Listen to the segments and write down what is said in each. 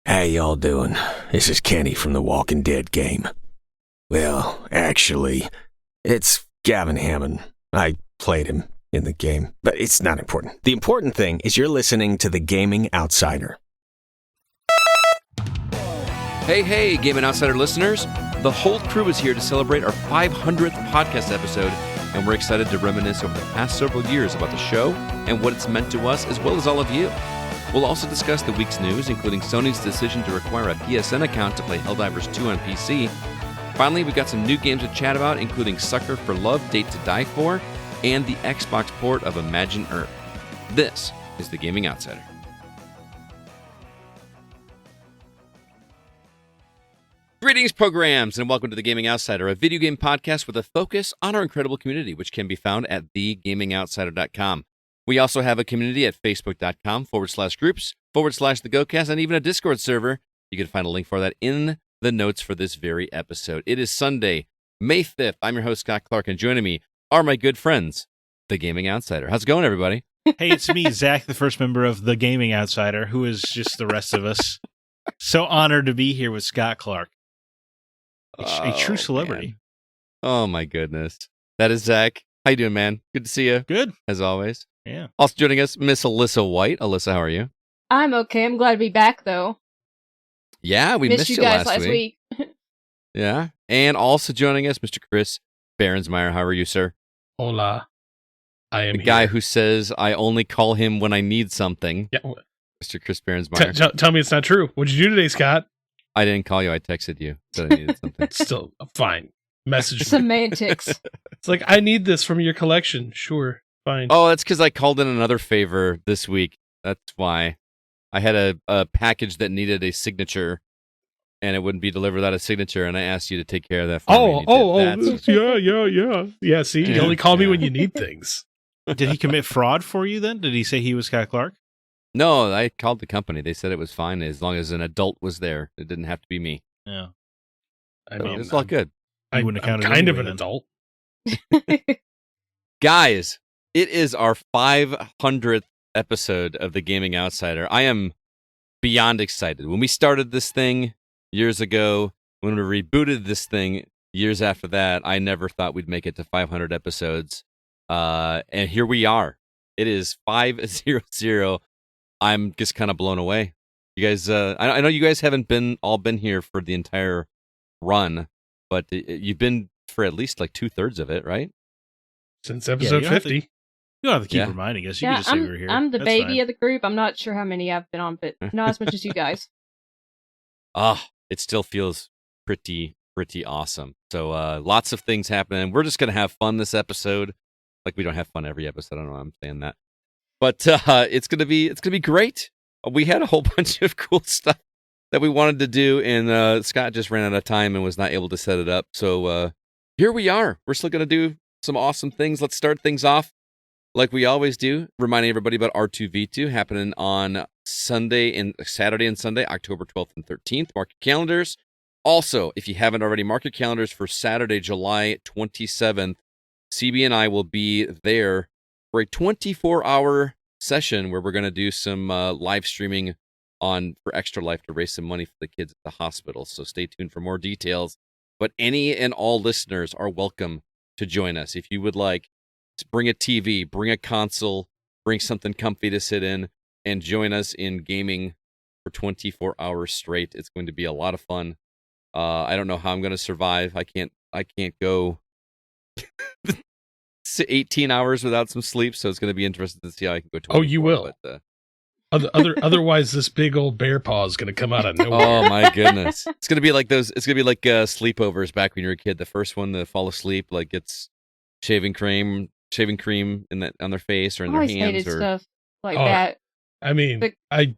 How y'all doing? This is Kenny from the Walking Dead game. Well, actually, it's Gavin Hammond. I played him in the game, but it's not important. The important thing is you're listening to The Gaming Outsider. Hey, Gaming Outsider listeners. The whole crew is here to celebrate our 500th podcast episode, and we're excited to reminisce over the past several years about the show and what it's meant to us, as well as all of you. We'll also discuss the week's news, including Sony's decision to require a PSN account to play Helldivers 2 on PC. Finally, we've got some new games to chat about, including Sucker for Love, Date to Die For, and the Xbox port of Imagine Earth. This is The Gaming Outsider. Greetings, programs, and welcome to The Gaming Outsider, a video game podcast with a focus on our incredible community, which can be found at thegamingoutsider.com. We also have a community at facebook.com/groups/thegocast, and even a Discord server. You can find a link for that in the notes for this very episode. It is Sunday, May 5th. I'm your host, Scott Clark, and joining me are my good friends, The Gaming Outsider. How's it going, everybody? Hey, it's me, Zack, the first member of The Gaming Outsider, who is just the rest of us. So honored to be here with Scott Clark. A true celebrity. Man. Oh, my goodness. That is Zack. How you doing, man? Good to see you. Good. As always. Yeah. Also joining us, Miss Alyssa White. Alyssa, how are you? I'm okay. I'm glad to be back, though. Yeah, we missed you guys last week. Yeah. And also joining us, Mr. Chris Behrensmeyer. How are you, sir? Hola. I am the guy who says I only call him when I need something. Yeah. Mr. Chris Behrensmeyer. Tell me it's not true. What'd you do today, Scott? I didn't call you. I texted you. Said I needed something. Still fine. Message me. Semantics. It's like, I need this from your collection. Sure. Fine. Oh, that's because I called in another favor this week. That's why. I had a package that needed a signature, and it wouldn't be delivered without a signature, and I asked you to take care of that for me. Yeah. Yeah, see, you only call me when you need things. Did he commit fraud for you then? Did he say he was Scott Clark? No, I called the company. They said it was fine as long as an adult was there. It didn't have to be me. Yeah. I mean, it's all good. I'm kind of an adult. Guys, it is our 500th episode of The Gaming Outsider. I am beyond excited. When we started this thing years ago, when we rebooted this thing years after that, I never thought we'd make it to 500 episodes. And here we are. It is 500. I'm just kind of blown away. You guys, I know you guys haven't been here for the entire run, but you've been for at least like 2/3 of it, right? Since episode 50. You don't have to keep reminding us. You can just say we're here. I'm the baby of the group. I'm not sure how many I've been on, but not as much as you guys. It still feels pretty awesome. So lots of things happening. We're just going to have fun this episode. Like we don't have fun every episode. I don't know why I'm saying that. But it's gonna be great. We had a whole bunch of cool stuff that we wanted to do, and Scott just ran out of time and was not able to set it up. So here we are. We're still gonna do some awesome things. Let's start things off like we always do, reminding everybody about R2V2 happening on Saturday and Sunday, October 12th and 13th. Mark your calendars. Also, if you haven't already, mark your calendars for Saturday, July 27th. CB and I will be there for a 24-hour session where we're going to do some live streaming for Extra Life to raise some money for the kids at the hospital. So stay tuned for more details. But any and all listeners are welcome to join us. If you would like, bring a TV, bring a console, bring something comfy to sit in, and join us in gaming for 24 hours straight. It's going to be a lot of fun. I don't know how I'm going to survive. I can't go 18 hours without some sleep, so it's going to be interesting to see how I can go 24. Oh, you will. But, otherwise, this big old bear paw is going to come out of nowhere. Oh my goodness! It's going to be like those. It's going to be like sleepovers back when you were a kid. The first one to fall asleep, like gets shaving cream on their face or in their hands, hated or stuff like that. I mean, I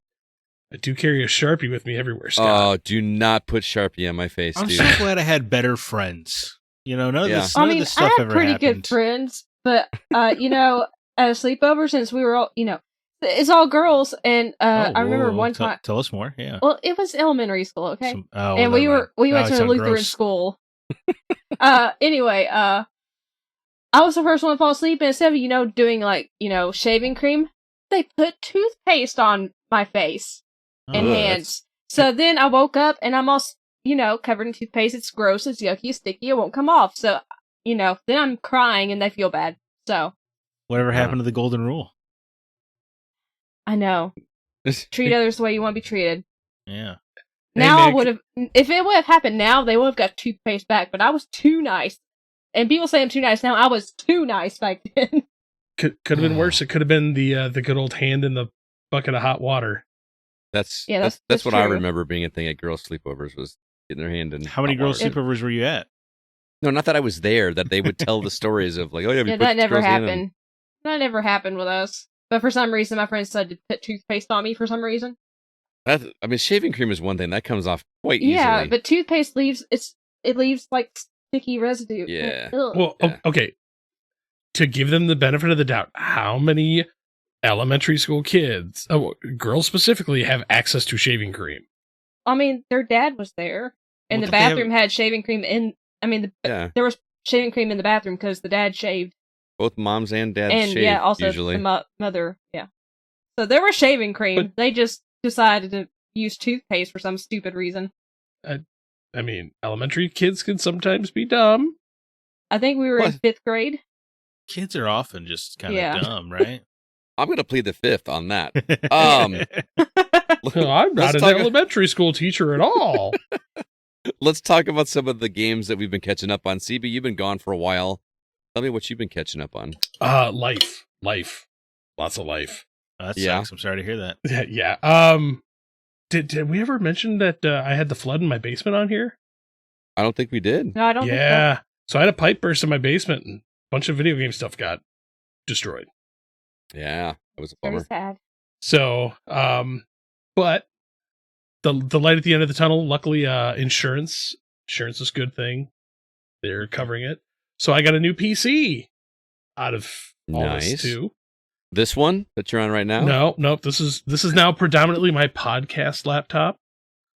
do carry a Sharpie with me everywhere, Scott. Oh, do not put Sharpie on my face, I'm dude. so glad I had better friends. You know, none of this I stuff had ever pretty happened. good friends, but at a sleepover, since we were all, it's all girls, and I remember one time. Tell us more. Yeah. Well, it was elementary school, okay, and we went to a Lutheran school. Anyway, I was the first one to fall asleep, and instead of doing shaving cream, they put toothpaste on my face and hands. So then I woke up and I'm all, covered in toothpaste. It's gross. It's yucky. It's sticky. It won't come off. So, then I'm crying and they feel bad. So. Whatever happened to the golden rule? I know. Treat others the way you want to be treated. Yeah. Now Hey, I would have, if it would have happened now, they would have got toothpaste back. But I was too nice. And people say I'm too nice now. I was too nice back then. Could have been worse. It could have been the good old hand in the bucket of hot water. That's that's what I true. remember being a thing at girls' sleepovers was getting their hand in. How many hot girls' water. sleepovers were you at? No, not that I was there. That they would tell the stories of like, oh yeah, we Yeah, put that never girls' hand in. happened. That never happened with us. But for some reason, my friends decided to put toothpaste on me for some reason. I mean, shaving cream is one thing that comes off quite easily. Yeah, but toothpaste leaves like sticky residue. Yeah. Ugh. Well, Yeah. okay. To give them the benefit of the doubt, how many elementary school kids, girls specifically, have access to shaving cream? I mean, their dad was there, and Well, the don't they have- bathroom had shaving cream in. I mean, Yeah. there was shaving cream in the bathroom because the dad shaved, Both moms and dads and shave also usually. the mother. Yeah, so there was shaving cream. But- They just decided to use toothpaste for some stupid reason. I mean, elementary kids can sometimes be dumb. I think we were in What? 5th grade. Kids are often just kind of Yeah. dumb, right? I'm gonna plead the fifth on that. Um, No, I'm not Let's an talk- elementary school teacher at all. Let's talk about some of the games that we've been catching up on. CB, you've been gone for a while. Tell me what you've been catching up on. Life, lots of life. That Yeah. sucks. I'm sorry to hear that. Yeah. Did we ever mention that I had the flood in my basement on here? I don't think we did. No, I don't Yeah. So I had a pipe burst in my basement, and a bunch of video game stuff got destroyed. Yeah, that was a think so. bummer. Very sad. So, but the light at the end of the tunnel, luckily, insurance is a good thing. They're covering it. So I got a new PC out of all Nice. this too. This one that you're on right now? No, this is now predominantly my podcast laptop.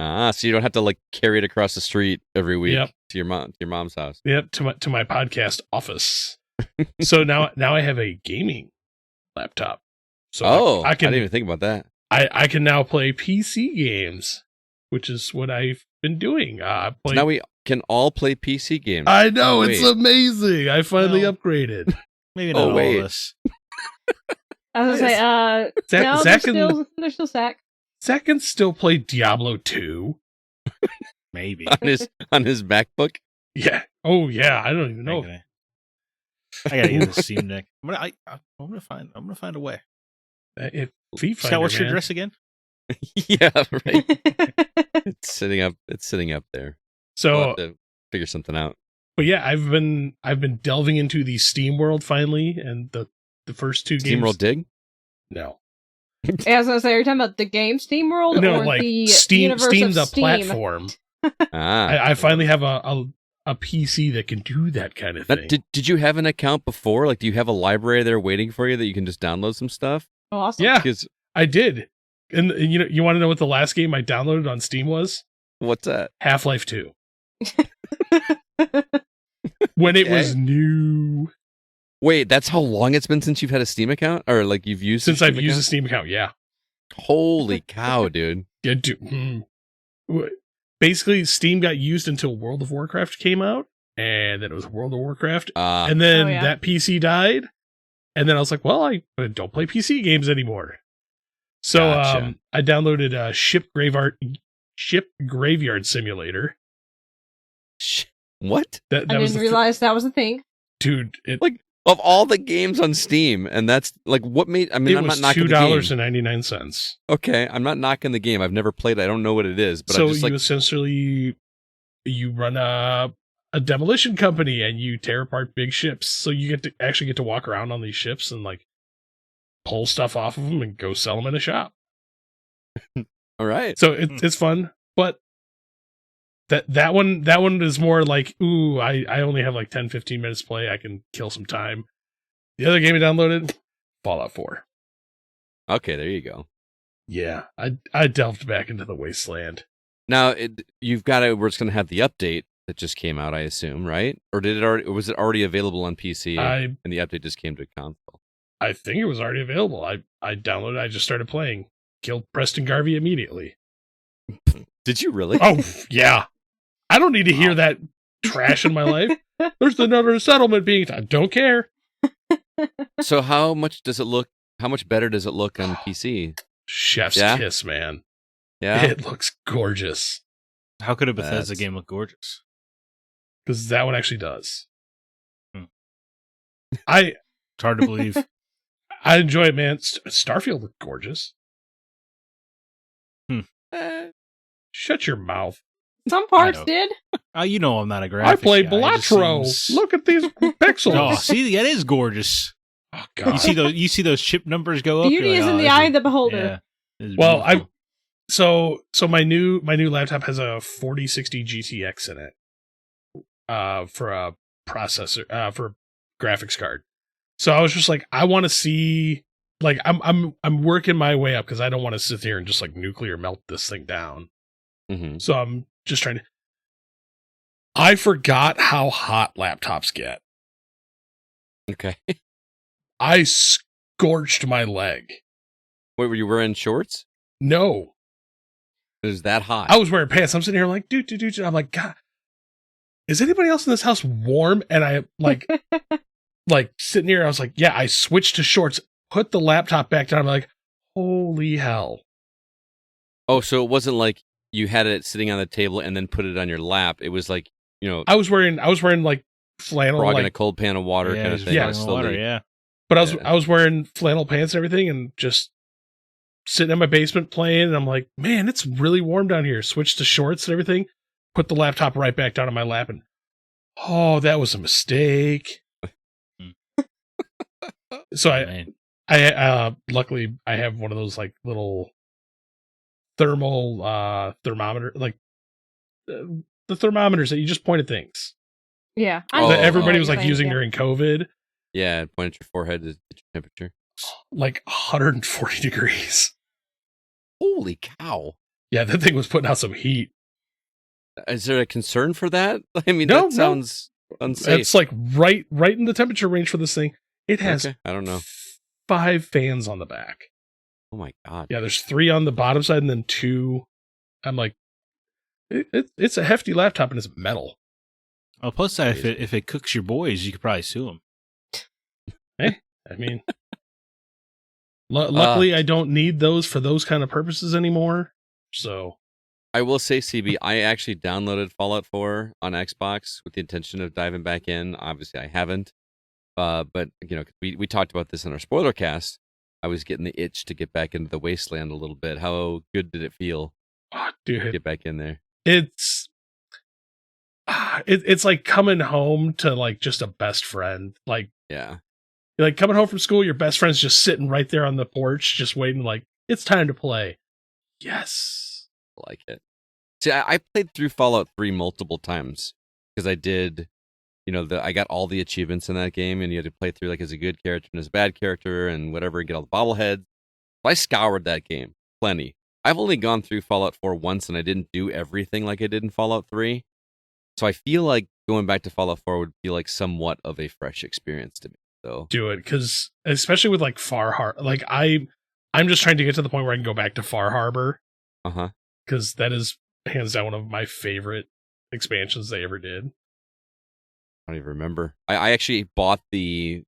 So you don't have to like carry it across the street every week Yep. to your mom's house. Yep, to my podcast office. So now I have a gaming laptop. So I can didn't even think about that. I can now play PC games, which is what I've been doing. So now we can all play PC games. I know, it's Wait. amazing. I finally Well, upgraded. Maybe Oh, not all wait. of us. I was gonna say, Zack, no, Zack there's still Zack. Zack can still play Diablo 2. Maybe. on his MacBook. Yeah. Oh yeah. I don't even know. Okay. I gotta get the Steam Deck. I'm gonna find a way. If Feet Scott, Finder, what's your man. address again? Yeah, right. It's sitting up there. So, We'll have to figure something out. but yeah, I've been delving into the Steam world finally, and the first two games. SteamWorld Dig? No, Yeah, I was gonna say, are you talking about the game Steam World no, or like the Steam. universe Steam, of the Steam? platform. I finally have a PC that can do that kind of Now, thing. did you have an account before? Like, do you have a library there waiting for you that you can just download some stuff? Oh, awesome. Yeah, Because I did. And you want to know what the last game I downloaded on Steam was? what's that? Half-Life 2. When it was Okay. new. Wait, that's how long it's been since you've had a Steam account, or like you've used Since a I've Steam used a account? Steam account, yeah. Holy cow, dude! Yeah, basically, Steam got used until World of Warcraft came out, and then it was World of Warcraft, and then Oh, yeah. that PC died, and then I was like, well, I don't play PC games anymore. So Gotcha. I downloaded Ship Graveyard Simulator. What? That I was didn't realize that was a thing. dude. Like, of all the games on Steam, and that's like what made. I mean, It I'm was not knocking the game. $2.99. Okay, I'm not knocking the game. I've never played it. I don't know what it is, but So I'm just you like, essentially you run a demolition company and you tear apart big ships. So you actually get to walk around on these ships and like pull stuff off of them and go sell them in a shop. all right. So it's fun, but that one is more like, ooh, I only have like 10-15 minutes to play. I can kill some time. The other game I downloaded, Fallout 4. Okay, there you go. Yeah, I delved back into the wasteland. Now you've got it. We're just going to have the update that just came out, I assume, right? Or did it already? Was it already available on PC? And the update just came to console. I think it was already available. I downloaded. I just started playing. Killed Preston Garvey immediately. Did you really? Oh, yeah. I don't need to hear that trash in my life. There's another settlement being... I don't care. So how much does it look? How much better does it look on PC? Chef's Yeah? kiss, man. Yeah. It looks gorgeous. How could a Bethesda That's- game look gorgeous? Because that one actually does. Hmm. It's hard to believe. I enjoy it, man. Starfield looked gorgeous. Eh, Shut your mouth. Some parts know. did. You know I'm not a graphics I played guy. It just Balatro. seems- Look at these pixels. Oh, see, that is gorgeous. Oh, You God. see those chip numbers go up. Beauty you're like, is in oh, the this eye of the beholder. Yeah, this is Well, beautiful. So my new laptop has a 4060 GTX in it. For a processor, for a graphics card. So I was just like, I want to see, like, I'm working my way up because I don't want to sit here and just like nuclear melt this thing down. mhm. So I'm just trying to. I forgot how hot laptops get. Okay. I scorched my leg. Wait, were you wearing shorts? No, It was that hot. I was wearing pants. I'm sitting here like, dude. I'm like, God, is anybody else in this house warm? And I like sitting here. I was like, yeah, I switched to shorts, put the laptop back down. I'm like, holy hell. Oh, so it wasn't like you had it sitting on the table and then put it on your lap. It was like, I was wearing like flannel, frog in a like, cold pan of water kind of just thing. yeah, like boiling water, slowly- yeah. but Yeah. I was wearing flannel pants and everything, and just sitting in my basement playing. And I'm like, man, it's really warm down here. Switched to shorts and everything. Put the laptop right back down on my lap, and oh, that was a mistake. So Man. I luckily I have one of those like little thermal thermometer, like the thermometers that you just point at things Yeah. Oh, that oh, everybody oh, was like you're using right, during COVID, Yeah, point at your forehead to get your temperature. like 140 degrees. Holy cow. Yeah, that thing was putting out some heat. Is there a concern for that? I mean, No, that sounds unsafe. It's like right in the temperature range for this thing. It has Okay, I don't know. 5 fans on the back. Oh my god. Yeah, there's 3 on the bottom side and then 2. I'm like, it's a hefty laptop and it's metal. Well, plus that if it cooks your boys, you could probably sue them. I mean, luckily I don't need those for those kind of purposes anymore. So I will say, CB, I actually downloaded Fallout 4 on Xbox with the intention of diving back in. Obviously, I haven't. But we talked about this in our spoiler cast. I was getting the itch to get back into the wasteland a little bit. How good did it feel to dude, get back in there? it's like coming home to like just a best friend. Like, Yeah. like coming home from school, your best friend's just sitting right there on the porch, just waiting. Like, it's time to play. Yes. I like it. See, I played through Fallout 3 multiple times because I did, I got all the achievements in that game, and you had to play through like as a good character and as a bad character and whatever, and get all the bobbleheads. I scoured that game plenty. I've only gone through Fallout 4 once, and I didn't do everything like I did in Fallout 3. So I feel like going back to Fallout 4 would feel like somewhat of a fresh experience to me. So Do it, because especially with like Far Harbor, like I'm just trying to get to the point where I can go back to Far Harbor, because that is hands down one of my favorite expansions they ever did. I don't even remember. I actually bought the,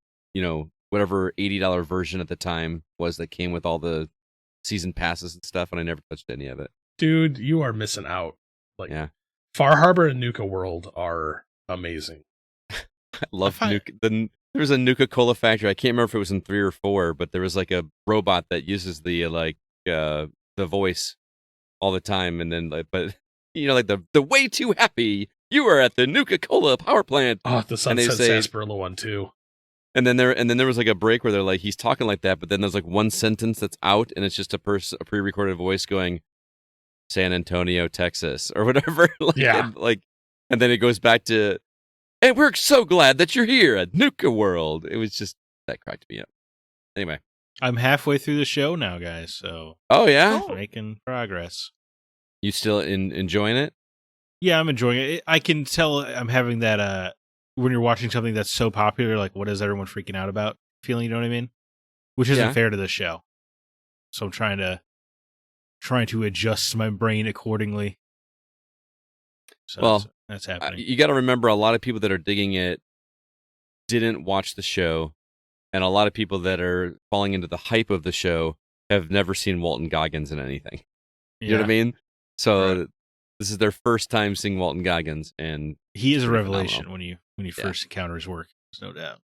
whatever $80 version at the time was that came with all the season passes and stuff, and I never touched any of it. Dude, you are missing out. Like, Yeah. Far Harbor and Nuka World are amazing. I love I find- Nuka. There was a Nuka-Cola factory. I can't remember if it was in 3 or 4, but there was like a robot that uses the the voice all the time, and then like the way too happy you are at the Nuka-Cola power plant. Oh, the And they Sunset say- Sarsaparilla one too. And then there was like a break where they're like he's talking like that, but then there's like one sentence that's out, and it's just a pre-recorded voice going, San Antonio, Texas, or whatever. Yeah. And then it goes back to, and we're so glad that you're here at Nuka World. It was just that cracked me up. Anyway. I'm halfway through the show now, guys. So Oh yeah, making progress. you still enjoying it? Yeah, I'm enjoying it. I can tell I'm having that when you're watching something that's so popular, like what is everyone freaking out about feeling, you know what I mean? Which isn't Yeah. fair to the show. So I'm trying to adjust my brain accordingly. So Well, that's happening. you got to remember, a lot of people that are digging it didn't watch the show, and a lot of people that are falling into the hype of the show have never seen Walton Goggins in anything. You know what I mean? So Right. this is their first time seeing Walton Goggins, and He is a pretty revelation phenomenal. when you first encounter his work. There's no doubt.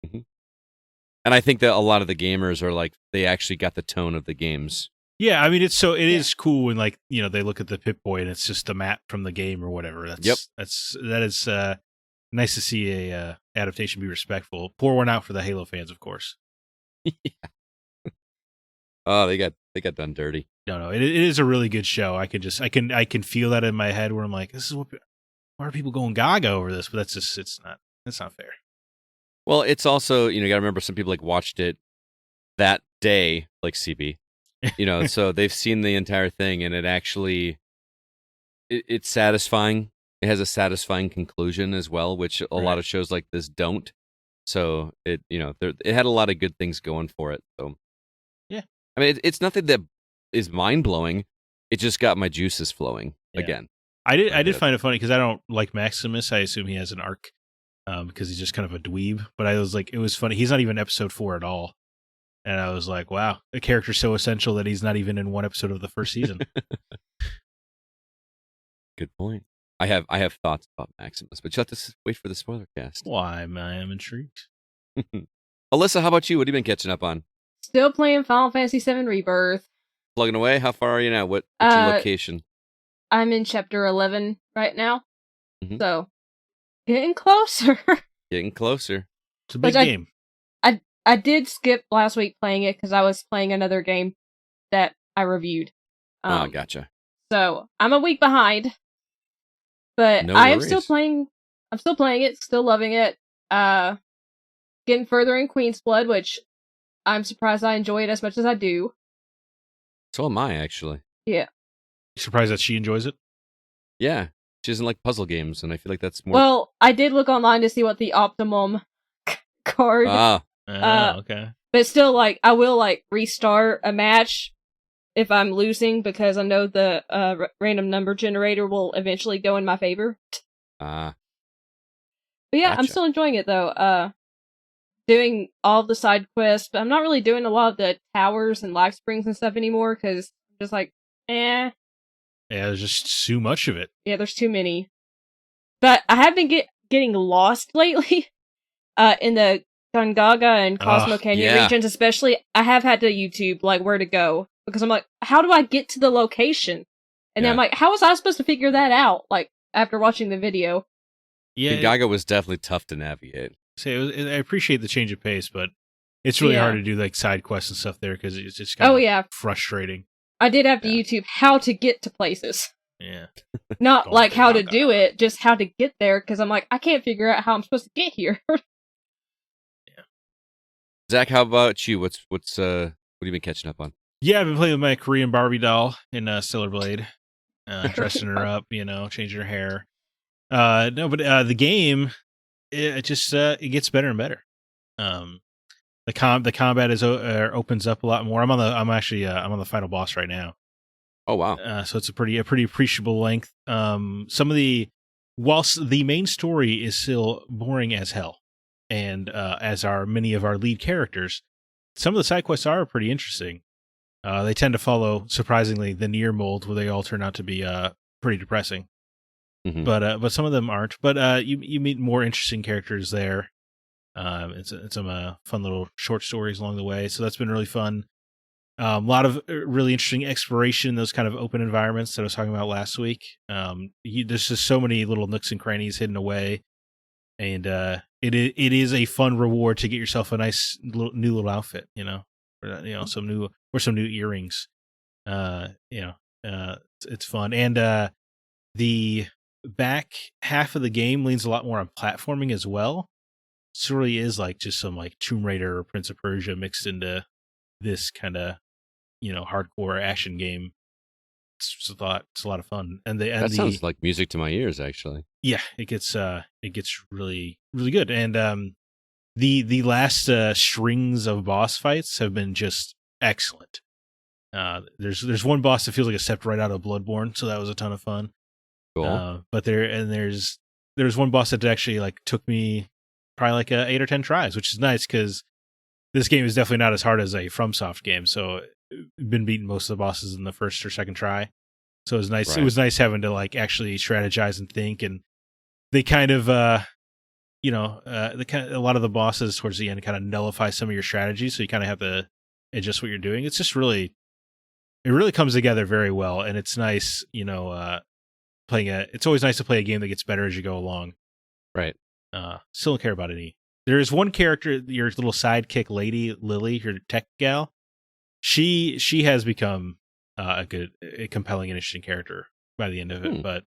And I think that a lot of the gamers are like, they actually got the tone of the games. Yeah, I mean it is cool when like, you know, they look at the Pip-Boy and it's just a map from the game or whatever. That is nice to see a adaptation be respectful. Pour one out for the Halo fans, of course. Oh, they got done dirty. No, it is a really good show. I can feel that in my head where I'm like, this is why are people going gaga over this? But that's not fair. Well, it's also, you got to remember, some people like watched it that day, like CB, so they've seen the entire thing, and it actually, it's satisfying. It has a satisfying conclusion as well, which a lot of shows like this don't. So it had a lot of good things going for it. So yeah, I mean, it's nothing that is mind blowing. It just got my juices flowing again. I did find it funny because I don't like Maximus. I assume he has an arc because he's just kind of a dweeb. But I was like, it was funny. He's not even episode 4 at all. And I was like, wow, a character's so essential that he's not even in one episode of the first season. Good point. I have thoughts about Maximus, but you have to wait for the spoiler cast. Why, I am intrigued. Alyssa, how about you? What have you been catching up on? Still playing Final Fantasy VII Rebirth. Plugging away? How far are you now? What's your location? I'm in chapter 11 right now. So, getting closer. Getting closer. It's a big game. I did skip last week playing it because I was playing another game that I reviewed. Gotcha. So, I'm a week behind. But No I am worries. still playing. I'm still playing it, still loving it. Getting further in Queen's Blood, which I'm surprised I enjoy it as much as I do. So am I, actually. Yeah. You surprised that she enjoys it? Yeah. She doesn't like puzzle games, and I feel like that's more... Well, I did look online to see what the optimum card... okay. But still, like, I will, like, restart a match if I'm losing, because I know the random number generator will eventually go in my favor. But yeah, Gotcha. I'm still enjoying it, though. Doing all the side quests, but I'm not really doing a lot of the towers and life springs and stuff anymore, because I'm just like, eh. Yeah, there's just too much of it. Yeah, there's too many. But I have been getting lost lately, in the Gongaga and Cosmo Canyon regions especially. I have had to YouTube, like, where to go, because I'm like, how do I get to the location? And then I'm like, how was I supposed to figure that out, like, after watching the video? Yeah, Gongaga was definitely tough to navigate. I appreciate the change of pace, but it's really hard to do like side quests and stuff there because it's just kind of frustrating. I did have to YouTube how to get to places. Yeah. Not like how to do it, just how to get there, because I'm like, I can't figure out how I'm supposed to get here. Zach, how about you? What have you been catching up on? Yeah, I've been playing with my Korean Barbie doll in Stellar Blade, dressing her up, changing her hair. The game, it gets better and better. The combat opens up a lot more. I'm on the final boss right now. Oh wow! So it's a pretty appreciable length. Whilst the main story is still boring as hell, and as are many of our lead characters, some of the side quests are pretty interesting. They tend to follow, surprisingly, the Nier mold, where they all turn out to be pretty depressing. Mm-hmm. But some of them aren't. But you meet more interesting characters there. It's some fun little short stories along the way, so that's been really fun. A lot of really interesting exploration in those kind of open environments that I was talking about last week. There's just so many little nooks and crannies hidden away, and it is a fun reward to get yourself a nice new little outfit, some new earrings. It's fun, and the back half of the game leans a lot more on platforming as well. It really is like just some like Tomb Raider or Prince of Persia mixed into this kind of hardcore action game. It's a lot of fun, and that sounds like music to my ears. Actually, yeah, it gets really really good, and the last strings of boss fights have been just excellent. There's one boss that feels like a step right out of Bloodborne, so that was a ton of fun. Cool. But there's one boss that actually like took me probably like 8 or 10 tries, which is nice because this game is definitely not as hard as a FromSoft game. So I've been beating most of the bosses in the first or second try. So it was nice. Right. It was nice having to like actually strategize and think. And they kind of, a lot of the bosses towards the end kind of nullify some of your strategies. So you kind of have to adjust what you're doing. It's just it really comes together very well. And it's nice, it's always nice to play a game that gets better as you go along. Right. Still don't care about any. There is one character, your little sidekick lady, Lily, your tech gal. She has become a compelling and interesting character by the end of it, but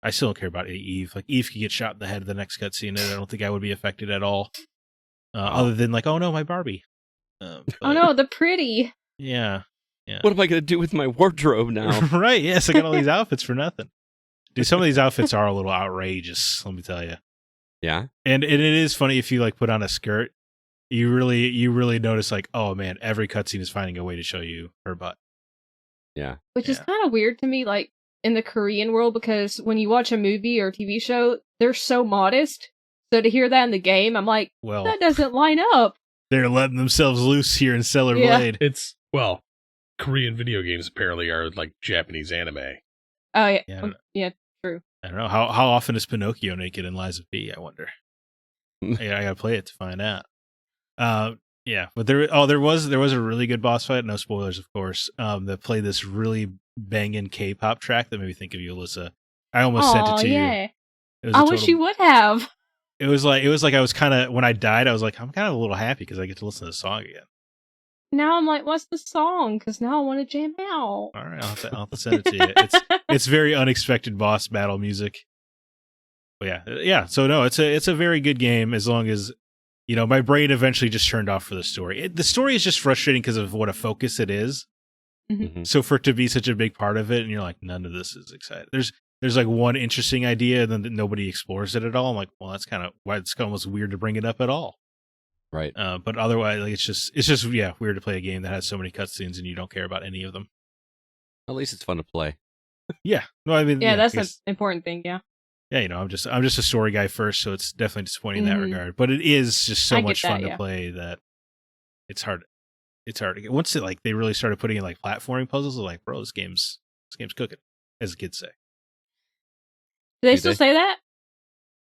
I still don't care about Eve. Like Eve could get shot in the head in the next cutscene, and I don't think I would be affected at all. Other than like, oh no, my Barbie. Oh no, the pretty. Yeah. What am I going to do with my wardrobe now? Right. Yes, I got all these outfits for nothing. Dude, some of these outfits are a little outrageous. Let me tell you. Yeah. And it is funny if you like put on a skirt, you really notice like, oh man, every cutscene is finding a way to show you her butt. Yeah. Which is kind of weird to me, like in the Korean world, because when you watch a movie or TV show, they're so modest. So to hear that in the game, I'm like, well, that doesn't line up. They're letting themselves loose here in Stellar Blade. It's Korean video games apparently are like Japanese anime. Oh yeah, true. I don't know how often is Pinocchio naked in Lies of P. I wonder. I gotta play it to find out. But there was a really good boss fight. No spoilers, of course. That played this really banging K-pop track that made me think of you, Alyssa. I almost sent it to you. I wish you would have. It was like I was kind of when I died. I was like, I'm kind of a little happy because I get to listen to the song again. Now I'm like, what's the song? Because now I want to jam out. All right, I'll have to send it to you. It's very unexpected boss battle music. But yeah. So no, it's a very good game as long as my brain eventually just turned off for the story. The story is just frustrating because of what a focus it is. Mm-hmm. So for it to be such a big part of it, and you're like, none of this is exciting. There's like one interesting idea, and then nobody explores it at all. I'm like, well, that's kind of why it's almost weird to bring it up at all. Right. But otherwise, like it's just weird to play a game that has so many cutscenes and you don't care about any of them. At least it's fun to play. Yeah. No, I mean, that's an important thing. Yeah. Yeah, I'm just a story guy first, so it's definitely disappointing in that regard. But it is just so much fun to play that it's hard. It's hard to get. Once they really started putting in like platforming puzzles, like, bro, this game's cooking, as the kids say. Do they still say that?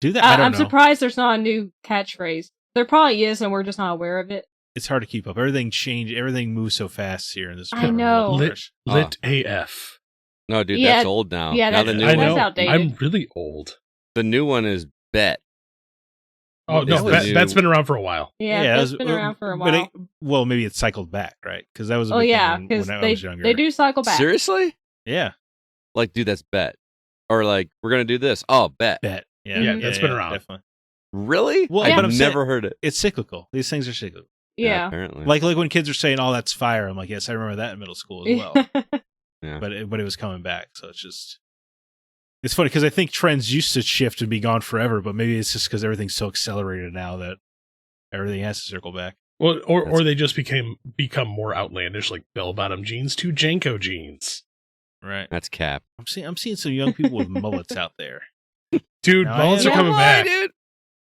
Do that? I don't know. I'm surprised there's not a new catchphrase. There probably is, and we're just not aware of it. It's hard to keep up. Everything changed. Everything moves so fast here in this. I know. Lit AF. No, dude, that's old now. Yeah, now that's outdated. I'm really old. The new one is Bet. Oh, no, that's been around for a while. Yeah, that's been around for a while. Well, maybe it's cycled back, right? Because that was a big thing when I was younger. They do cycle back. Seriously? Yeah. Like, dude, that's Bet. Or like, we're going to do this. Oh, Bet. Bet. Yeah, that's been around. Definitely. Really? Well, I've never heard it. It's cyclical. These things are cyclical. Yeah. Apparently. Like when kids are saying, "Oh, that's fire," I'm like, "Yes, I remember that in middle school as well." Yeah. But it was coming back, so it's funny because I think trends used to shift and be gone forever, but maybe it's just because everything's so accelerated now that everything has to circle back. Well, or they just become more outlandish, like bell-bottom jeans to Janko jeans. Right. That's cap. I'm seeing some young people with mullets out there. Dude, mullets are coming back. Dude.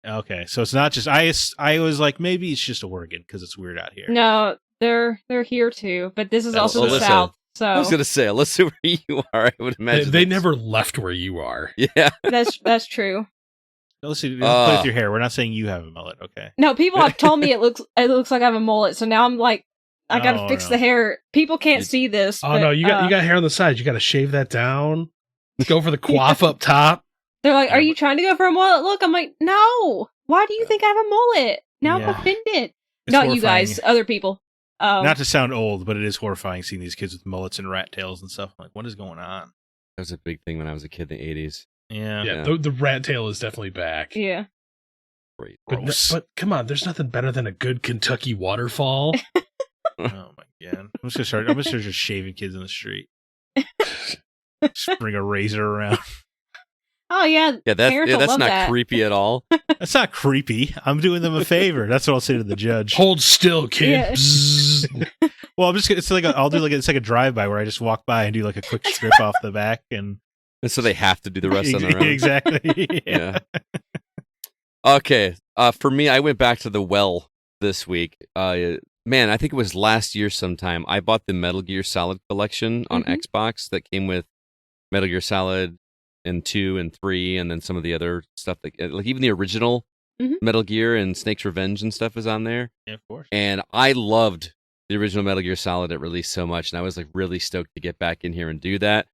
Okay, so it's not just I was like, maybe it's just Oregon because it's weird out here. No, they're here too, but this is also the South. So I was gonna say, Alyssa, where you are, I would imagine they never left where you are. Yeah, that's true. Listen, play with your hair. We're not saying you have a mullet, okay? No, people have told me it looks like I have a mullet, so now I'm like, I gotta fix the hair. People can't see this. Oh no, you got hair on the sides. You got to shave that down. Go for the coif up top. They're like, "Are you trying to go for a mullet look?" I'm like, "No. Why do you think I have a mullet? Now I'm offended." It's not horrifying. You guys, other people. Not to sound old, but it is horrifying seeing these kids with mullets and rat tails and stuff. I'm like, what is going on? That was a big thing when I was a kid in the 80s. Yeah. The rat tail is definitely back. Yeah. Great. But come on, there's nothing better than a good Kentucky waterfall. Oh my god! I'm just gonna start just shaving kids in the street. Just bring a razor around. Oh yeah, that's not creepy at all. That's not creepy. I'm doing them a favor. That's what I'll say to the judge. Hold still, kid. Yeah. Well, it's like it's like a drive-by where I just walk by and do like a quick strip off the back, and And so they have to do the rest on their own. Exactly. Yeah. Okay. For me, I went back to the well this week. Man, I think it was last year sometime. I bought the Metal Gear Solid collection on Xbox that came with Metal Gear Solid and 2 and 3, and then some of the other stuff like even the original Metal Gear and Snake's Revenge and stuff is on there. Yeah, of course. And I loved the original Metal Gear Solid at release so much, and I was like really stoked to get back in here and do that.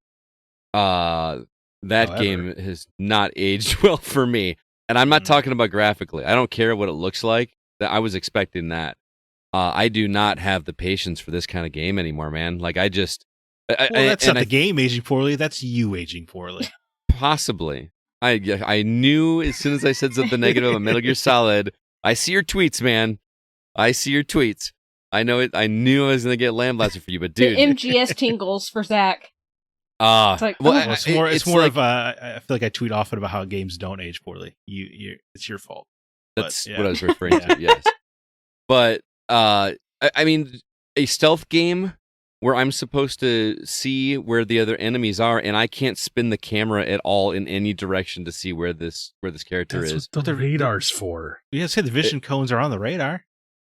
That game has not aged well for me. And I'm not talking about graphically. I don't care what it looks like. I was expecting that. I do not have the patience for this kind of game anymore, man. Like, that's not the game aging poorly. That's you aging poorly. Possibly. I knew as soon as I said something negative about Metal Gear Solid. I see your tweets, man. I see your tweets. I know it. I knew I was going to get lambasted for you, but dude. The MGS tingles for Zack. It's like, it's more of I feel like I tweet often about how games don't age poorly. It's your fault. That's what I was referring to. Yes, but I mean, a stealth game where I'm supposed to see where the other enemies are, and I can't spin the camera at all in any direction to see where this character is. That's what the radar's for. Yeah, say the vision cones are on the radar.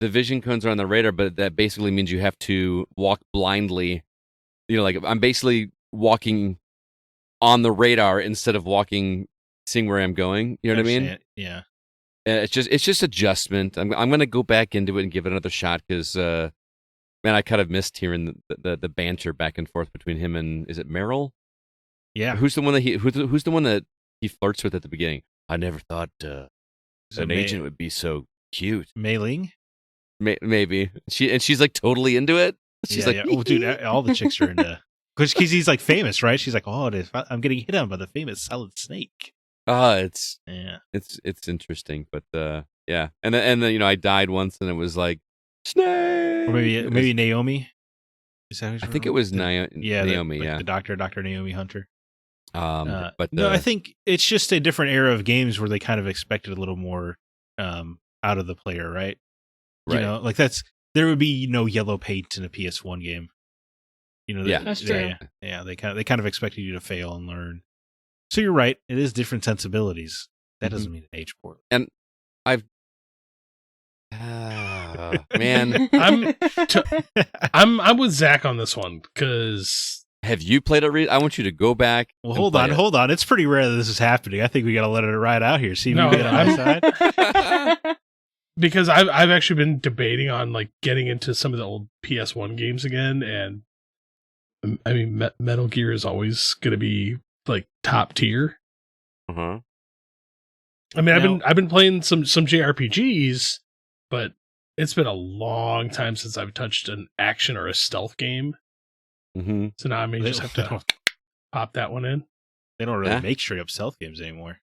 The vision cones are on the radar, but that basically means you have to walk blindly. You know, like I'm basically walking on the radar instead of seeing where I'm going. You know what I mean? Yeah. It's just adjustment. I'm gonna go back into it and give it another shot because man, I kind of missed hearing the banter back and forth between him and is it Meryl? Yeah. Who's the one that he flirts with at the beginning? I never thought an agent would be so cute. Mei Ling? Maybe she's like totally into it. She's like, oh, dude, all the chicks are into. Because he's like famous, right? She's like, oh, I'm getting hit on by the famous Solid Snake. It's interesting, but yeah, and then I died once, and it was like Snake, or maybe Naomi. Is that I think it was Naomi. The Dr. Naomi Hunter. But no, I think it's just a different era of games where they kind of expected a little more out of the player, right? Right. You know, like there would be no yellow paint in a PS1 game. You know, that's true. Yeah, they kind of expected you to fail and learn. So you're right; it is different sensibilities. That doesn't mean it age poorly. And I've, man, I'm with Zach on this one because have you played it? I want you to go back. Well, hold on. It's pretty rare that this is happening. I think we got to let it ride out here. See, no, get on my side. Because I've actually been debating on like getting into some of the old PS1 games again, and I mean, Metal Gear is always going to be like top tier. Uh-huh. I mean, I've been playing some JRPGs, but it's been a long time since I've touched an action or a stealth game. Mm-hmm. So now I may just have to pop that one in. They don't really make straight up stealth games anymore.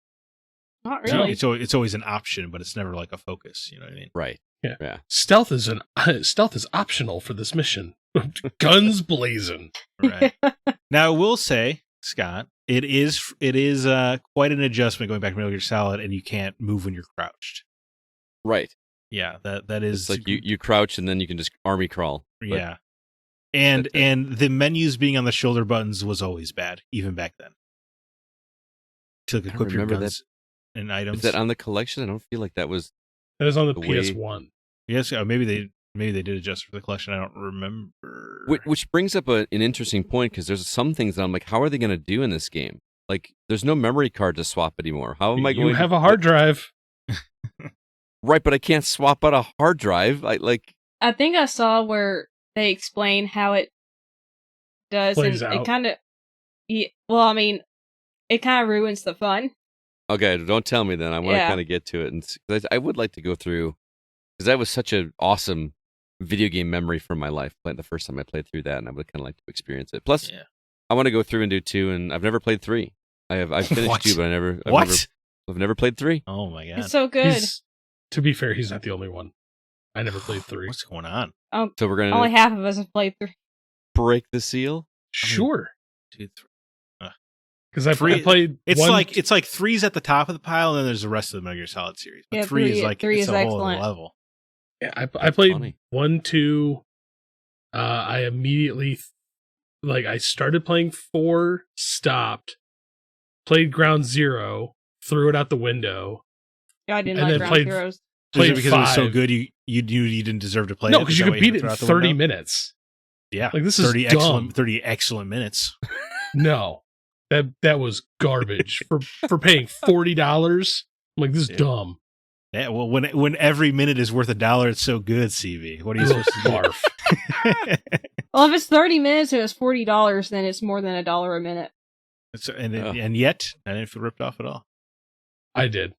Not really. It's always an option, but it's never like a focus. You know what I mean? Right. Yeah. Stealth is optional for this mission. Guns blazing. Right. Now I will say, Scott, it is quite an adjustment going back to Metal Gear Solid, and you can't move when you're crouched. Right. Yeah, that is it's like you crouch and then you can just army crawl. Yeah. And the menus being on the shoulder buttons was always bad, even back then. To equip your guns and items. Is that on the collection? I don't feel like that was. That was on the PS1. Yes, maybe they did adjust for the collection. I don't remember. Which brings up an interesting point because there's some things that I'm like, how are they going to do in this game? Like, there's no memory card to swap anymore. How am I going? You have a hard drive. Right, but I can't swap out a hard drive. I think I saw where they explain how it does, Plays and out. it kind of. Yeah, well, I mean, it kind of ruins the fun. Okay, don't tell me then. I want to kind of get to it, and I would like to go through because that was such an awesome video game memory from my life. Playing the first time I played through that, and I would kind of like to experience it. Plus, I want to go through and do 2, and I've never played 3. I've finished 2, but I've never played 3. Oh my god, it's so good. To be fair, he's not the only one. I never played 3. What's going on? So we're gonna only half of us have played 3. Break the seal. Sure. 2, 3. Because I played. It's like 3's at the top of the pile, and then there's the rest of the Metal Gear Solid series. But 3 is like 3 it's is a whole other excellent. level. Yeah, I played 1, 2. I immediately I started playing 4, stopped, played Ground Zero, threw it out the window. Yeah, I didn't And like then Ground played- Zeroes. Played because it was so 5. good, you knew you didn't deserve to play No, it? because Is you that could why beat it threw in out the 30 window? minutes. Yeah, Like, this is 30 dumb. 30 excellent minutes. No, that was garbage for paying $40. I'm like, this is dumb. Yeah, well, when every minute is worth $1, it's so good, CV. What are you supposed to do? Barf. Well, if it's 30 minutes and it's $40, then it's more than $1 a minute. And yet, I didn't feel ripped off at all. I did.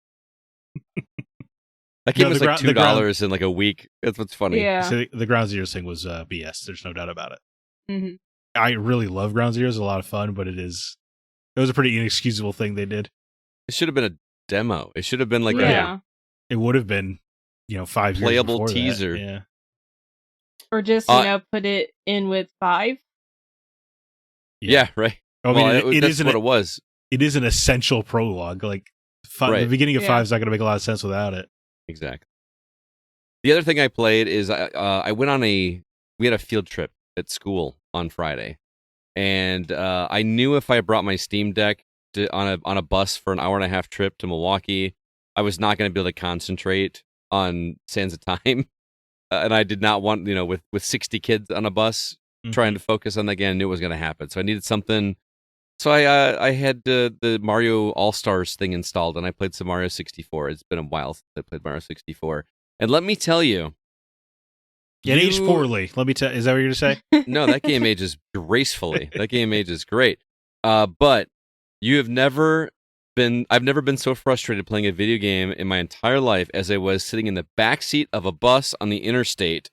That game No, was the like ground- $2 in like a week. That's what's funny. Yeah. So the Ground Zero thing was BS. There's no doubt about it. Mhm. I really love Ground Zero. It's a lot of fun, but it was a pretty inexcusable thing they did. It should have been a demo. It should have been like Yeah. It would have been, 5 years Playable before that. teaser. Yeah. Or just, put it in with 5. yeah, right. I mean, Well, it that's isn't. what it was. It is an essential prologue. Like the Right. beginning of Yeah. 5 is not going to make a lot of sense without it. Exactly. The other thing I played is I went on we had a field trip at school on Friday, and I knew if I brought my Steam Deck on a bus for an 1.5-hour trip to Milwaukee, I was not going to be able to concentrate on Sands of Time, and I did not want with 60 kids on a bus trying to focus on that game. I knew it was going to happen, so I needed something. So I had the Mario All Stars thing installed, and I played some Mario 64. It's been a while since I played Mario 64. And let me tell you, It aged poorly. Let me tell. Is that what you're going to say? No, that game ages gracefully. That game ages great. But you have never been. I've never been so frustrated playing a video game in my entire life as I was sitting in the backseat of a bus on the interstate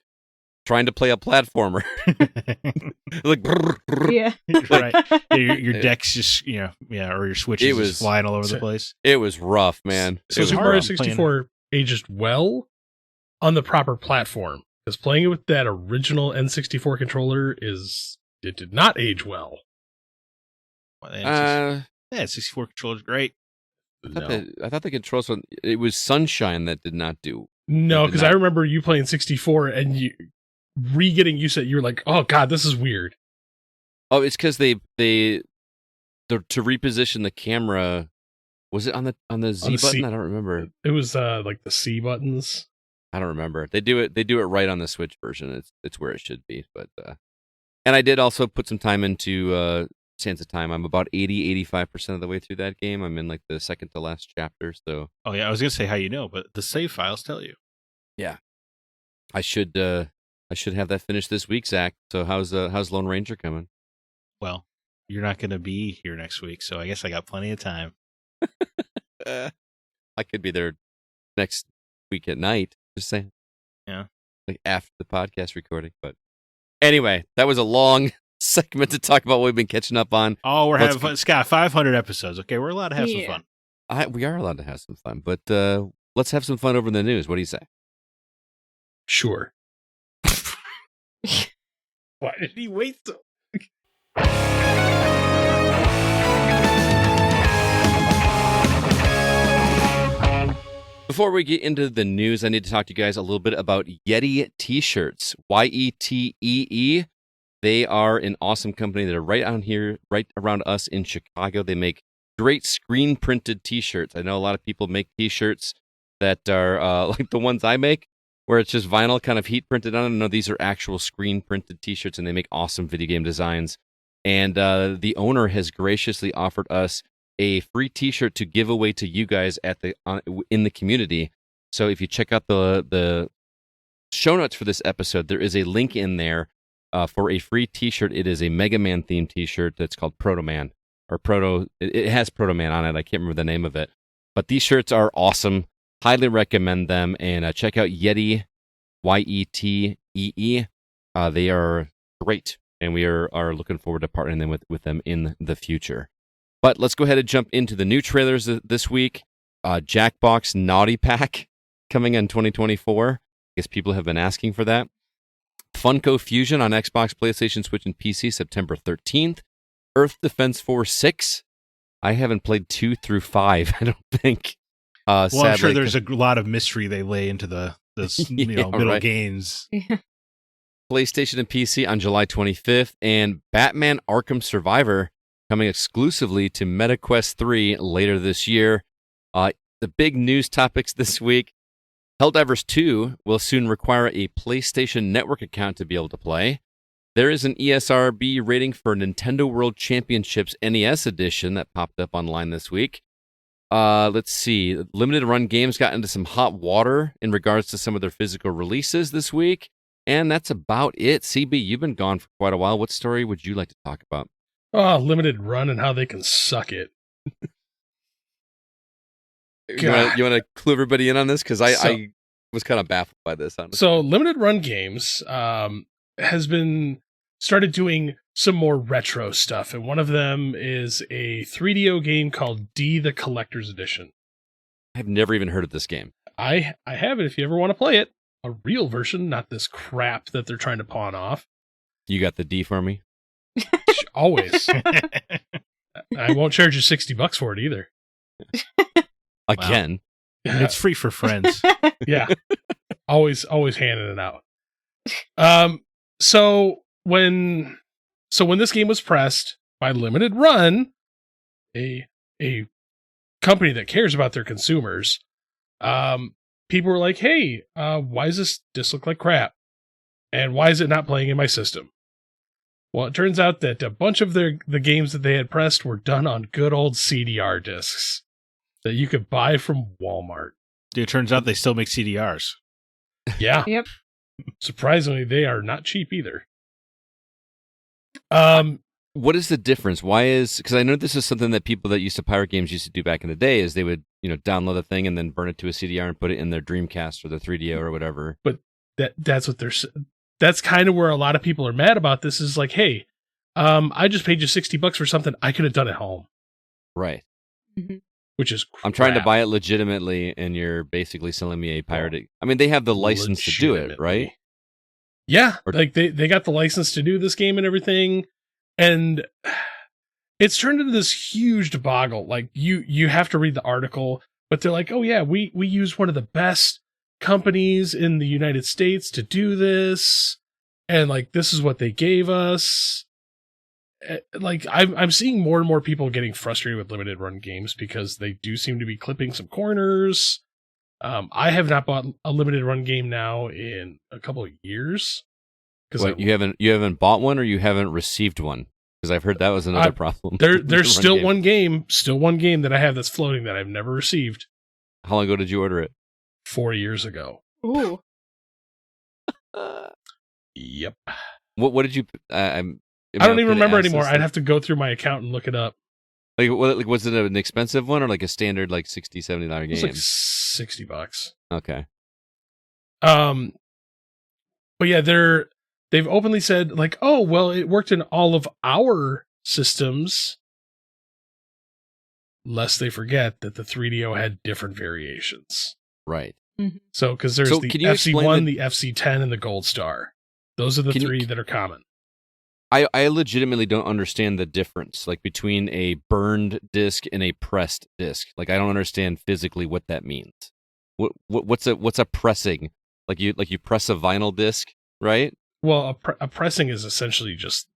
trying to play a platformer. Like, Yeah. Right. Your deck's just, or your Switch is just flying all over the place. it was rough, man. So It was Super hard Mario rough. 64 aged well on the proper platform. Because playing it with that original N64 controller it did not age well. Yeah, 64 controller's great. I thought the controls one. It was Sunshine that did not do. No, It did because not. I remember you playing 64 and you getting used to it. You were like, "Oh God, this is weird." Oh, it's because they to reposition the camera. Was it on the Z On the button? C- I don't remember. It was like the C buttons. I don't remember. They do it right on the Switch version. It's where it should be. But and I did also put some time into Sands of Time. I'm about 80-85% of the way through that game. I'm in like the second to last chapter. So Oh yeah, I was gonna say how you know, but the save files tell you. I should have that finished this week, Zach. So how's Lone Ranger coming? Well, you're not gonna be here next week, so I guess I got plenty of time. I could be there next week at night. Just saying. Yeah. Like after the podcast recording. But anyway, that was a long segment to talk about what we've been catching up on. Oh, we're Let's having fun. Scott, 500 episodes. Okay, we're allowed to have some Yeah. fun. We are allowed to have some fun, but let's have some fun over in the news. What do you say? Sure. Why did he wait so? Before we get into the news, I need to talk to you guys a little bit about Yetee t-shirts. Yetee. They are an awesome company. They're right out here, right around us in Chicago. They make great screen printed t-shirts. I know a lot of people make t-shirts that are like the ones I make, where it's just vinyl kind of heat printed on it. No, these are actual screen printed t-shirts, and they make awesome video game designs. And the owner has graciously offered us a free t-shirt to give away to you guys in the community. So if you check out the show notes for this episode, there is a link in there for a free t-shirt. It is a Mega Man themed t-shirt that's called Proto Man, or Proto. It has Proto Man on it. I can't remember the name of it, but these shirts are awesome. Highly recommend them, and check out Yetee, Yetee. They are great, and we are looking forward to partnering with them in the future. But let's go ahead and jump into the new trailers this week. Jackbox Naughty Pack coming in 2024. I guess people have been asking for that. Funko Fusion on Xbox, PlayStation, Switch, and PC, September 13th. Earth Defense Force 6. I haven't played 2 through 5, I don't think. Well, Sadly, I'm sure there's a lot of mystery they lay into the Yeah, middle right. games. PlayStation and PC on July 25th. And Batman Arkham Survivor coming exclusively to MetaQuest 3 later this year. The big news topics this week: Helldivers 2 will soon require a PlayStation Network account to be able to play. There is an ESRB rating for Nintendo World Championships NES Edition that popped up online this week. Let's see. Limited Run Games got into some hot water in regards to some of their physical releases this week. And that's about it. CB, you've been gone for quite a while. What story would you like to talk about? Oh, Limited Run and how they can suck it. You want to clue everybody in on this? Because I was kind of baffled by this, honestly. So Limited Run Games has been started doing some more retro stuff, and one of them is a 3DO game called D the Collector's Edition. I've never even heard of this game. I have it if you ever want to play it. A real version, not this crap that they're trying to pawn off. You got the D for me? Always. I won't charge you $60 for it either. Again. Wow. It's free for friends. Yeah. Always handing it out. So when this game was pressed by Limited Run, a company that cares about their consumers, people were like, hey, why does this disc look like crap? And why is it not playing in my system? Well, it turns out that a bunch of the games that they had pressed were done on good old CDR discs that you could buy from Walmart. It turns out they still make CDRs. Yeah. Yep. Surprisingly, they are not cheap either. What is the difference? Why is, because I know this is something that people that used to pirate games used to do back in the day, is they would, download the thing and then burn it to a CDR and put it in their Dreamcast or their 3DO or whatever. But that's kind of where a lot of people are mad about this, is like, hey, I just paid you $60 for something I could have done at home. Right. Mm-hmm. Which is crap. I'm trying to buy it legitimately, and you're basically selling me a pirated. I mean, they have the license to do it, right? Yeah, like they got the license to do this game and everything, and it's turned into this huge debacle. Like you have to read the article, but they're like, oh yeah, we use one of the best companies in the United States to do this, and like this is what they gave us. Like I'm seeing more and more people getting frustrated with Limited Run Games because they do seem to be clipping some corners. I have not bought a Limited Run game now in a couple of years. What, you haven't bought one, or you haven't received one? Because I've heard that was another problem. There's still one game that I have that's floating that I've never received. How long ago did you order it? 4 years ago. Ooh. Yep. What did you? I don't even remember anymore. I'd have to go through my account and look it up. Like, was it an expensive one or like a standard like $60, $70 game? It was like $60. Okay. But yeah, they've openly said like, oh well, it worked in all of our systems, lest they forget that the 3DO had different variations. Right. Mm-hmm. So because there's the FC1, the FC10, and the Gold Star. Those are the three that are common. I legitimately don't understand the difference, like between a burned disc and a pressed disc. Like I don't understand physically what that means. What's a pressing? Like you press a vinyl disc, right? Well, a pressing is essentially just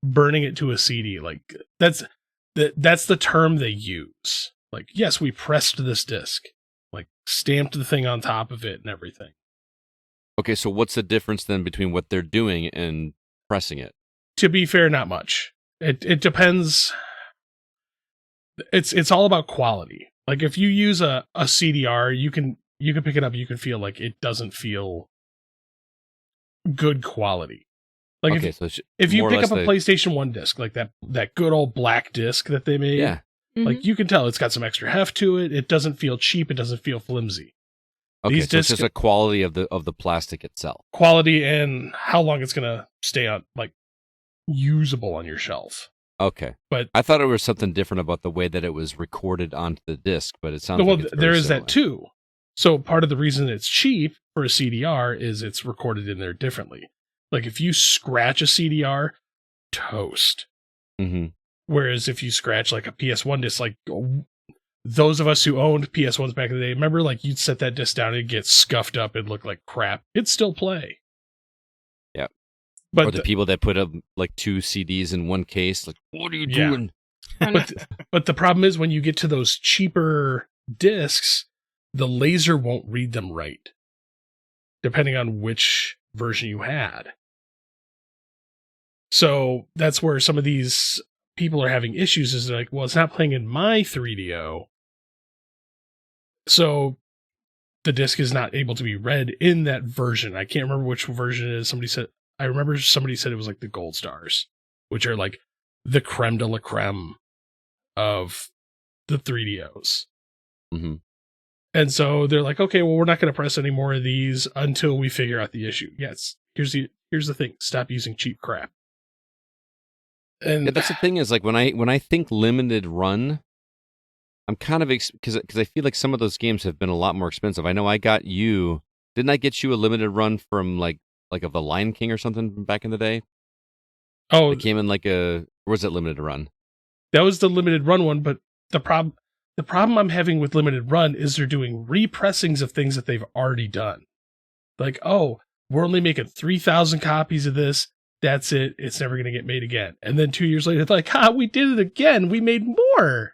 burning it to a CD. Like that's the term they use. Like, yes, we pressed this disc, like stamped the thing on top of it and everything. Okay, so what's the difference then between what they're doing and pressing it? To be fair, not much. It depends. It's all about quality. Like if you use a CDR, you can pick it up. You can feel like it doesn't feel good quality. Like okay, if you pick up a PlayStation 1 disc, like that good old black disc that they made, yeah, like you can tell it's got some extra heft to it. It doesn't feel cheap. It doesn't feel flimsy. Okay, so it's just a quality of the plastic itself. Quality and how long it's gonna stay on, like usable on your shelf. Okay, but I thought it was something different about the way that it was recorded onto the disc, but it sounds like there is that too. So part of the reason it's cheap for a CDR is it's recorded in there differently. Like if you scratch a CDR, toast. Mm-hmm. Whereas if you scratch like a PS1 disc, like those of us who owned PS1s back in the day, remember like you'd set that disc down and it'd get scuffed up and look like crap. It'd still play. Yeah. But or the people that put up like 2 CDs in one case, like, what are you doing? But the problem is when you get to those cheaper discs, the laser won't read them right, depending on which version you had. So that's where some of these people are having issues, is they're like, well, it's not playing in my 3DO. So the disc is not able to be read in that version. I can't remember which version it is. I remember somebody said it was like the Gold Stars, which are like the creme de la creme of the 3DOs. Mm-hmm. And so they're like, okay, well, we're not going to press any more of these until we figure out the issue. Yes, here's the thing: stop using cheap crap. And that's the thing, is like when I think limited run, I'm kind of because I feel like some of those games have been a lot more expensive. I know I got you. Didn't I get you a limited run from like of the Lion King or something back in the day? Oh, it came in like or was it limited run? That was the limited run one, but the problem I'm having with limited run is they're doing repressings of things that they've already done. Like, oh, we're only making 3,000 copies of this. That's it. It's never going to get made again. And then 2 years later, it's like, we did it again. We made more.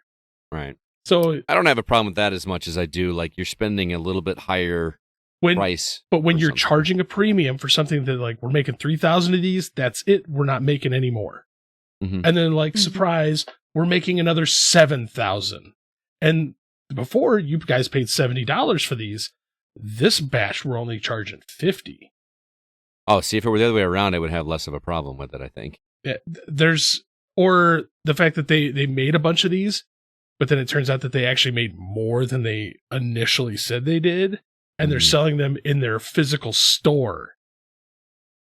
Right. So I don't have a problem with that as much as I do like you're spending a little bit higher price. But when you're something. charging a premium for something that, like, we're making 3,000 of these, that's it. We're not making any more. Mm-hmm. And then, like, surprise, we're making another 7,000. And before, you guys paid $70 for these. This batch, we're only charging $50. Oh, see, if it were the other way around, I would have less of a problem with it, I think. Yeah, or the fact that they made a bunch of these, but then it turns out that they actually made more than they initially said they did, and they're selling them in their physical store.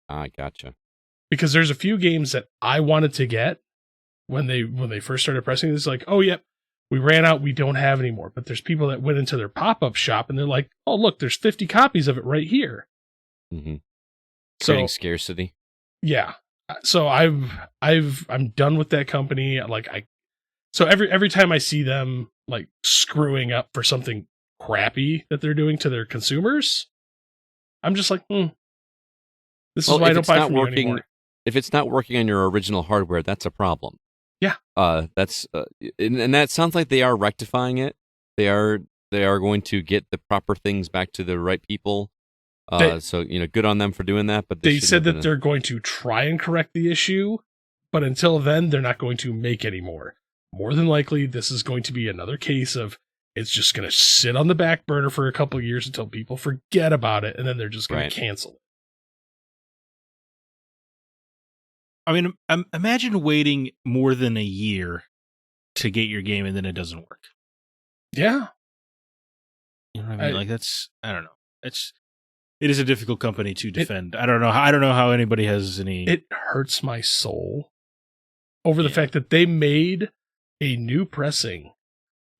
I gotcha. Because there's a few games that I wanted to get when they first started pressing this, like, oh, yep, we ran out, we don't have any more. But there's people that went into their pop-up shop and they're like, oh, look, there's 50 copies of it right here. Mm-hmm. So scarcity. Yeah. So I'm done with that company. Like, so every time I see them like screwing up for something crappy that they're doing to their consumers, I'm just like, this is why I don't buy from you anymore. If it's not working on your original hardware, that's a problem. Yeah. That's and that sounds like they are rectifying it. They are going to get the proper things back to the right people. So good on them for doing that. But they said that they're going to try and correct the issue, but until then, they're not going to make any more. More than likely, this is going to be another case of it's just going to sit on the back burner for a couple of years until people forget about it, and then they're just going to cancel it. I mean, imagine waiting more than a year to get your game and then it doesn't work. Yeah. You know what I mean? I don't know. It is a difficult company to defend. I don't know how anybody has any. It hurts my soul over the fact that they made a new pressing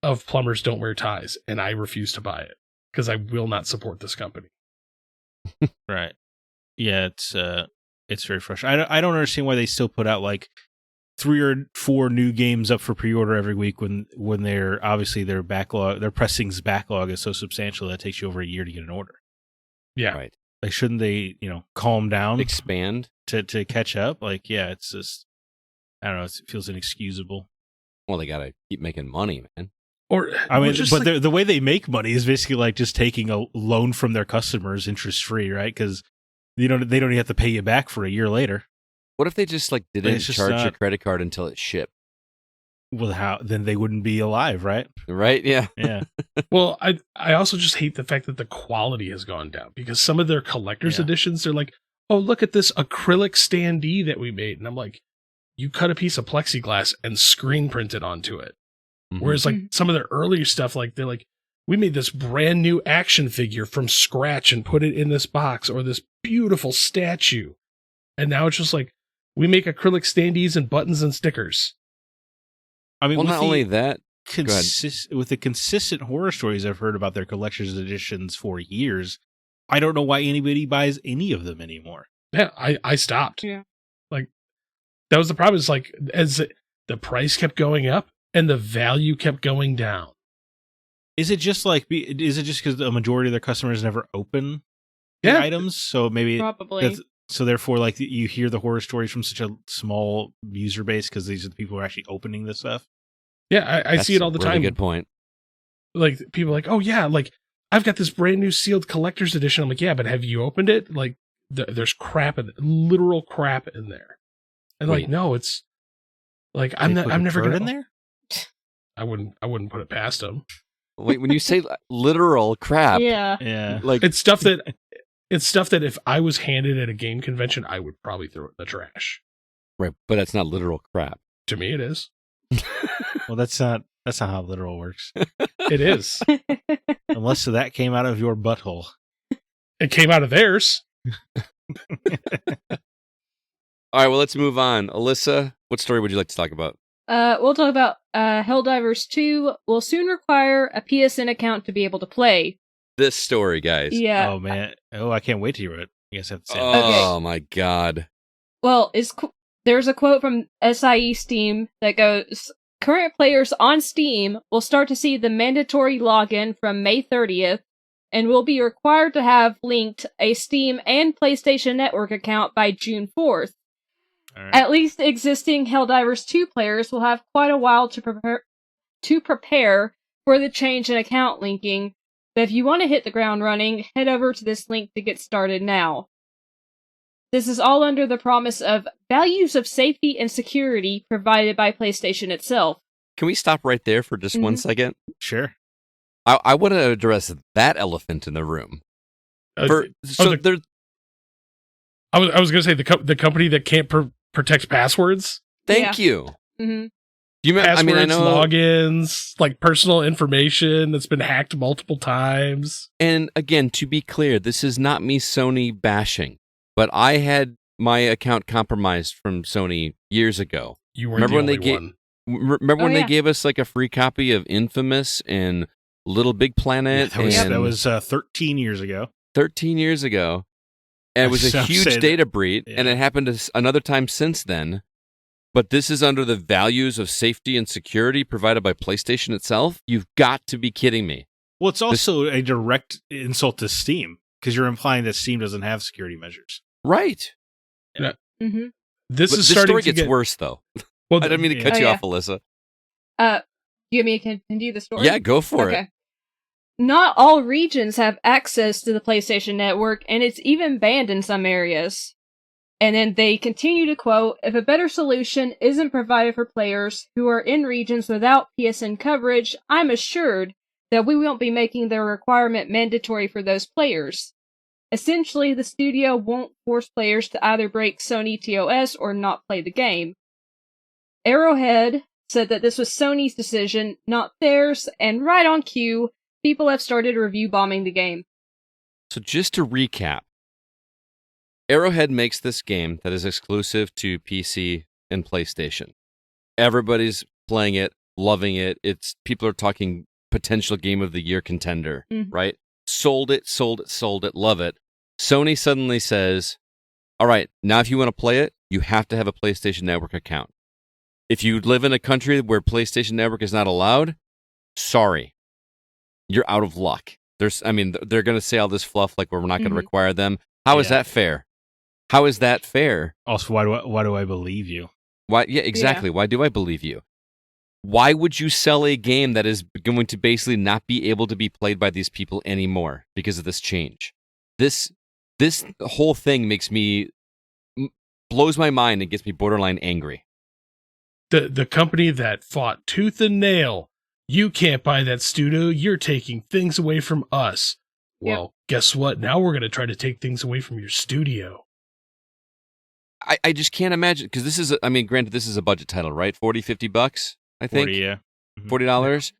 of Plumbers Don't Wear Ties, and I refuse to buy it because I will not support this company. Right. Yeah, it's very frustrating. I don't understand why they still put out like 3 or 4 new games up for pre-order every week when they're obviously their pressings backlog is so substantial that it takes you over a year to get an order. Yeah. Right. Like, shouldn't they, calm down, expand to catch up? Like, yeah, it's just, I don't know. It feels inexcusable. Well, they gotta keep making money, man. But the way they make money is basically like just taking a loan from their customers interest free, right? Because they don't even have to pay you back for a year later. What if they just didn't charge your credit card until it shipped? Well, then they wouldn't be alive, right? Right? Yeah. Yeah. Well, I also just hate the fact that the quality has gone down because some of their collector's editions, they're like, oh, look at this acrylic standee that we made. And I'm like, you cut a piece of plexiglass and screen printed onto it. Mm-hmm. Whereas some of their earlier stuff, they're like, we made this brand new action figure from scratch and put it in this box, or this beautiful statue. And now it's just like, we make acrylic standees and buttons and stickers. I mean, well, not only that, with the consistent horror stories I've heard about their collector's editions for years, I don't know why anybody buys any of them anymore. Yeah, I stopped. Yeah. That was the problem. It's as the price kept going up and the value kept going down. Is it just because the majority of their customers never open the items? So maybe probably. So therefore, like, you hear the horror stories from such a small user base because these are the people who are actually opening this stuff. Yeah, I see it all the time. Good point. Like, people are like, oh yeah, like, I've got this brand new sealed collector's edition. I'm like, yeah, but have you opened it? Like, there's crap, literal crap in there. And like, no, it's like, I'm never gonna in there. I wouldn't put it past them. Wait, when you say literal crap, yeah, like it's stuff that if I was handed at a game convention, I would probably throw it in the trash. right, but that's not literal crap. To me, it is. Well, that's not how literal works. It is. Unless that came out of your butthole. It came out of theirs. All right, well, let's move on. Alyssa, what story would you like to talk about? We'll talk about Helldivers 2 will soon require a PSN account to be able to play. This story, guys. Yeah. Oh, man. Oh, I can't wait to hear it. I guess I have to say it. Oh, my God. Well, there's a quote from SIE Steam that goes, current players on Steam will start to see the mandatory login from May 30th and will be required to have linked a Steam and PlayStation Network account by June 4th. Right. At least existing Helldivers 2 players will have quite a while to prepare for the change in account linking, but if you want to hit the ground running, head over to this link to get started now. This is all under the promise of values of safety and security provided by PlayStation itself. Can we stop right there for just 1 second? Sure. I want to address that elephant in the room. I was going to say the company that can't protect passwords. Thank you. Mm-hmm. You passwords, I know logins, like personal information that's been hacked multiple times. And again, to be clear, this is not me Sony bashing, but I had my account compromised from Sony years ago. You weren't the only one. Remember when they gave us like a free copy of Infamous and Little Big Planet? Yeah, that was 13 years ago. 13 years ago. And it was a huge data breach, and it happened another time since then. But this is under the values of safety and security provided by PlayStation itself? You've got to be kidding me. Well, it's also a direct insult to Steam, because you're implying that Steam doesn't have security measures. Right. Yeah. Mm-hmm. This story gets worse, though. Well, I didn't mean to cut you off, Alyssa. You want me to continue the story? Yeah, go for it. Not all regions have access to the PlayStation Network, and it's even banned in some areas. And then they continue to quote, if a better solution isn't provided for players who are in regions without PSN coverage, I'm assured that we won't be making the requirement mandatory for those players. Essentially, the studio won't force players to either break Sony TOS or not play the game. Arrowhead said that this was Sony's decision, not theirs, and right on cue, people have started review bombing the game. So just to recap, Arrowhead makes this game that is exclusive to PC and PlayStation. Everybody's playing it, loving it. People are talking potential game of the year contender, right? Sold it, love it. Sony suddenly says, all right, now if you want to play it, you have to have a PlayStation Network account. If you live in a country where PlayStation Network is not allowed, sorry. You're out of luck. They're going to say all this fluff like we're not going to require them. How is that fair? How is that fair? Also, why do I believe you? Why? Yeah, exactly. Yeah. Why do I believe you? Why would you sell a game that is going to basically not be able to be played by these people anymore because of this change? This whole thing blows my mind and gets me borderline angry. The company that fought tooth and nail. You can't buy that studio. You're taking things away from us. Well, guess what? Now we're going to try to take things away from your studio. I just can't imagine, because this is, granted, this is a budget title, right? $40-$50, I think? 40, yeah. $40.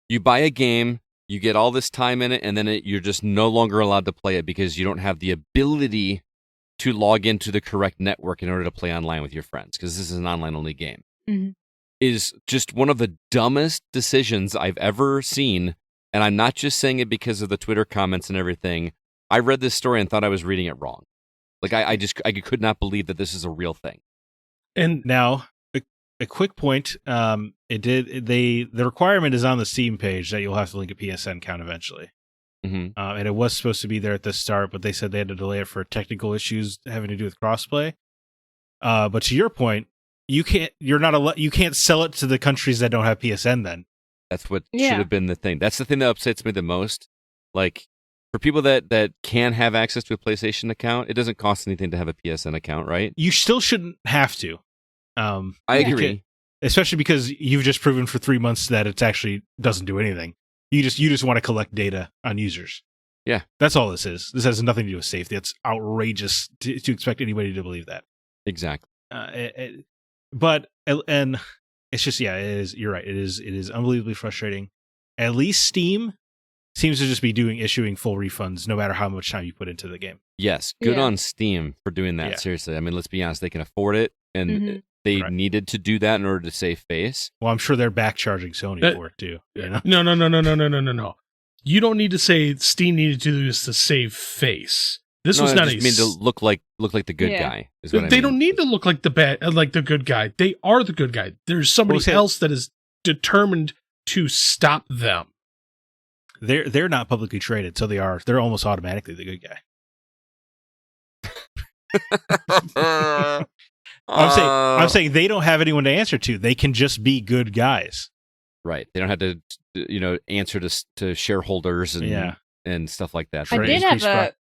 You buy a game, you get all this time in it, and then you're just no longer allowed to play it because you don't have the ability to log into the correct network in order to play online with your friends, because this is an online-only game. Mm-hmm. Is just one of the dumbest decisions I've ever seen, and I'm not just saying it because of the Twitter comments and everything. I read this story and thought I was reading it wrong. Like, I could not believe that this is a real thing. And now, a quick point, the requirement is on the Steam page that you'll have to link a PSN account eventually. and it was supposed to be there at the start, but they said they had to delay it for technical issues having to do with crossplay. But to your point, you can't sell it to the countries that don't have PSN. Then that's what should have been the thing. That's the thing that upsets me the most. Like, for people that can have access to a PlayStation account, it doesn't cost anything to have a PSN account, right? You still shouldn't have to. I agree. Especially because you've just proven for 3 months that it actually doesn't do anything. You just want to collect data on users. Yeah. That's all this is. This has nothing to do with safety. It's outrageous to expect anybody to believe that. Exactly. But it's just, it is. You're right. It is unbelievably frustrating. At least Steam seems to just be issuing full refunds no matter how much time you put into the game. Yes. Good on Steam for doing that. Seriously. I mean, let's be honest. They can afford it, and they needed to do that in order to save face. Well, I'm sure they're back charging Sony for it too. You know? No. You don't need to say Steam needed to do this to save face. This was not mean to look like the good guy. Is what they don't need to look like the good guy. They are the good guy. There's somebody else that is determined to stop them. They're not publicly traded, so they're almost automatically the good guy. I'm saying they don't have anyone to answer to. They can just be good guys. Right. They don't have to answer to shareholders and stuff like that. I did have a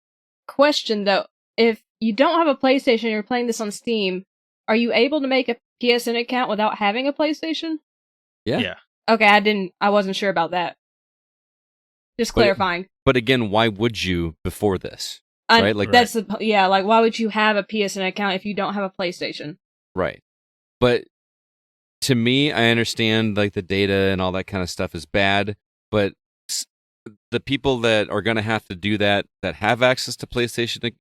question though. If you don't have a PlayStation, you're playing this on Steam, are you able to make a PSN account without having a Playstation? Yeah. Okay, I wasn't sure about that. Just clarifying. But again, why would you before this? Right? Like why would you have a PSN account if you don't have a PlayStation? Right. But to me, I understand like the data and all that kind of stuff is bad, but the people that are going to have to do that have access to PlayStation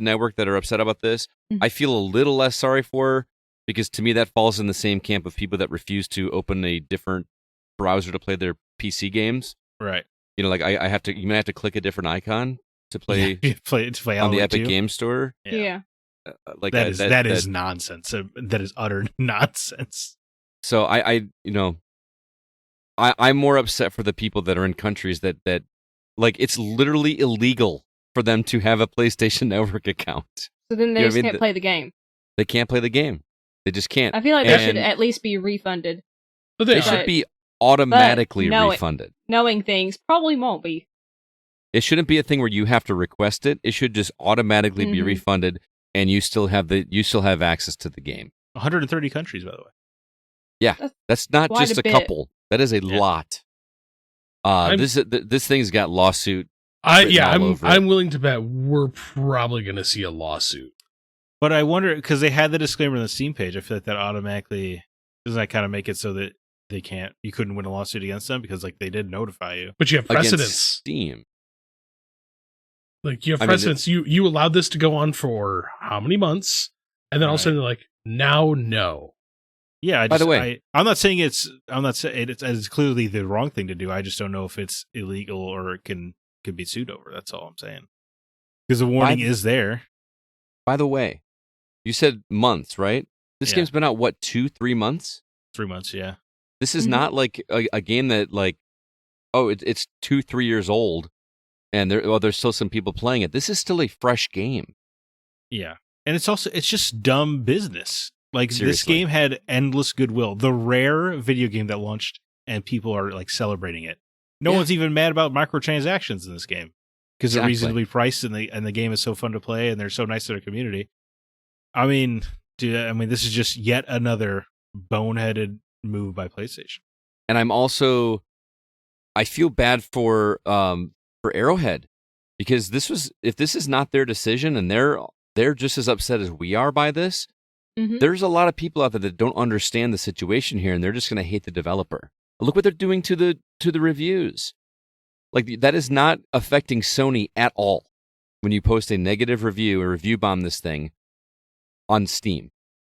Network that are upset about this, I feel a little less sorry for, because to me that falls in the same camp of people that refuse to open a different browser to play their PC games. Right. You know, like you might have to click a different icon to play on the Epic Game Store. Yeah. Like that is nonsense. That is utter nonsense. So I'm more upset for the people that are in countries that like it's literally illegal for them to have a PlayStation Network account. So then they can't play the game. They can't play the game. They just can't. I feel like they should at least be refunded. They should be automatically refunded. Knowing things probably won't be. It shouldn't be a thing where you have to request it. It should just automatically be refunded, and you still have access to the game. 130 countries, by the way. Yeah, that's not just a couple. That is a lot. This thing's got lawsuit. I'm willing to bet we're probably going to see a lawsuit. But I wonder, because they had the disclaimer on the Steam page, I feel like that automatically doesn't that kind of make it so that you couldn't win a lawsuit against them, because like they did notify you. But you have precedence. Against Steam. Like you have precedence. You allowed this to go on for how many months, and then all of a sudden they're like, now no. Yeah. By the way, I'm not saying it's clearly the wrong thing to do. I just don't know if it's illegal or it can be sued over. That's all I'm saying. Because the warning is there. By the way, you said months, right? This game's been out, 2-3 months? 3 months, yeah. This is not like a game that like, it's 2-3 years old, and there's still some people playing it. This is still a fresh game. Yeah, and it's just dumb business. Like Seriously. This game had endless goodwill. The rare video game that launched and people are like celebrating it. No one's even mad about microtransactions in this game because they're reasonably priced and the game is so fun to play and they're so nice to their community. I mean, this is just yet another boneheaded move by PlayStation. And I feel bad for Arrowhead, because if this is not their decision and they're just as upset as we are by this, there's a lot of people out there that don't understand the situation here, and they're just going to hate the developer. Look what they're doing to the reviews. Like, that is not affecting Sony at all when you post a negative review or review bomb this thing on Steam.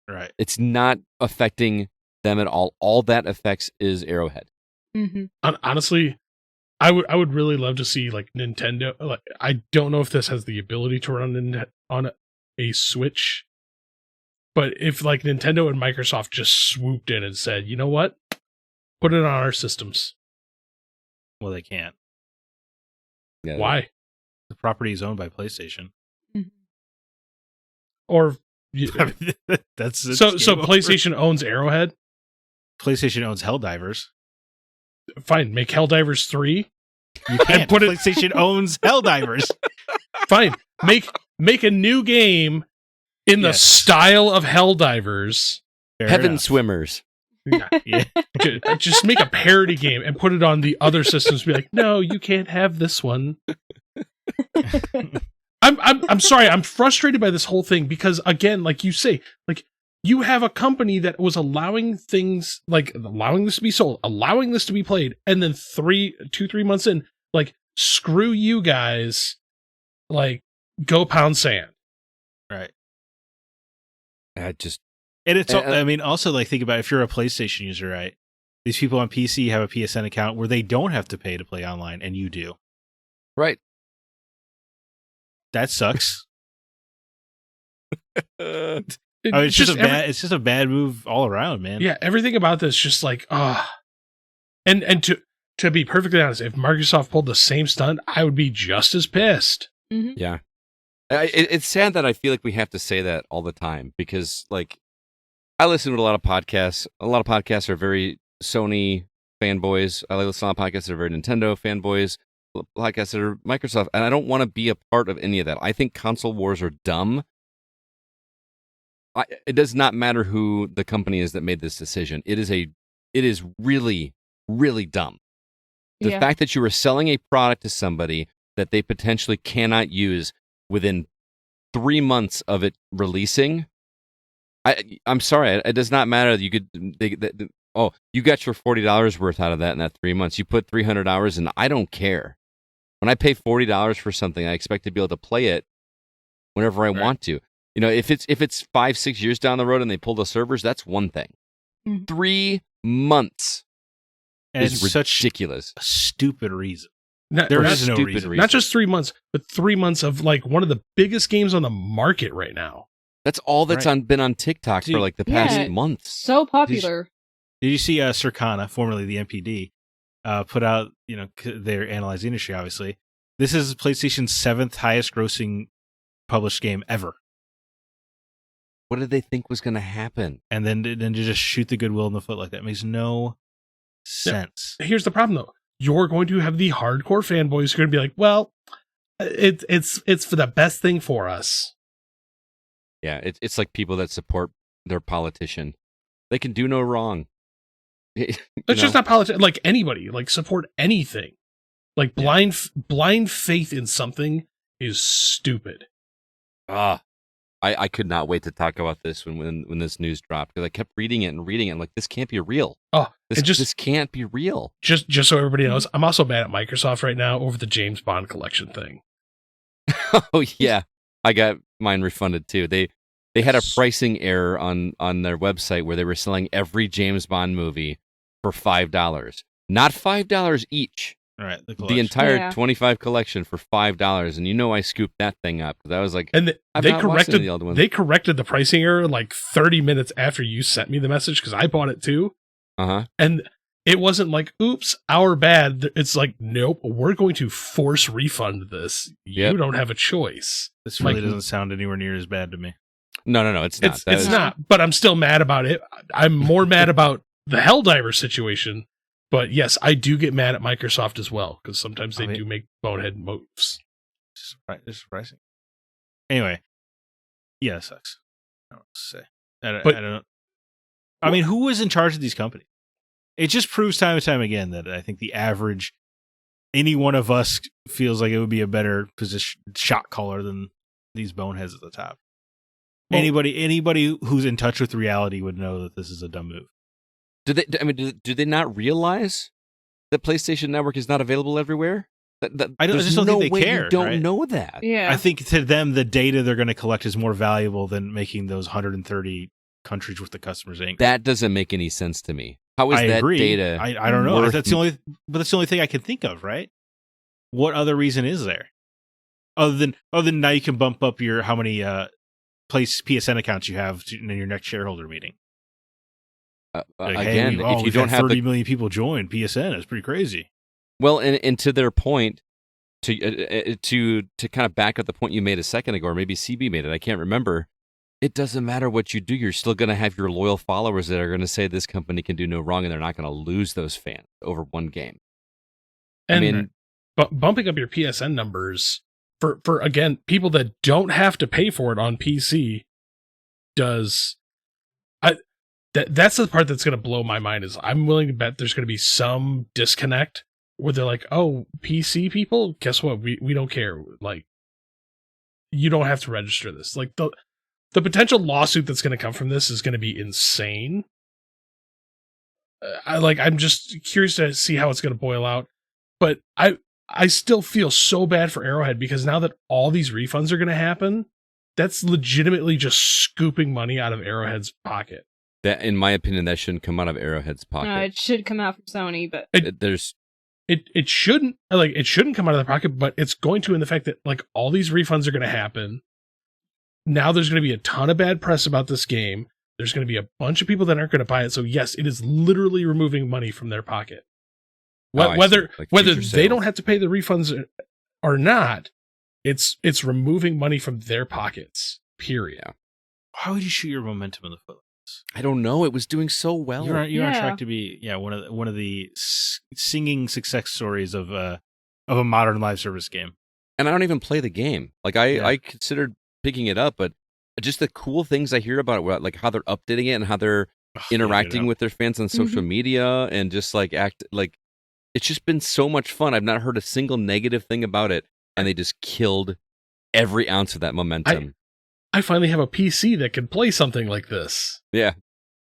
Right. It's not affecting them at all. All that affects is Arrowhead. Honestly, I would really love to see like Nintendo. Like, I don't know if this has the ability to run on a Switch, but if like Nintendo and Microsoft just swooped in and said, you know what, put it on our systems. Well, they can't. Yeah. Why? The property is owned by PlayStation. Or that's so game over. PlayStation owns Arrowhead. PlayStation owns Helldivers. Fine, make Helldivers 3. You can't. put it- PlayStation owns Helldivers. Fine, make a new game in the Yes. style of Helldivers. Fair Heaven enough. Swimmers. Yeah. Just make a parody game and put it on the other systems. Be like, no, you can't have this one. I'm sorry. I'm frustrated by this whole thing because, again, like you say, like you have a company that was allowing things, like allowing this to be sold, allowing this to be played, and then 3 months in, like, screw you guys, like, go pound sand. Right. I just And it's, I mean, also, like, think about if you're a PlayStation user, right? These people on PC have a PSN account where they don't have to pay to play online, and you do. right. That sucks. I It- mean, it's just a bad move all around, man. Yeah, everything about this just like, and to be perfectly honest, if Microsoft pulled the same stunt, I would be just as pissed. Mhm. Yeah. It's sad that I feel like we have to say that all the time because, like, I listen to a lot of podcasts. A lot of podcasts are very Sony fanboys. I listen to a lot of podcasts that are very Nintendo fanboys. Podcasts that are Microsoft, and I don't want to be a part of any of that. I think console wars are dumb. It does not matter who the company is that made this decision. It is really, really dumb. The fact that you are selling a product to somebody that they potentially cannot use within 3 months of it releasing. I'm sorry. It does not matter. You could. You got your $40 worth out of that in that 3 months. You put 300 hours in. I don't care. When I pay $40 for something, I expect to be able to play it whenever I want to. You know, if it's 5-6 years down the road and they pull the servers, that's one thing. 3 months And is it's such ridiculous. a stupid reason. Not, There not, is no stupid reason. not just 3 months, but 3 months of like one of the biggest games on the market right now. That's all that's been on TikTok Dude, for like the past yeah. months. So popular. Did you see Circana, formerly the MPD, put out, they're analyzing the industry, obviously. This is PlayStation's 7th highest grossing published game ever. What did they think was going to happen? And then to just shoot the goodwill in the foot like that makes no sense. Here's the problem though. You're going to have the hardcore fanboys who are going to be like, well, it's for the best thing for us. Yeah, it's like people that support their politician. They can do no wrong. It's just not politics. Like anybody, like support anything. Like blind faith in something is stupid. I could not wait to talk about this when this news dropped because I kept reading it and reading it. I'm like, this can't be real. This can't be real. Just so everybody knows, I'm also mad at Microsoft right now over the James Bond collection thing. Oh yeah, I got mine refunded too. They had a pricing error on their website where they were selling every James Bond movie for $5, not $5 each. Right, the entire 25 collection for $5, and I scooped that thing up because I was like, and they corrected the old one. They corrected the pricing error like 30 minutes after you sent me the message because I bought it too. And it wasn't like, "Oops, our bad." It's like, "Nope, we're going to force refund this. You don't have a choice." This really doesn't sound anywhere near as bad to me. No, it's not. It's not. But I'm still mad about it. I'm more mad about the Helldiver situation. But yes, I do get mad at Microsoft as well because sometimes they do make bonehead moves. It's surprising. Anyway, yeah, it sucks. I don't know what to say. I don't. I mean, who was in charge of these companies? It just proves time and time again that I think the average, any one of us feels like it would be a better position shot caller than these boneheads at the top. Well, anybody who's in touch with reality would know that this is a dumb move. Do they not realize that PlayStation Network is not available everywhere? I just don't think they care. You don't know that. Yeah. I think to them, the data they're going to collect is more valuable than making those 130 countries with the customers angry. That doesn't make any sense to me. How is that agree. data? I don't know. That's the only thing I can think of, right? What other reason is there? Other than now you can bump up your how many PSN accounts you have in your next shareholder meeting. Again, if you don't have 30 million people join PSN, it's pretty crazy. Well, and to their point, to kind of back up the point you made a second ago, or maybe CB made it, I can't remember. It doesn't matter what you do. You're still going to have your loyal followers that are going to say this company can do no wrong, and they're not going to lose those fans over one game. And bumping up your PSN numbers for again, people that don't have to pay for it on PC that's the part that's going to blow my mind. Is I'm willing to bet there's going to be some disconnect where they're like, oh, PC people, guess what? We don't care. Like, you don't have to register this. Like, the potential lawsuit that's going to come from this is going to be insane. I'm just curious to see how it's going to boil out. But I still feel so bad for Arrowhead, because now that all these refunds are going to happen, that's legitimately just scooping money out of Arrowhead's pocket. That, in my opinion, that shouldn't come out of Arrowhead's pocket. No, it should come out from Sony, but it shouldn't come out of their pocket, but it's going to, in the fact that like all these refunds are going to happen. Now there's going to be a ton of bad press about this game. There's going to be a bunch of people that aren't going to buy it. So yes, it is literally removing money from their pocket. Whether they don't have to pay the refunds or not, it's removing money from their pockets. Period. Yeah. Why would you shoot your momentum in the foot? I don't know. It was doing so well. You're on track to be one of the singing success stories of a modern live service game. And I don't even play the game. Like I considered picking it up, but just the cool things I hear about it, like how they're updating it and how they're interacting with their fans on social media, and just like it's just been so much fun. I've not heard a single negative thing about it, and they just killed every ounce of that momentum. I finally have a PC that can play something like this. Yeah.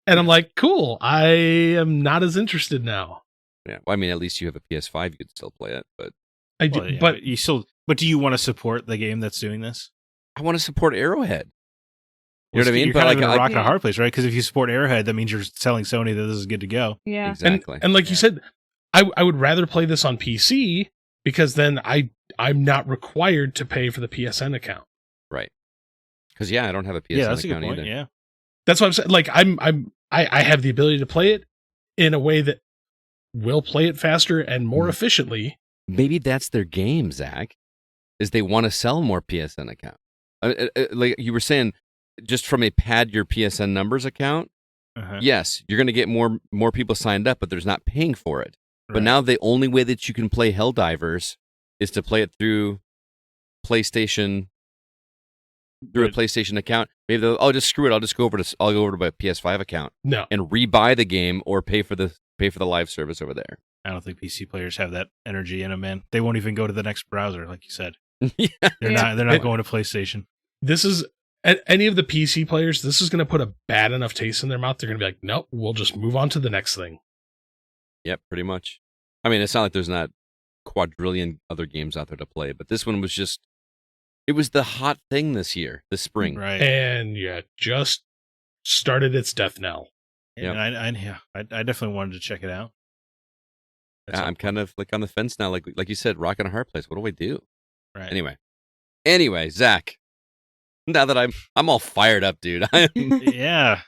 And I'm like, cool, I am not as interested now. Yeah. Well, I mean, at least you have a PS5, you could still play it, but I do, but you still. But do you want to support the game that's doing this? I want to support Arrowhead. You know what I mean? You're kind of in a rock and a hard place, right? Because if you support Arrowhead, that means you're telling Sony that this is good to go. Yeah, exactly. And like you said, I would rather play this on PC, because then I'm not required to pay for the PSN account. Right. Because I don't have a PSN that's account a good point, either. Yeah. That's what I'm saying. Like I have the ability to play it in a way that will play it faster and more efficiently. Maybe that's their game, Zach, is they want to sell more PSN accounts. Like you were saying, just from a pad your PSN numbers account, yes, you're going to get more people signed up, but there's not paying for it. But now the only way that you can play Helldivers is to play it through PlayStation. Through a PlayStation account. Maybe they'll just screw it. I'll go over to my PS5 account. No. And rebuy the game or pay for the live service over there. I don't think PC players have that energy in them, man. They won't even go to the next browser, like you said. Yeah. They're not going to PlayStation. This is any of the PC players, this is going to put a bad enough taste in their mouth. They're going to be like, nope, we'll just move on to the next thing. Yep, pretty much. I mean, it's not like there's not quadrillion other games out there to play, but this one was just, it was the hot thing this spring. Right. And just started its death knell. Yeah, I definitely wanted to check it out. I'm kind of like on the fence now, like you said, rock and a hard place. What do I do? Right. Anyway, Zach. Now that I'm all fired up, dude. Yeah.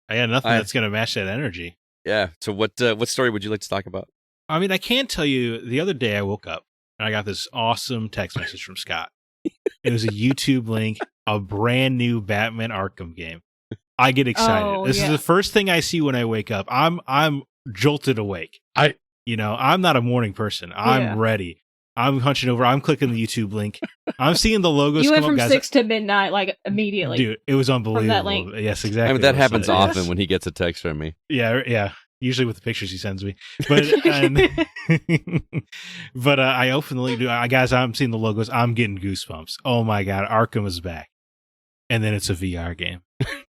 I got nothing that's gonna match that energy. Yeah. So what story would you like to talk about? I mean, I can't tell you. The other day I woke up and I got this awesome text message from Scott. It was a YouTube link, a brand new Batman Arkham game. I get excited. This is the first thing I see when I wake up. I'm jolted awake. I'm not a morning person. I'm ready. I'm hunching over. I'm clicking the YouTube link. I'm seeing the logos. You come went from up, 6 to midnight, like immediately. Dude, it was unbelievable. From that link. Yes, exactly. I mean, that happens often when he gets a text from me. Yeah. Usually with the pictures he sends me. But but I openly do. Guys, I'm seeing the logos. I'm getting goosebumps. Oh my God, Arkham is back. And then it's a VR game.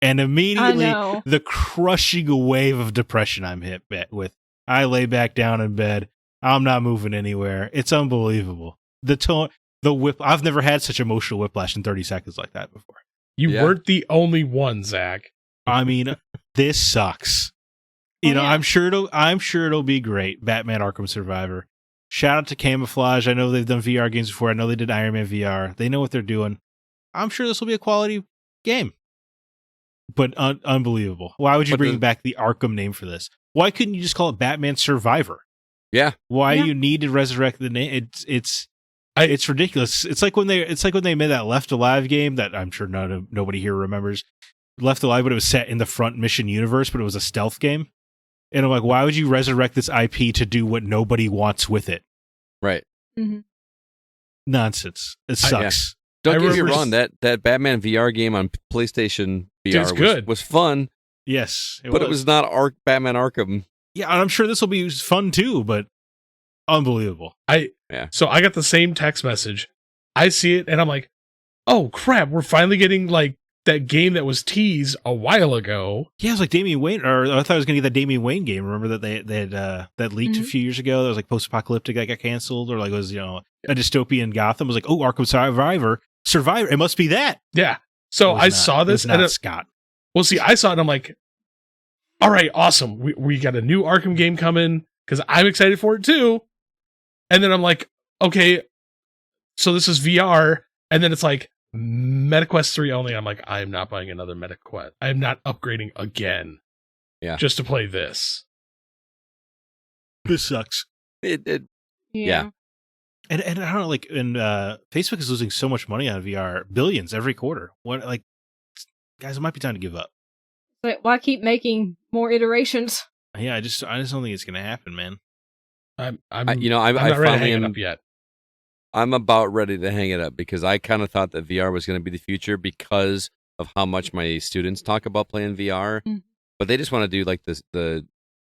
And immediately the crushing wave of depression I'm hit with. I lay back down in bed. I'm not moving anywhere. It's unbelievable. The tone, the whip. I've never had such emotional whiplash in 30 seconds like that before. You weren't the only one, Zach. I mean, this sucks. I'm sure it'll be great. Batman Arkham Survivor. Shout out to Camouflage. I know they've done VR games before. I know they did Iron Man VR. They know what they're doing. I'm sure this will be a quality game. But unbelievable. Why would you bring back the Arkham name for this? Why couldn't you just call it Batman Survivor? Yeah. Why you need to resurrect the name? It's It's ridiculous. It's like when they made that Left Alive game that I'm sure nobody here remembers. Left Alive, but it was set in the Front Mission universe, but it was a stealth game. And I'm like, why would you resurrect this IP to do what nobody wants with it? Right. Mm-hmm. Nonsense. It sucks. Don't get me wrong. That Batman VR game on PlayStation VR was fun. Yes, it was not Batman Arkham. Yeah, and I'm sure this will be fun too, but unbelievable. So I got the same text message. I see it and I'm like, oh crap, we're finally getting like that game that was teased a while ago. Yeah, it was like Damian Wayne, or I thought I was going to get that Damian Wayne game. Remember that they had that leaked a few years ago? That was like post-apocalyptic that got canceled, or like it was a dystopian Gotham. It was like, oh, Arkham Survivor. It must be that. Yeah. So I saw this and Scott. Well, see, I saw it and I'm like, all right, awesome. We got a new Arkham game coming because I'm excited for it too. And then I'm like, okay, so this is VR, and then it's like MetaQuest 3 only. I'm like, I'm not buying another MetaQuest. I am not upgrading again. Yeah. Just to play this. This sucks. Yeah. And I don't know, like, and Facebook is losing so much money on VR, billions every quarter. What, like, guys, it might be time to give up. But why keep making more iterations? Yeah, I just don't think it's going to happen, man. I'm not ready to hang it up yet. I'm about ready to hang it up because I kind of thought that VR was going to be the future because of how much my students talk about playing VR. But they just want to do like the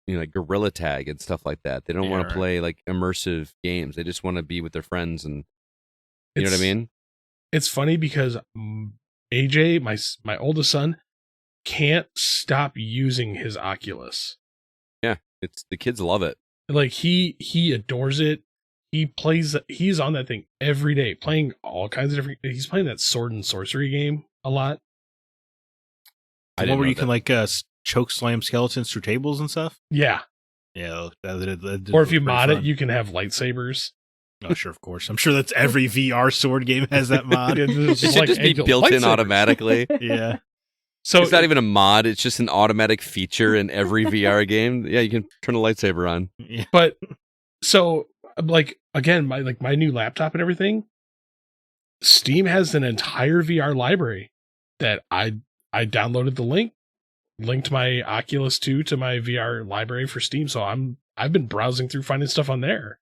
like Gorilla Tag and stuff like that. They don't want to play like immersive games. They just want to be with their friends, and you know what I mean? It's funny because AJ, my oldest son, can't stop using his Oculus. Yeah, the kids love it. Like he adores it. He's on that thing every day, playing all kinds of different. He's playing that sword and sorcery game a lot. Where you can like choke slam skeletons through tables and stuff. Yeah. That or if you mod it, you can have lightsabers. Oh, sure, of course. I'm sure that's every VR sword game has that mod. It should just be built in automatically. Yeah. So it's not even a mod; it's just an automatic feature in every VR game. Yeah, you can turn a lightsaber on. Yeah. But so, like, again, my new laptop and everything, Steam has an entire VR library that I downloaded the link, linked my Oculus 2 to my VR library for Steam. So I've been browsing through finding stuff on there.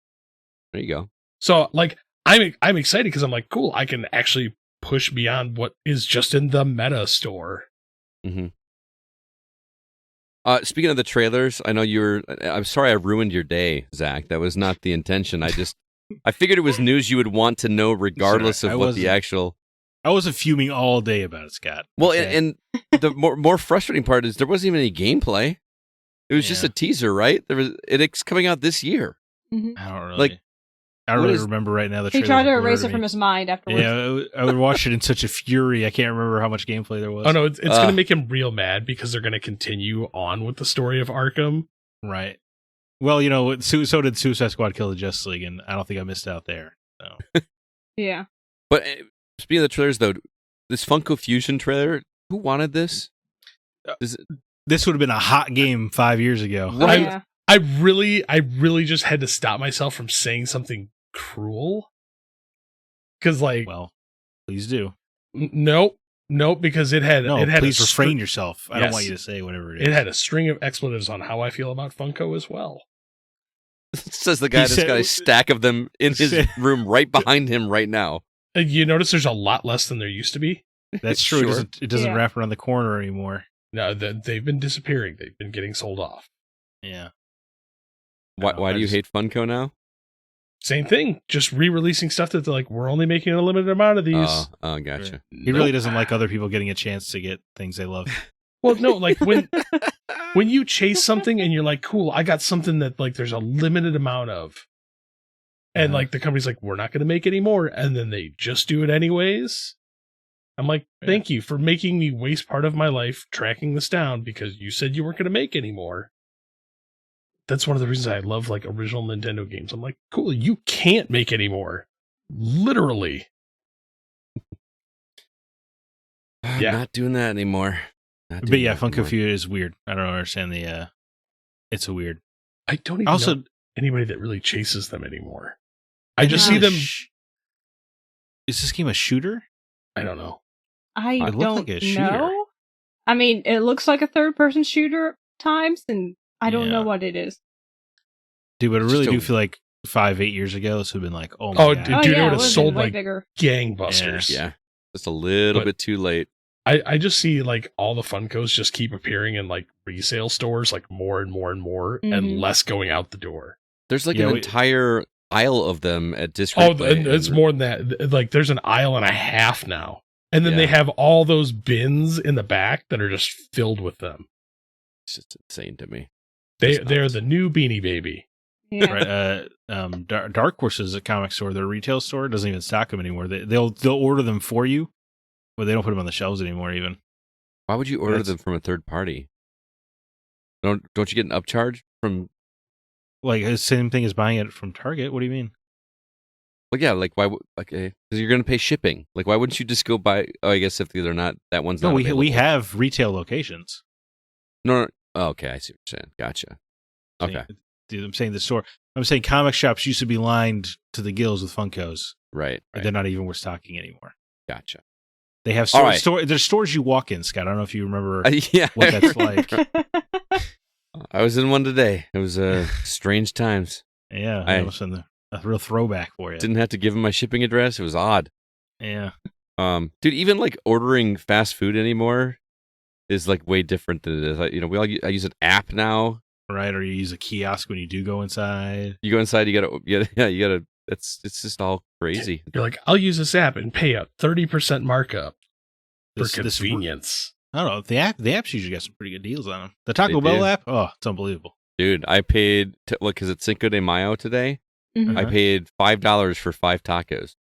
There you go. So like I'm excited because I'm like, cool, I can actually push beyond what is just in the Meta store. Mm-hmm. Speaking of the trailers, I know I'm sorry I ruined your day, Zach. That was not the intention. I figured it was news you would want to know regardless of what the actual... I wasn't fuming all day about it, Scott. Well, okay. and the more frustrating part is there wasn't even any gameplay. It was just a teaser, right? It's coming out this year. Mm-hmm. I don't really remember right now. He tried to erase it from his mind afterwards. Yeah, I would watch it in such a fury. I can't remember how much gameplay there was. Oh no, it's going to make him real mad because they're going to continue on with the story of Arkham. Right. Well, so did Suicide Squad Kill the Justice League, and I don't think I missed out there. So. Yeah. But speaking of the trailers, though, this Funko Fusion trailer, who wanted this? This would have been a hot game 5 years ago. Right. Yeah. I really just had to stop myself from saying something cruel. Because, like... Well, please do. Nope, because it had... No, it had please refrain yourself. I don't want you to say whatever it is. It had a string of expletives on how I feel about Funko as well. Says the guy that's got a stack of them in his room right behind him right now. You notice there's a lot less than there used to be? That's true. Sure. It doesn't wrap around the corner anymore. No, they've been disappearing. They've been getting sold off. Yeah. Why do you hate Funko now? Same thing. Just re-releasing stuff that they're like, we're only making a limited amount of these. Oh, gotcha. He really doesn't like other people getting a chance to get things they love. Well, no, like when you chase something and you're like, cool, I got something that like there's a limited amount of. And like the company's like, we're not going to make any more. And then they just do it anyways. I'm like, thank you for making me waste part of my life tracking this down because you said you weren't going to make any more. That's one of the reasons I love like original Nintendo games. I'm like, cool, you can't make any more. Literally. I'm not doing that anymore. But yeah, Funko Fusion is weird. I don't understand the it's a weird. I don't even know anybody that really chases them anymore. I just see them Is this game a shooter? I don't know. I It looked don't like a shooter. know. I mean, it looks like a third-person shooter at times, and I don't know Yeah. what it is. Dude, but I It's really just do a- feel like 5-8 years ago, this would have been like, oh my Oh, god. dude, Oh it yeah, would've been sold way like bigger. gangbusters. Yeah, just a little But- bit too late. I just see like all the Funkos just keep appearing in like resale stores, like more and more and more, and Mhm. less going out the door. There's like Yeah, an we- entire aisle of them at Disc Oh, Replay, and it's and- more than that. Like there's an aisle and a half now. And then they Yeah. have all those bins in the back that are just filled with them. It's just insane to me. They're nuts. the new Beanie Baby. Yeah. Right, Dark Horse is a comic store. Their retail store doesn't even stock them anymore. They'll order them for you, but they don't put them on the shelves anymore. Even Why would you order That's- them from a third party? Don't you get an upcharge from? like the same thing as buying it from Target. What do you mean? Well, yeah, like why? Because you're going to pay shipping. Like, why wouldn't you just go buy? Oh, I guess if they're not, that one's No, not. we available. have retail locations. No. Oh, okay, I see what you're saying. Gotcha. Okay, Dude, I'm saying the store. I'm saying comic shops used to be lined to the gills with Funkos. right. But they're not even worth stocking anymore. Gotcha. They have All right. there's stores you walk in, Scott. I don't know if you remember. Yeah, What that's like. I was in one today. It was strange times. Yeah, I- that was a real throwback for you. Didn't have to give him my shipping address. It was odd. Yeah, Dude, even like ordering fast food anymore is like way different than it is. I use an app now. right. Or you use a kiosk when you do go inside. You go inside, you gotta. It's just all crazy. You're like, I'll use this app and pay a 30% markup for This- this- convenience. I don't know. The apps usually got some pretty good deals on them. The Taco They Bell do. app, oh, it's unbelievable. Dude, I paid because it's Cinco de Mayo today. Mhm. I Uh-huh. paid $5 for 5 tacos.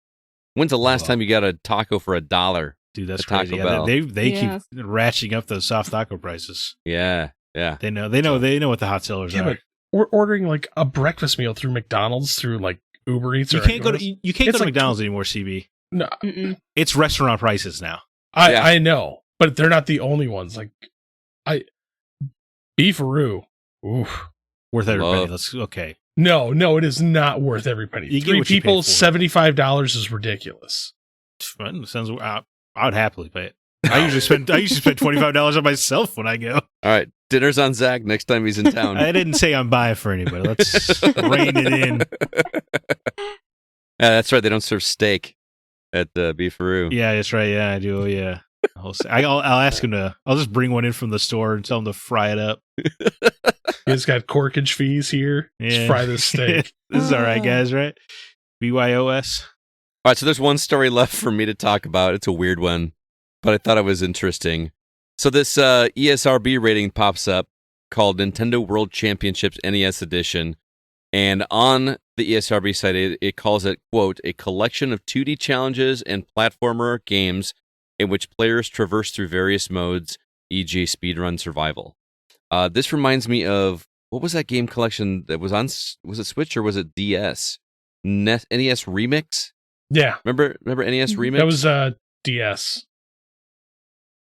When's the last Wow. time you got a taco for $1? Dude, that's The Taco crazy. Bell. They Yeah. keep ratcheting up those soft taco prices. Yeah. They know what the hot sellers Yeah, are. but we're ordering like a breakfast meal through McDonald's through like Uber Eats. You or can't go to DoorDash. you can't It's go to like McDonald's anymore, CB. No, Mm-mm. It's restaurant prices now. Yeah. I know, but they're not the only ones. Like, beefaroo. Oof. Worth every Love. penny. Let's okay. No, it is not worth every penny. You get 3 what you pay people, for. $75 is ridiculous. Fun. Sounds. I would happily pay it. I usually spend $25 on myself when I go. All right, dinner's on Zack next time he's in town. I didn't say I'm buying for anybody. Let's rein it in. Yeah, that's right. They don't serve steak at Beefaroo. Yeah, that's right. Yeah, I do. Yeah. I'll ask him to. I'll just bring one in from the store and tell him to fry it up. He's got corkage fees here. Just Yeah. fry this steak. This is all right, guys. Right? BYOS. All right, so there's one story left for me to talk about. It's a weird one, but I thought it was interesting. So this ESRB rating pops up called Nintendo World Championships NES Edition. And on the ESRB site, it calls it, quote, a collection of 2D challenges and platformer games in which players traverse through various modes, e.g. speedrun survival. This reminds me of, what was that game collection that was on, was it Switch or was it DS? NES Remix? Yeah, Remember NES Remix? that was DS.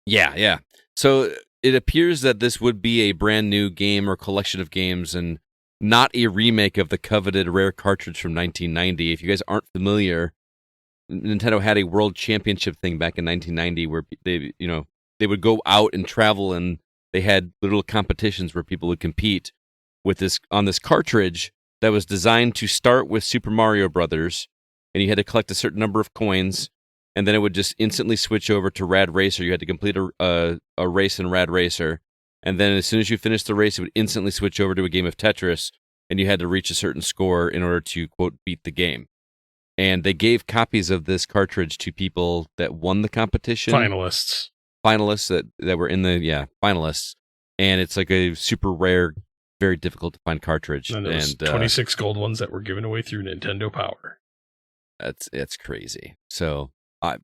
Yeah. So it appears that this would be a brand new game or collection of games and not a remake of the coveted rare cartridge from 1990. If you guys aren't familiar, Nintendo had a world championship thing back in 1990 where they would go out and travel, and they had little competitions where people would compete with this on this cartridge that was designed to start with Super Mario Brothers, and you had to collect a certain number of coins, and then it would just instantly switch over to Rad Racer. You had to complete a race in Rad Racer, and then as soon as you finished the race, it would instantly switch over to a game of Tetris, and you had to reach a certain score in order to, quote, beat the game. And they gave copies of this cartridge to people that won the competition. Finalists. Finalists that were in the, finalists. And it's like a super rare, very difficult to find cartridge. And there was 26 gold ones that were given away through Nintendo Power. It's crazy. So I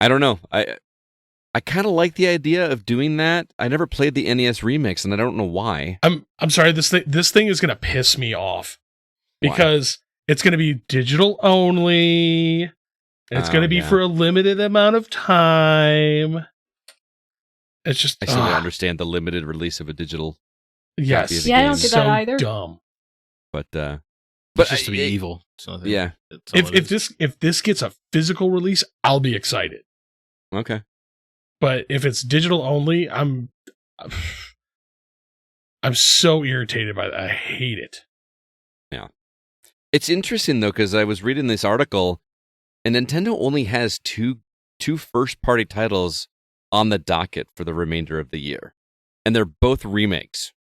don't know. I kind of like the idea of doing that. I never played the NES remix, and I don't know why. I'm sorry. This thing is gonna piss me off because it's gonna be digital only. And it's gonna be for a limited amount of time. It's just I still don't understand the limited release of a digital. Yes. Yeah, I don't get so that either. Dumb. But But just to be evil. So yeah. If this gets a physical release, I'll be excited. Okay. But if it's digital only, I'm so irritated by that. I hate it. Yeah. It's interesting though, because I was reading this article, and Nintendo only has two first-party titles on the docket for the remainder of the year, and they're both remakes: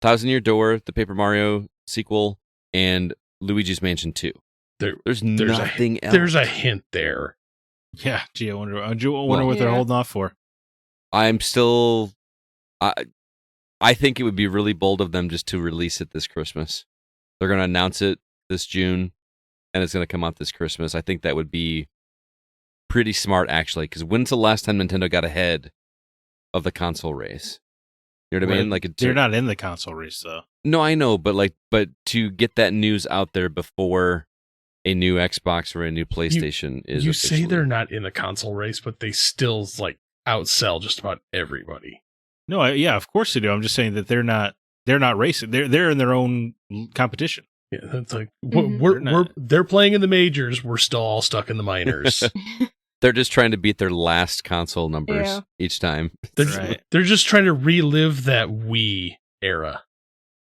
Thousand Year Door, the Paper Mario sequel, and Luigi's Mansion 2. There's nothing else. There's a hint there. Yeah, gee, I wonder what they're holding off for. I'm still... I think it would be really bold of them just to release it this Christmas. They're going to announce it this June, and it's going to come out this Christmas. I think that would be pretty smart, actually, because when's the last time Nintendo got ahead of the console race? You know what I mean? Like they're not in the console race, though. No, I know, but to get that news out there before a new Xbox or a new PlayStation is. You officially... say they're not in the console race, but they still outsell just about everybody. No, yeah, of course they do. I'm just saying that they're not racing. They're in their own competition. Yeah, that's like they're playing in the majors. We're still all stuck in the minors. They're just trying to beat their last console numbers each time. They're just trying to relive that Wii era.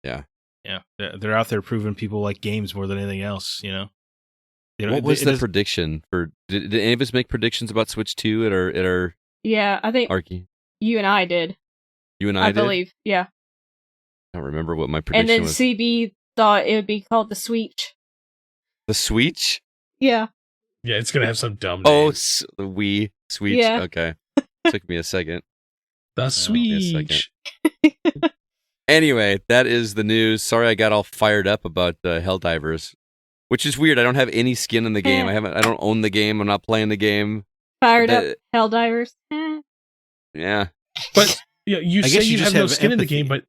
Yeah. Yeah. They're out there proving people like games more than anything else, you know? What was the prediction for? Did any of us make predictions about Switch 2 at our Yeah, I think Arky? You and I did. You and I did? I believe, yeah. I don't remember what my prediction was. And then was. CB thought it would be called the Switch. The Switch? Yeah. Yeah, it's going to have some dumb name. Oh, the Wii Switch. Yeah. Okay. Took me a second. The Switch. Anyway, that is the news. Sorry I got all fired up about Helldivers, which is weird. I don't have any skin in the game. I don't own the game. I'm not playing the game. Fired up Helldivers. Yeah. But you say you have no skin in the game, but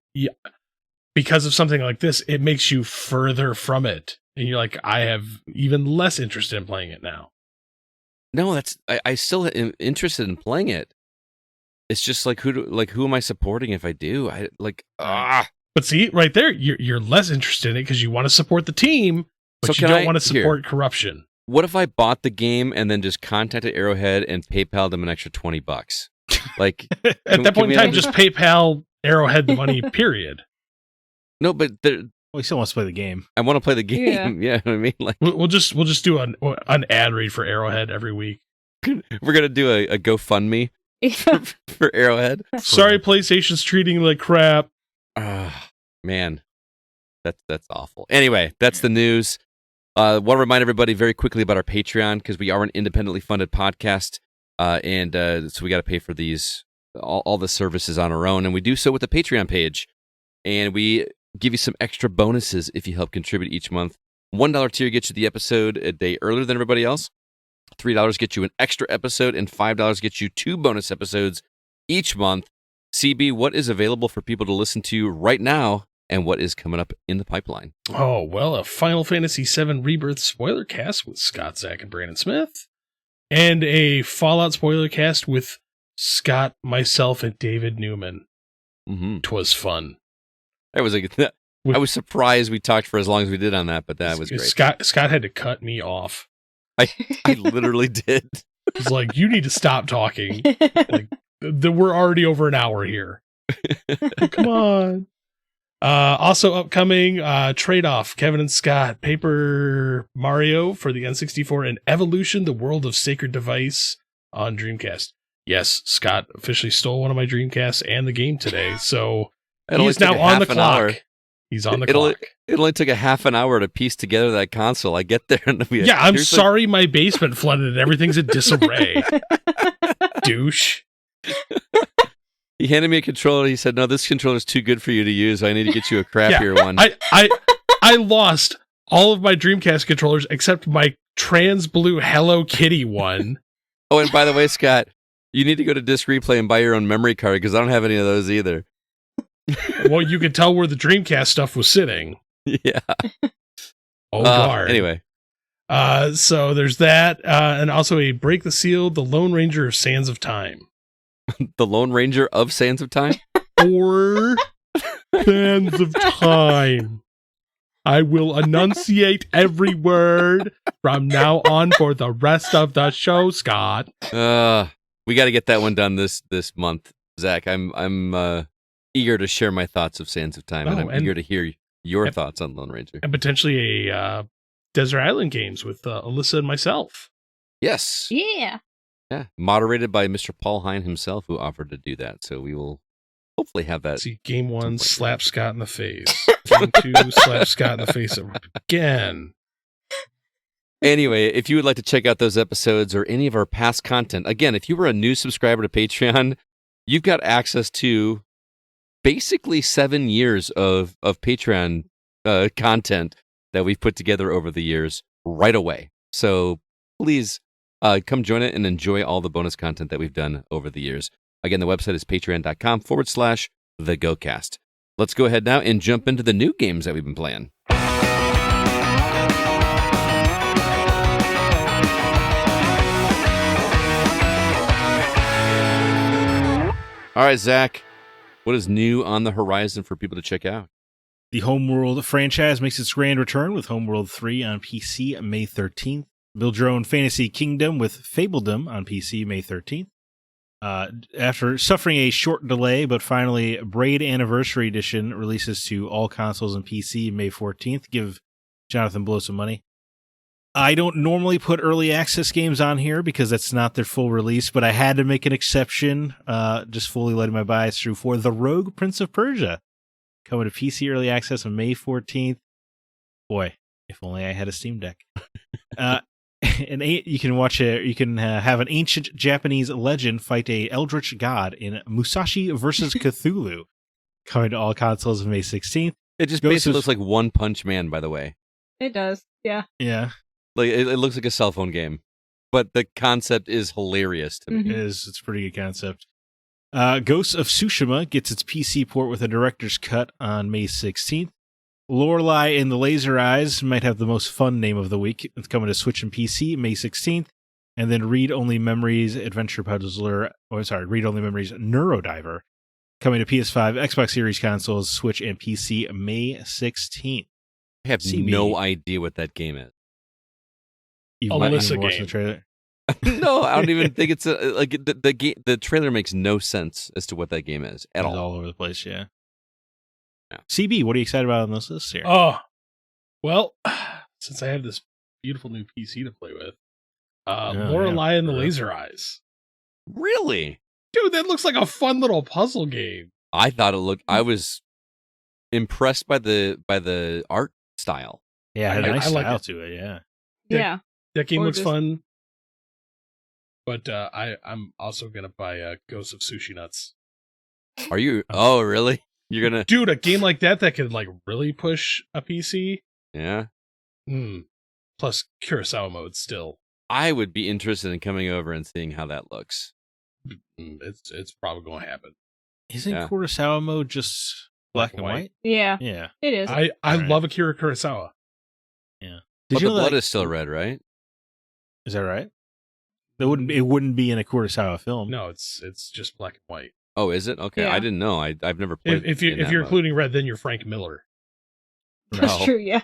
because of something like this, it makes you further from it. And you're like, I have even less interest in playing it now. No, I still am interested in playing it. It's just who am I supporting if I do? But see, right there, you're less interested in it because you want to support the team, but you don't want to support corruption. What if I bought the game and then just contacted Arrowhead and PayPal'd them an extra $20? Like at that point in time, just PayPal Arrowhead the money. Period. No, but he still wants to play the game. I want to play the game. Yeah, you know what I mean, like we'll just do an ad read for Arrowhead every week. We're gonna do a GoFundMe for Arrowhead. Sorry, PlayStation's treating like crap. Man, that's awful. Anyway, that's the news. Want to remind everybody very quickly about our Patreon because we are an independently funded podcast, and so we got to pay for these all the services on our own, and we do so with the Patreon page, and we give you some extra bonuses if you help contribute each month. $1 tier gets you the episode a day earlier than everybody else. $3 gets you an extra episode, and $5 gets you 2 bonus episodes each month. CB, what is available for people to listen to right now, and what is coming up in the pipeline? Oh, well, a Final Fantasy VII Rebirth spoiler cast with Scott, Zack, and Brandon Smith, and a Fallout spoiler cast with Scott, myself, and David Newman. Mm-hmm. 'Twas fun. I was surprised we talked for as long as we did on that, but that was great. Scott had to cut me off. I literally did. He's like, you need to stop talking. Like, we're already over an hour here. Come on. Also upcoming trade-off, Kevin and Scott, Paper Mario for the N64 and Evolution, the World of Sacred Device on Dreamcast. Yes, Scott officially stole one of my Dreamcasts and the game today, so he's now on the clock. He's on the clock. It only took a half an hour to piece together that console. I get there and I'm sorry my basement flooded and everything's in disarray. Douche. He handed me a controller. He said, "No, this controller's too good for you to use. I need to get you a crappier one." I lost all of my Dreamcast controllers except my trans blue Hello Kitty one. Oh, and by the way, Scott, you need to go to Disc Replay and buy your own memory card because I don't have any of those either. Well, you can tell where the Dreamcast stuff was sitting. Yeah. Oh, darn. Anyway. So there's that, and also a Break the Seal, the Lone Ranger of Sands of Time. The Lone Ranger of Sands of Time? Or Sands of Time. I will enunciate every word from now on for the rest of the show, Scott. We got to get that one done this month, Zach. I'm eager to share my thoughts of Sands of Time, and I'm eager to hear your thoughts on Lone Ranger. And potentially a Desert Island Games with Alyssa and myself. Yes. Yeah. Yeah. Moderated by Mr. Paul Hine himself, who offered to do that. So we will hopefully have that. See, game 1, slap Scott in the face. Game 2, slap Scott in the face again. Anyway, if you would like to check out those episodes or any of our past content, again, if you were a new subscriber to Patreon, you've got access to basically 7 years of Patreon content that we've put together over the years right away. So please come join it and enjoy all the bonus content that we've done over the years. Again, the website is patreon.com/thegocast. Let's go ahead now and jump into the new games that we've been playing. All right, Zach, what is new on the horizon for people to check out? The Homeworld franchise makes its grand return with Homeworld 3 on PC May 13th. Build your own fantasy kingdom with Fabledom on PC May 13th. After suffering a short delay, but finally, Braid Anniversary Edition releases to all consoles and PC May 14th. Give Jonathan Blow some money. I don't normally put early access games on here because that's not their full release, but I had to make an exception, just fully letting my bias through for The Rogue Prince of Persia, coming to PC early access on May 14th. Boy, if only I had a Steam Deck. You can watch you can have an ancient Japanese legend fight a eldritch god in Musashi vs. Cthulhu, coming to all consoles on May 16th. It just basically looks like One Punch Man, by the way. It does, yeah. Yeah. Like it looks like a cell phone game, but the concept is hilarious to me. Mm-hmm. It's a pretty good concept. Ghosts of Tsushima gets its PC port with a director's cut on May 16th. Lorelei and the Laser Eyes might have the most fun name of the week. It's coming to Switch and PC May 16th. And then Read Only Memories Read Only Memories Neurodiver coming to PS5, Xbox Series consoles, Switch, and PC May 16th. I have no idea what that game is. You've Alyssa watched game. the trailer? No, I don't even think it's the trailer makes no sense as to what that game is at all. It's all over the place, yeah. CB, what are you excited about on this list here? Oh, well, since I have this beautiful new PC to play with, Lorelei and the Laser Eyes. Really? Dude, that looks like a fun little puzzle game. I thought it looked. I was impressed by the art style. Yeah, it had a nice like style it. to it, yeah. Yeah. That game Gorgeous. looks fun. But I'm also going to buy Ghosts of Sushi Nuts. Are you? Oh, really? You're gonna? Dude, a game like that could like really push a PC. Yeah. Plus Kurosawa mode still. I would be interested in coming over and seeing how that looks. It's probably going to happen. Isn't Kurosawa mode just black and white? Yeah. Yeah. It is. I love Akira Kurosawa. Yeah. But the blood is still red, right? Is that right? It wouldn't be in a Kurosawa film. No, it's just black and white. Oh, is it? Okay, Yeah. I didn't know. I've never played. If you're including red, then you're Frank Miller. That's true, yeah.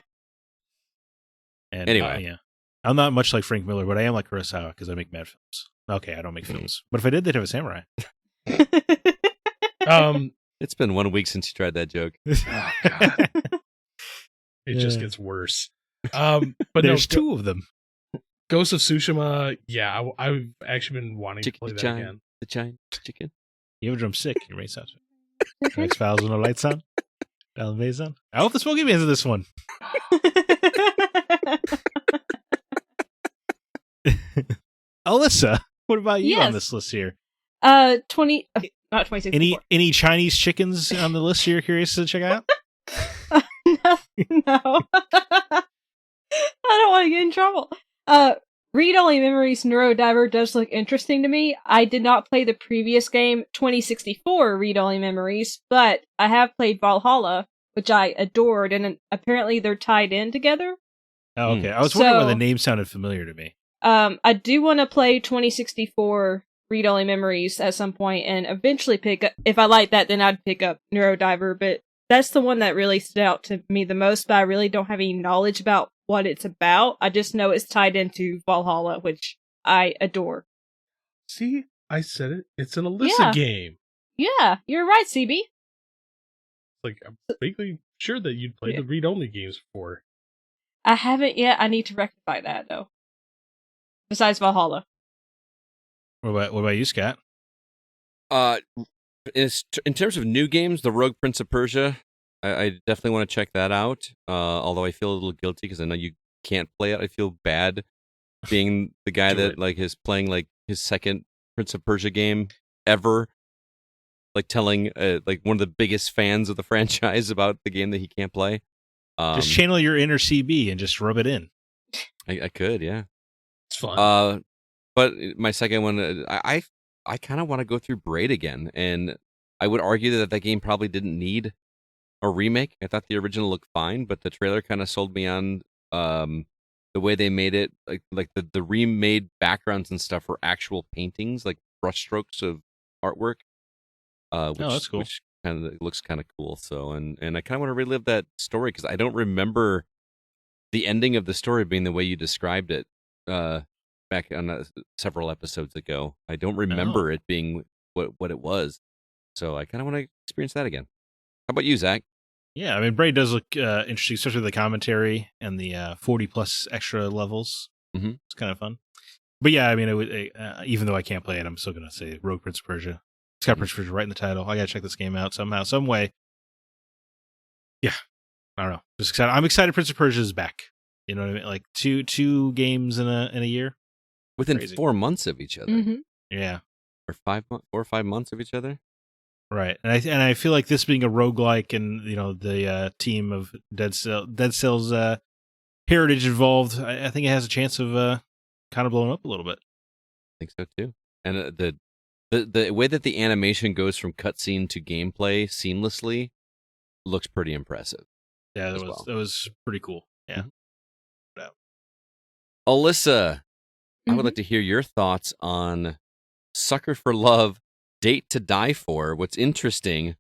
And, anyway. yeah. I'm not much like Frank Miller, but I am like Kurosawa because I make mad films. Okay, I don't make films. But if I did, they'd have a samurai. It's been 1 week since you tried that joke. Oh, God. It just gets worse. But there's two of them. Ghost of Tsushima, yeah, I've actually been wanting to play that again. The Chine chicken. You have a drumstick. Your main sounds. X-Files with no lights on. Alan Bay's on. I hope the Smoky Man's in this one. Alyssa, what about you on this list here? Not 2064. Any Chinese chickens on the list you're curious to check out? No. I don't want to get in trouble. Read Only Memories Neurodiver does look interesting to me. I did not play the previous game, 2064 Read Only Memories, but I have played Valhalla, which I adored, and apparently they're tied in together. Oh, okay. I was wondering why the name sounded familiar to me. I do want to play 2064 Read Only Memories at some point, and eventually pick up. If I like that, then I'd pick up Neurodiver. But that's the one that really stood out to me the most, but I really don't have any knowledge about what it's about. I just know it's tied into Valhalla, which I adore. See, I said it. It's an Alyssa game. Yeah, you're right, CB. Like, I'm vaguely sure that you'd played the read-only games before. I haven't yet. I need to rectify that, though. Besides Valhalla. What about you, Scott? In terms of new games, the Rogue Prince of Persia, I definitely want to check that out. Although I feel a little guilty because I know you can't play it. I feel bad being the guy that like is playing like his second Prince of Persia game ever, like telling like one of the biggest fans of the franchise about the game that he can't play. Just channel your inner CB and just rub it in. I could, yeah. It's fun. But my second one, I kind of want to go through Braid again, and I would argue that game probably didn't need a remake. I thought the original looked fine, but the trailer kind of sold me on the way they made it, like the remade backgrounds and stuff were actual paintings, like brushstrokes of artwork. Which, that's cool. Which kind of looks kind of cool. So, and I kind of want to relive that story because I don't remember the ending of the story being the way you described it back on several episodes ago. I don't remember it being what it was. So I kind of want to experience that again. How about you, Zach? Yeah, I mean, Braid does look interesting, especially the commentary and the 40 plus extra levels. Mm-hmm. It's kind of fun. But yeah, I mean, even though I can't play it, I'm still going to say Rogue Prince of Persia. It's got Prince of Persia right in the title. I got to check this game out somehow, some way. Yeah, I don't know. Just excited. I'm excited Prince of Persia is back. You know what I mean? Like two games in a year. Within Crazy. 4 months of each other. Mm-hmm. Yeah. Or 4 or 5 months of each other. Right, and I feel like this being a roguelike and the team of Dead Cell's heritage involved, I think it has a chance of kind of blowing up a little bit. I think so too. And the way that the animation goes from cutscene to gameplay seamlessly looks pretty impressive. Yeah, that was pretty cool. Yeah. Mm-hmm. Alyssa, I would Mhm. like to hear your thoughts on Sucker for Love, Date to Die For. What's interesting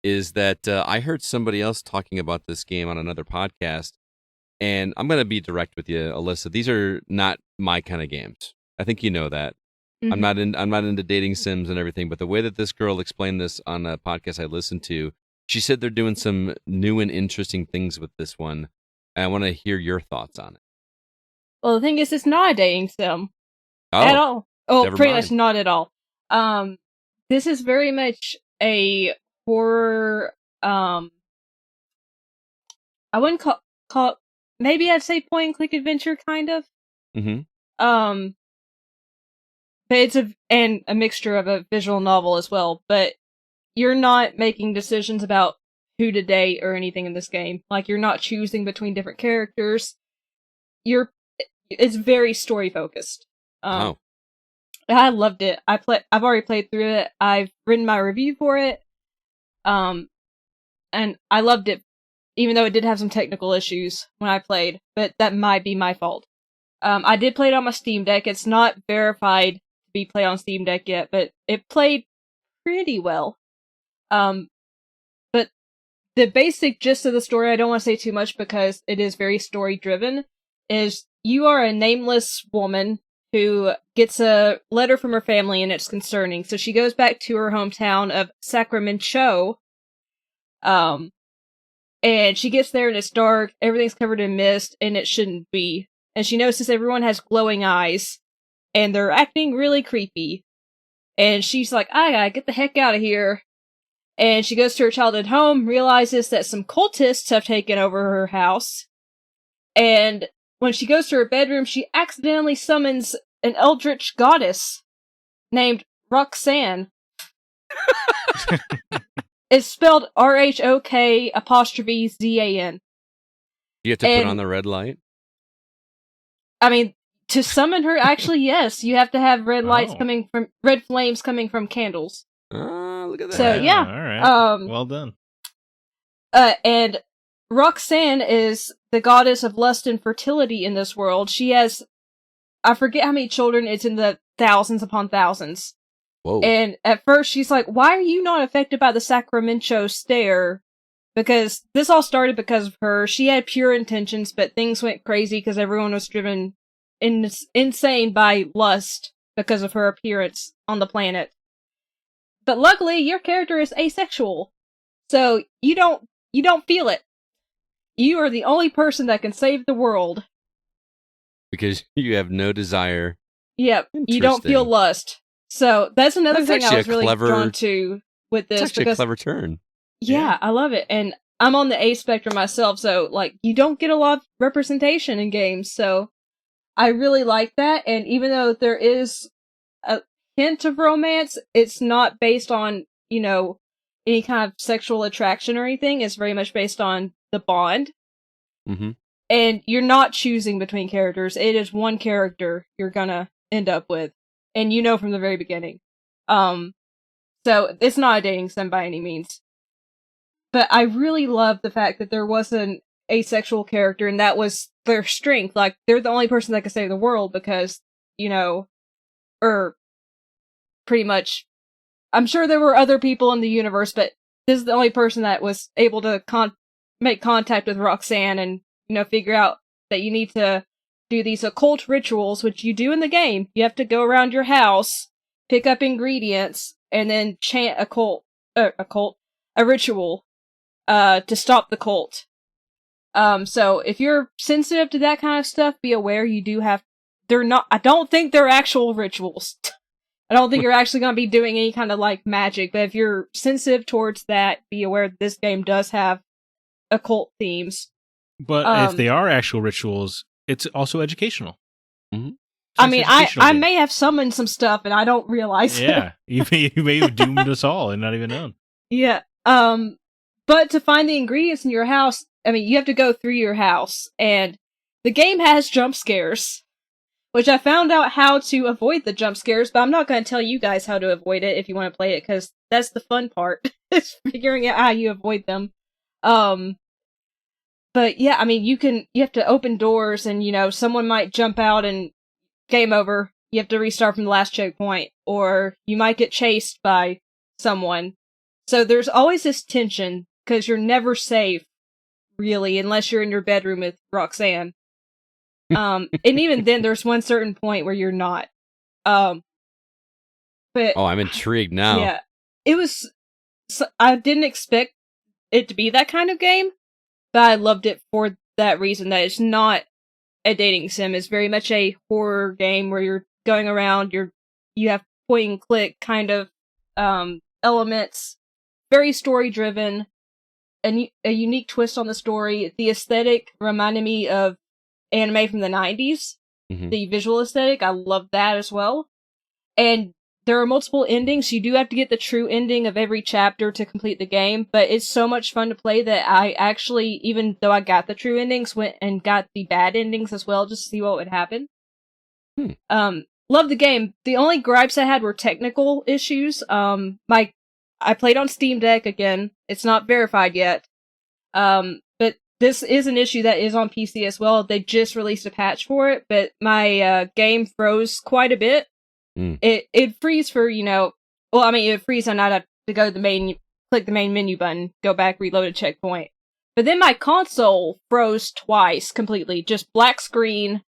is that I heard somebody else talking about this game on another podcast, and I'm going to be direct with you, Alyssa. These are not my kind of games. I think you know that. Mhm. I'm not into dating sims and everything, but the way that this girl explained this on a podcast I listened to, she said they're doing some new and interesting things with this one, and I want to hear your thoughts on it. Well, the thing is, it's not a dating sim at all. Oh, never pretty mind. much not at all. This is very much a horror. I wouldn't call maybe I'd say point and click adventure, kind of. Mm-hmm. But it's a mixture of a visual novel as well. But you're not making decisions about who to date or anything in this game. Like, you're not choosing between different characters. It's very story focused. I loved it. I've already played through it. I've written my review for it. And I loved it, even though it did have some technical issues when I played, but that might be my fault. I did play it on my Steam Deck. It's not verified to be played on Steam Deck yet, but it played pretty well. But the basic gist of the story, I don't want to say too much because it is very story driven, is you are a nameless woman who gets a letter from her family and it's concerning. So she goes back to her hometown of Sacramento. And she gets there and it's dark, everything's covered in mist, and it shouldn't be. And she notices everyone has glowing eyes, and they're acting really creepy. And she's like, I gotta get the heck out of here. And she goes to her childhood home, realizes that some cultists have taken over her house. And when she goes to her bedroom, she accidentally summons an eldritch goddess named Roxanne. It's spelled RHOK''ZAN. You have to put on the red light? I mean, to summon her, actually, yes. You have to have red flames coming from candles. Look at that. So, yeah. All right. Well done. And Roxanne is the goddess of lust and fertility in this world. She has, I forget how many children, it's in the thousands upon thousands. Whoa. And at first she's like, why are you not affected by the Sacramento stare? Because this all started because of her. She had pure intentions, but things went crazy because everyone was driven insane by lust because of her appearance on the planet. But luckily, your character is asexual, so you don't feel it. You are the only person that can save the world. Because you have no desire. Yep, you don't feel lust. So that's another thing I was really drawn to with this. It's actually a clever turn. Yeah, I love it. And I'm on the A spectrum myself, so like you don't get a lot of representation in games, so I really like that. And even though there is a hint of romance, it's not based on, any kind of sexual attraction or anything. It's very much based on the bond. Mm-hmm. And you're not choosing between characters. It is one character you're gonna end up with. And you know from the very beginning. So it's not a dating sim by any means. But I really love the fact that there was an asexual character, and that was their strength. Like, they're the only person that can save the world because, or pretty much, I'm sure there were other people in the universe, but this is the only person that was able to make contact with Roxanne and, figure out that you need to do these occult rituals, which you do in the game. You have to go around your house, pick up ingredients, and then chant a ritual, to stop the cult. So if you're sensitive to that kind of stuff, be aware you do have, I don't think they're actual rituals. I don't think you're actually going to be doing any kind of like magic, but if you're sensitive towards that, be aware that this game does have occult themes. But if they are actual rituals, it's also educational. Mm-hmm. I mean, I may have summoned some stuff and I don't realize it. Yeah, you may have doomed us all and not even known. Yeah. But to find the ingredients in your house, I mean, you have to go through your house, and the game has jump scares, which I found out how to avoid the jump scares, but I'm not going to tell you guys how to avoid it if you want to play it, because that's the fun part, is figuring out how you avoid them. But yeah, I mean, you have to open doors, and, someone might jump out and game over. You have to restart from the last checkpoint, or you might get chased by someone. So there's always this tension, because you're never safe, really, unless you're in your bedroom with Roxanne. And even then, there's one certain point where you're not. But I'm intrigued now. Yeah, it was. I didn't expect it to be that kind of game, but I loved it for that reason. That it's not a dating sim. It's very much a horror game where you're going around. You have point and click kind of elements. Very story driven. A unique twist on the story. The aesthetic reminded me of anime from the 90s. Mm-hmm. The visual aesthetic, I love that as well. And there are multiple endings. You do have to get the true ending of every chapter to complete the game, but it's so much fun to play that I actually, even though I got the true endings, went and got the bad endings as well, just to see what would happen. Love the game. The only gripes I had were technical issues. I played on Steam Deck again. It's not verified yet. But this is an issue that is on PC as well. They just released a patch for it, but my game froze quite a bit. It freeze for, it freeze and I'd have to go to click the main menu button, go back, reload a checkpoint. But then my console froze twice completely. Just black screen.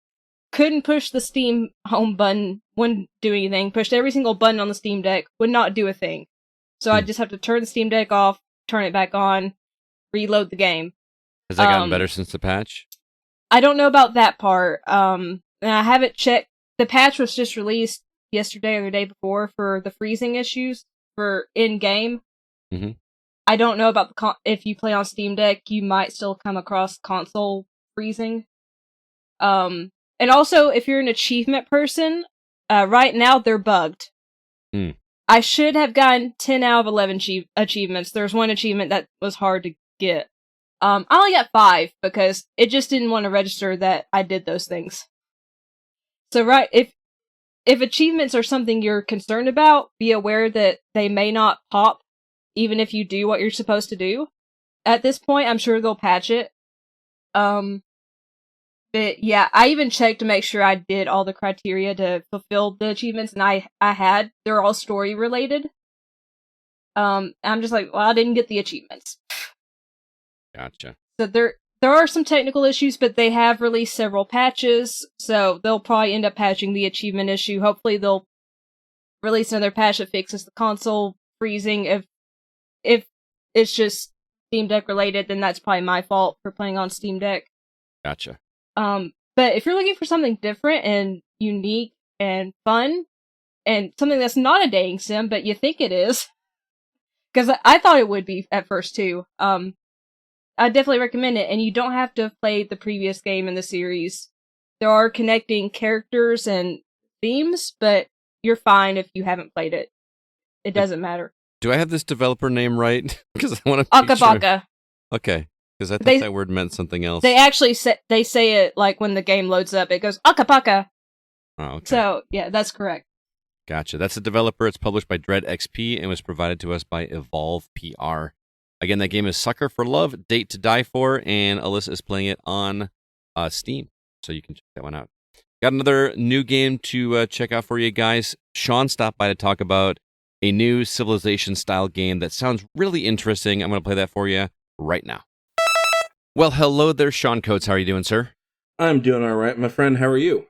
Couldn't push the Steam home button, wouldn't do anything. Pushed every single button on the Steam Deck, would not do a thing. So I just have to turn the Steam Deck off, turn it back on, reload the game. Has that gotten better since the patch? I don't know about that part. And I haven't checked. The patch was just released yesterday or the day before for the freezing issues for in-game. Mm-hmm. I don't know about if you play on Steam Deck, you might still come across console freezing. And also, if you're an achievement person, right now they're bugged. I should have gotten 10 out of 11 achievements. There's one achievement that was hard to get. I only got 5 because it just didn't want to register that I did those things. So if achievements are something you're concerned about, be aware that they may not pop even if you do what you're supposed to do. At this point, I'm sure they'll patch it. But yeah, I even checked to make sure I did all the criteria to fulfill the achievements, and I had. They're all story related. I'm just like, well, I didn't get the achievements. Gotcha. So there are some technical issues, but they have released several patches, so they'll probably end up patching the achievement issue. Hopefully they'll release another patch that fixes the console freezing. If it's just Steam Deck related, then that's probably my fault for playing on Steam Deck. Gotcha. But if you're looking for something different and unique and fun, and something that's not a dating sim, but you think it is, because I thought it would be at first too, I definitely recommend it, and you don't have to have played the previous game in the series. There are connecting characters and themes, but you're fine if you haven't played it. It doesn't matter. Do I have this developer name right? Because I want to. Akabaka. Okay, because I thought that word meant something else. They actually say it like when the game loads up. It goes Akabaka. Oh, okay. So yeah, that's correct. Gotcha. That's the developer. It's published by Dread XP and was provided to us by Evolve PR. Again, that game is Sucker for Love, Date to Die For, and Alyssa is playing it on Steam, so you can check that one out. Got another new game to check out for you guys. Sean stopped by to talk about a new Civilization-style game that sounds really interesting. I'm going to play that for you right now. Well, hello there, Sean Coates. How are you doing, sir? I'm doing all right, my friend. How are you?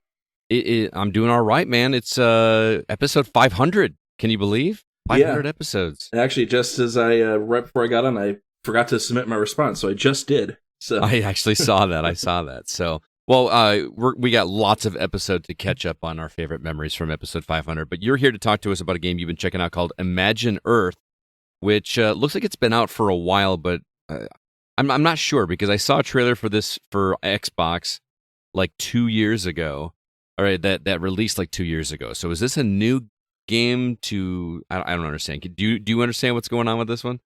I'm doing all right, man. It's episode 500. Can you believe? 500 episodes. Actually, just as right before I got on, I forgot to submit my response, so I just did. So I actually saw that. I saw that. So, well, we got lots of episodes to catch up on our favorite memories from episode 500. But you're here to talk to us about a game you've been checking out called Imagine Earth, which looks like it's been out for a while, but I'm not sure because I saw a trailer for this for Xbox like 2 years ago. All right, that released like 2 years ago. So is this a new game to? I don't understand. Do you understand what's going on with this one?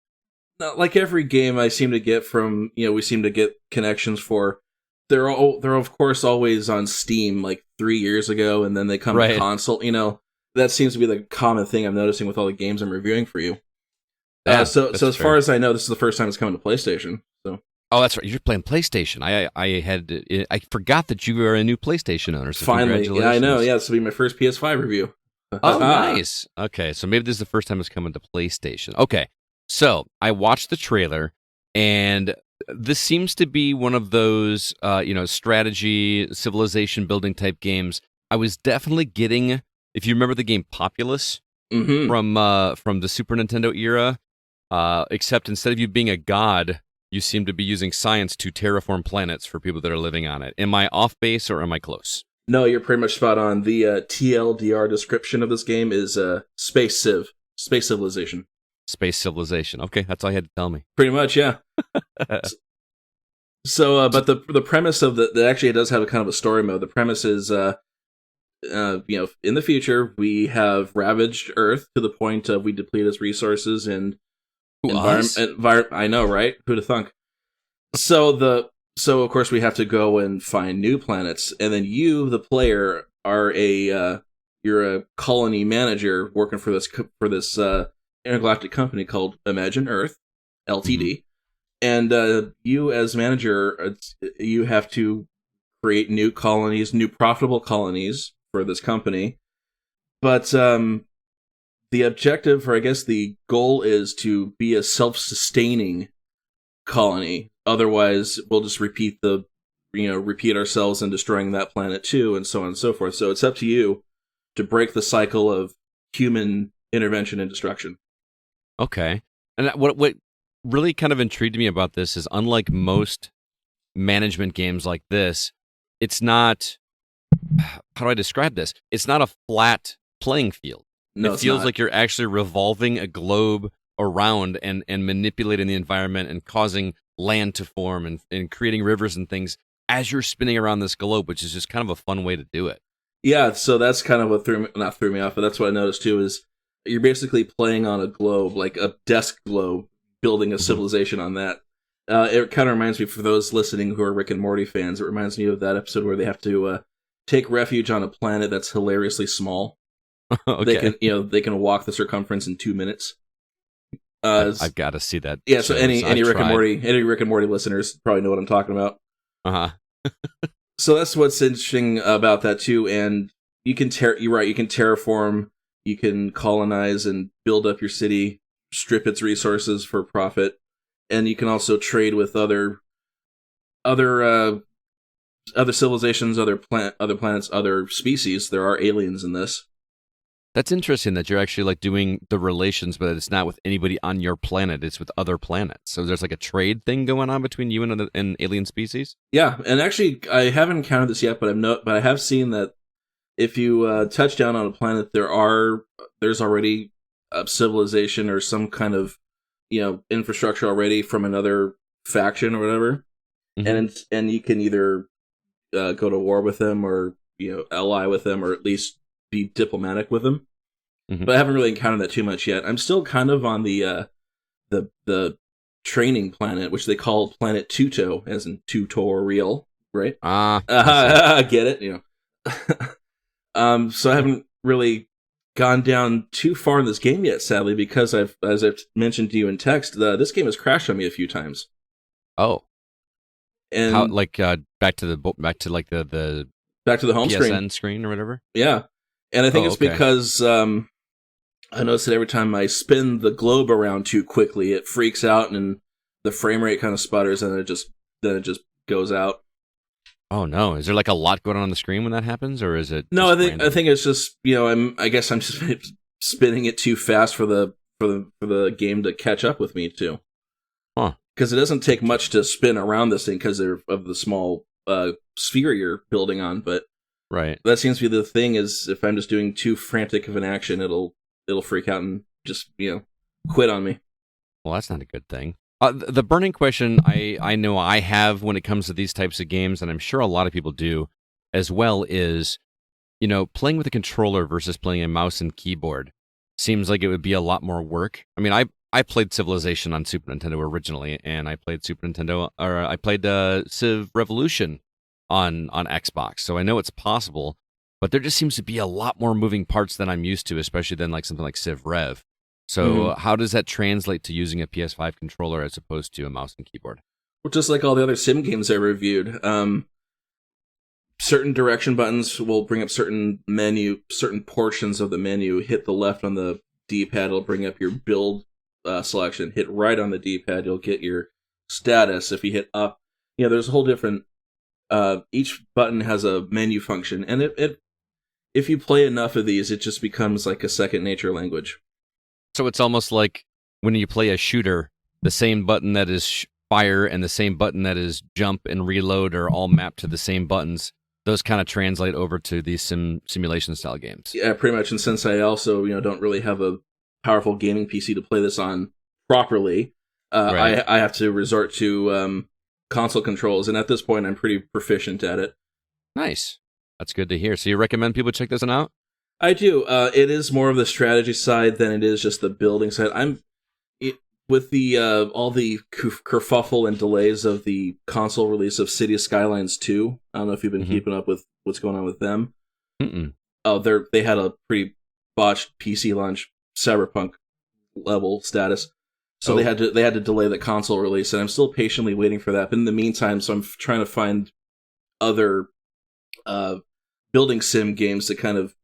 Like every game I seem to get from we seem to get connections for. They're of course always on Steam like 3 years ago, and then they come to console. That seems to be the common thing I'm noticing with all the games I'm reviewing for you. Yeah, so as far as I know, this is the first time it's coming to PlayStation. So. Oh, that's right. You're playing PlayStation. I forgot that you were a new PlayStation owner. So finally, yeah, I know. Yeah, this will be my first PS5 review. Oh, nice. Okay, so maybe this is the first time it's coming to PlayStation. Okay, so I watched the trailer, and this seems to be one of those, strategy, civilization building type games. I was definitely getting, if you remember the game Populous from the Super Nintendo era, except instead of you being a god, you seem to be using science to terraform planets for people that are living on it. Am I off base or am I close? No, you're pretty much spot on. The TLDR description of this game is space civilization. Space civilization. Okay, that's all you had to tell me. Pretty much, yeah. But the premise of that actually it does have a kind of a story mode. The premise is, in the future we have ravaged Earth to the point of we deplete its resources and environment. I know, right? Who'd have thunk? So of course we have to go and find new planets, and then you, the player, are you're a colony manager working for this intergalactic company called Imagine Earth, Ltd. And you, as manager, you have to create new colonies, new profitable colonies for this company. But the objective, or I guess the goal, is to be a self-sustaining colony. Otherwise, we'll just repeat ourselves and destroying that planet too, and so on and so forth. So it's up to you to break the cycle of human intervention and destruction. Okay. And what really kind of intrigued me about this is, unlike most management games like this, it's not, how do I describe this? It's not a flat playing field. No, it feels like you're actually revolving a globe around and manipulating the environment and causing land to form and creating rivers and things as you're spinning around this globe, which is just kind of a fun way to do it. Yeah, so that's kind of what not threw me off, but that's what I noticed too, is you're basically playing on a globe, like a desk globe, building a civilization on that. It kind of reminds me, for those listening who are Rick and Morty fans, it reminds me of that episode where they have to take refuge on a planet that's hilariously small. Okay. They can walk the circumference in 2 minutes. I've got to see that. Yeah, so any Rick and Morty listeners probably know what I'm talking about. So that's what's interesting about that too, and you can you can terraform, you can colonize and build up your city, strip its resources for profit, and you can also trade with other civilizations, other planets, other species. There are aliens in this. That's interesting that you're actually like doing the relations, but it's not with anybody on your planet. It's with other planets. So there's like a trade thing going on between you and an alien species. Yeah, and actually, I haven't encountered this yet, but I have seen that if you touch down on a planet, there's already a civilization or some kind of infrastructure already from another faction or whatever, and you can either go to war with them or ally with them or at least be diplomatic with them. But I haven't really encountered that too much yet. I'm still kind of on the training planet, which they call Planet Tuto, as in tutorial, right? Get it? So I haven't really gone down too far in this game yet, sadly, because as I've mentioned to you in text, this game has crashed on me a few times. Oh, and how, like back to the home PSN screen or whatever. Yeah, and I think it's because I noticed that every time I spin the globe around too quickly, it freaks out and the frame rate kind of sputters, and it just goes out. Oh no! Is there like a lot going on the screen when that happens, or is it? No, I think it's just I guess I'm just spinning it too fast for the game to catch up with me too. Huh? Because it doesn't take much to spin around this thing because of the small sphere you're building on. But right, that seems to be the thing. Is if I'm just doing too frantic of an action, it'll freak out and just quit on me. Well, that's not a good thing. The burning question I know I have when it comes to these types of games, and I'm sure a lot of people do as well, is, playing with a controller versus playing a mouse and keyboard seems like it would be a lot more work. I mean, I played Civilization on Super Nintendo originally, and I played I played Civ Revolution on Xbox, so I know it's possible, but there just seems to be a lot more moving parts than I'm used to, especially than like something like Civ Rev. So how does that translate to using a PS5 controller as opposed to a mouse and keyboard? Well, just like all the other sim games I reviewed, certain direction buttons will bring up certain portions of the menu. Hit the left on the D-pad, it'll bring up your build selection. Hit right on the D-pad, you'll get your status. If you hit up, there's a whole different... each button has a menu function, and if you play enough of these, it just becomes like a second nature language. So it's almost like when you play a shooter, the same button that is fire and the same button that is jump and reload are all mapped to the same buttons. Those kind of translate over to these simulation style games. Yeah, pretty much. And since I also don't really have a powerful gaming PC to play this on properly, right. I have to resort to console controls. And at this point, I'm pretty proficient at it. Nice. That's good to hear. So you recommend people check this one out? I do. It is more of the strategy side than it is just the building side. With the all the kerfuffle and delays of the console release of City Skylines 2. I don't know if you've been keeping up with what's going on with them. They had a pretty botched PC launch, Cyberpunk level status, so they had to delay the console release, and I'm still patiently waiting for that. But in the meantime, so I'm trying to find other building sim games to kind of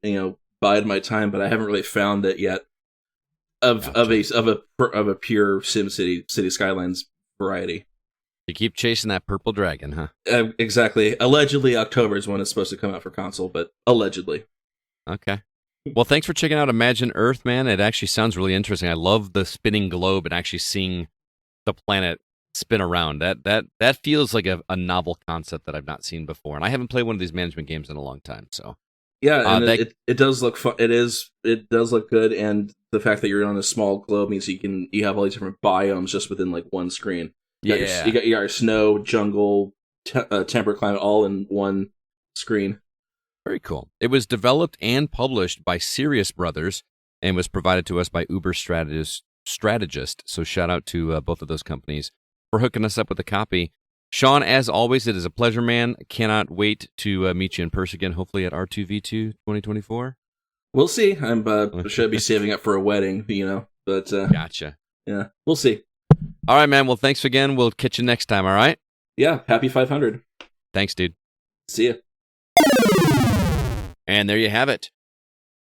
bide my time, but I haven't really found that yet of a pure City Skylines variety. You keep chasing that purple dragon, huh? Exactly. Allegedly, October is when it's supposed to come out for console, but allegedly. Okay. Well, thanks for checking out Imagine Earth, man. It actually sounds really interesting. I love the spinning globe and actually seeing the planet spin around. That feels like a novel concept that I've not seen before, and I haven't played one of these management games in a long time. So yeah, and it does look fun. It does look good, and the fact that you're on a small globe means you have all these different biomes just within like one screen. You got your snow, jungle, temperate climate all in one screen. Very cool. It was developed and published by Sirius Brothers and was provided to us by Uber Strategist. So shout out to both of those companies for hooking us up with a copy. Sean, as always, it is a pleasure, man. Cannot wait to meet you in person again, hopefully at R2V2 2024. We'll see. Should be saving up for a wedding, but gotcha. Yeah, we'll see. All right, man. Well, thanks again. We'll catch you next time, all right? Yeah, happy 500. Thanks, dude. See ya. And there you have it.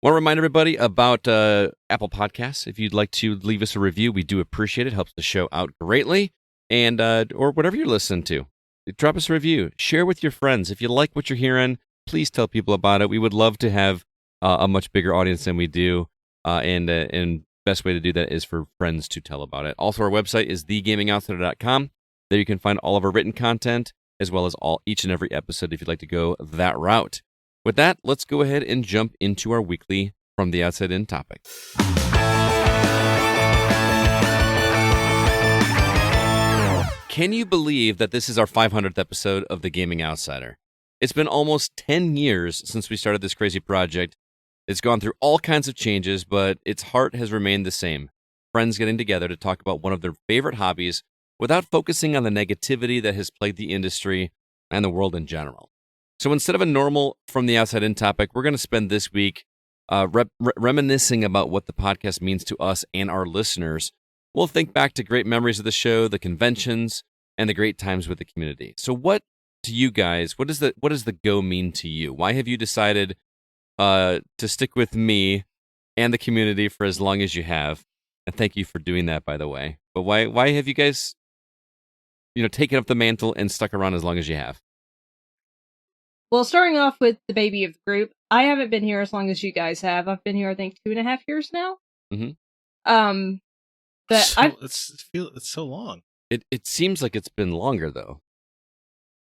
Want to remind everybody about Apple Podcasts. If you'd like to leave us a review, we do appreciate it. Helps the show out greatly. And or whatever you're listening to, drop us a review. Share with your friends. If you like what you're hearing, please tell people about it. We would love to have a much bigger audience than we do. And best way to do that is for friends to tell about it. Also, our website is thegamingoutsider.com. There you can find all of our written content, as well as each and every episode if you'd like to go that route. With that, let's go ahead and jump into our weekly From the Outside In topic. Can you believe that this is our 500th episode of The Gaming Outsider? It's been almost 10 years since we started this crazy project. It's gone through all kinds of changes, but its heart has remained the same. Friends getting together to talk about one of their favorite hobbies without focusing on the negativity that has plagued the industry and the world in general. So instead of a normal From the Outside In topic, we're going to spend this week reminiscing about what the podcast means to us and our listeners. We'll think back to great memories of the show, the conventions, and the great times with the community. So what to you guys, what does the go mean to you? Why have you decided to stick with me and the community for as long as you have? And thank you for doing that, by the way. But why have you guys, taken up the mantle and stuck around as long as you have? Well, starting off with the baby of the group, I haven't been here as long as you guys have. I've been here, I think, 2.5 years now. Mm-hmm. But it's so long. It seems like it's been longer though.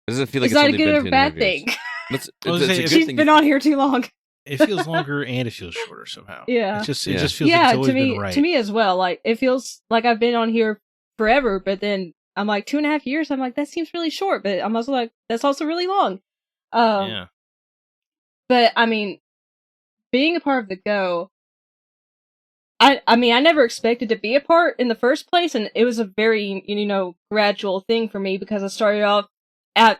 Does it feel like is it's that only a good been or bad 2.5 years? thing? It's I was a saying, good She's thing been on here too long. It feels longer and it feels shorter somehow. Yeah. It just feels like Yeah, it's always been right. to me as well. Like, it feels like I've been on here forever, but then I'm like 2.5 years. I'm like, that seems really short, but I'm also like, that's also really long. Yeah. But I mean, being a part of the Go, I mean, I never expected to be a part in the first place, and it was a very, gradual thing for me because I started off I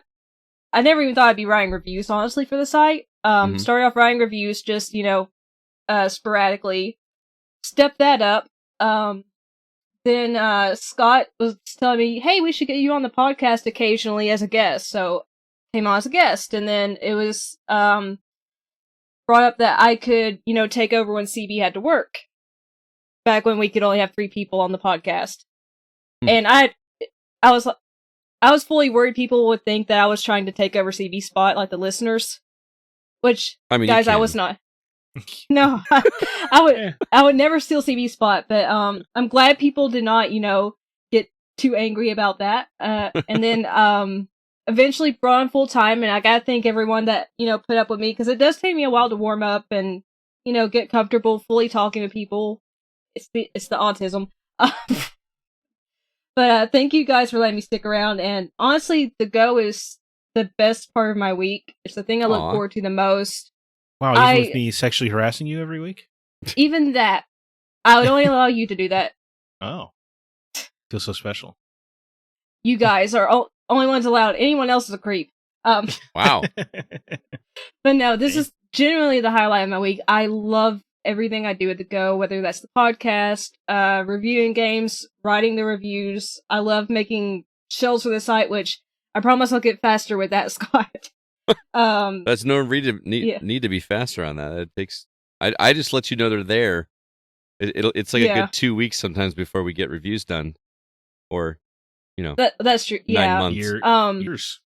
never even thought I'd be writing reviews, honestly, for the site. Started off writing reviews just, sporadically. Stepped that up. Then Scott was telling me, hey, we should get you on the podcast occasionally as a guest. So came on as a guest, and then it was brought up that I could, take over when CB had to work. Back when we could only have 3 people on the podcast. And I was fully worried people would think that I was trying to take over CB's spot, like the listeners. Which, I mean, guys, I was not. No, I would never steal CB's spot, but I'm glad people did not, get too angry about that. And then eventually brought on full time, and I gotta thank everyone that, put up with me, because it does take me a while to warm up and, get comfortable fully talking to people. It's the autism. But thank you guys for letting me stick around, and honestly, the Go is the best part of my week. It's the thing I look forward to the most. Wow, even with me sexually harassing you every week? Even that. I would only allow you to do that. Oh. Feels so special. You guys are only ones allowed. Anyone else is a creep. Wow. But no, this is genuinely the highlight of my week. I love everything I do at the Go, whether that's the podcast, reviewing games, writing the reviews. I love making shells for the site, which I promise I'll get faster with that, Scott. That's no need to be faster on that. It takes. I just let you know they're there. It's like a good 2 weeks sometimes before we get reviews done, or that's true. 9 months. Years.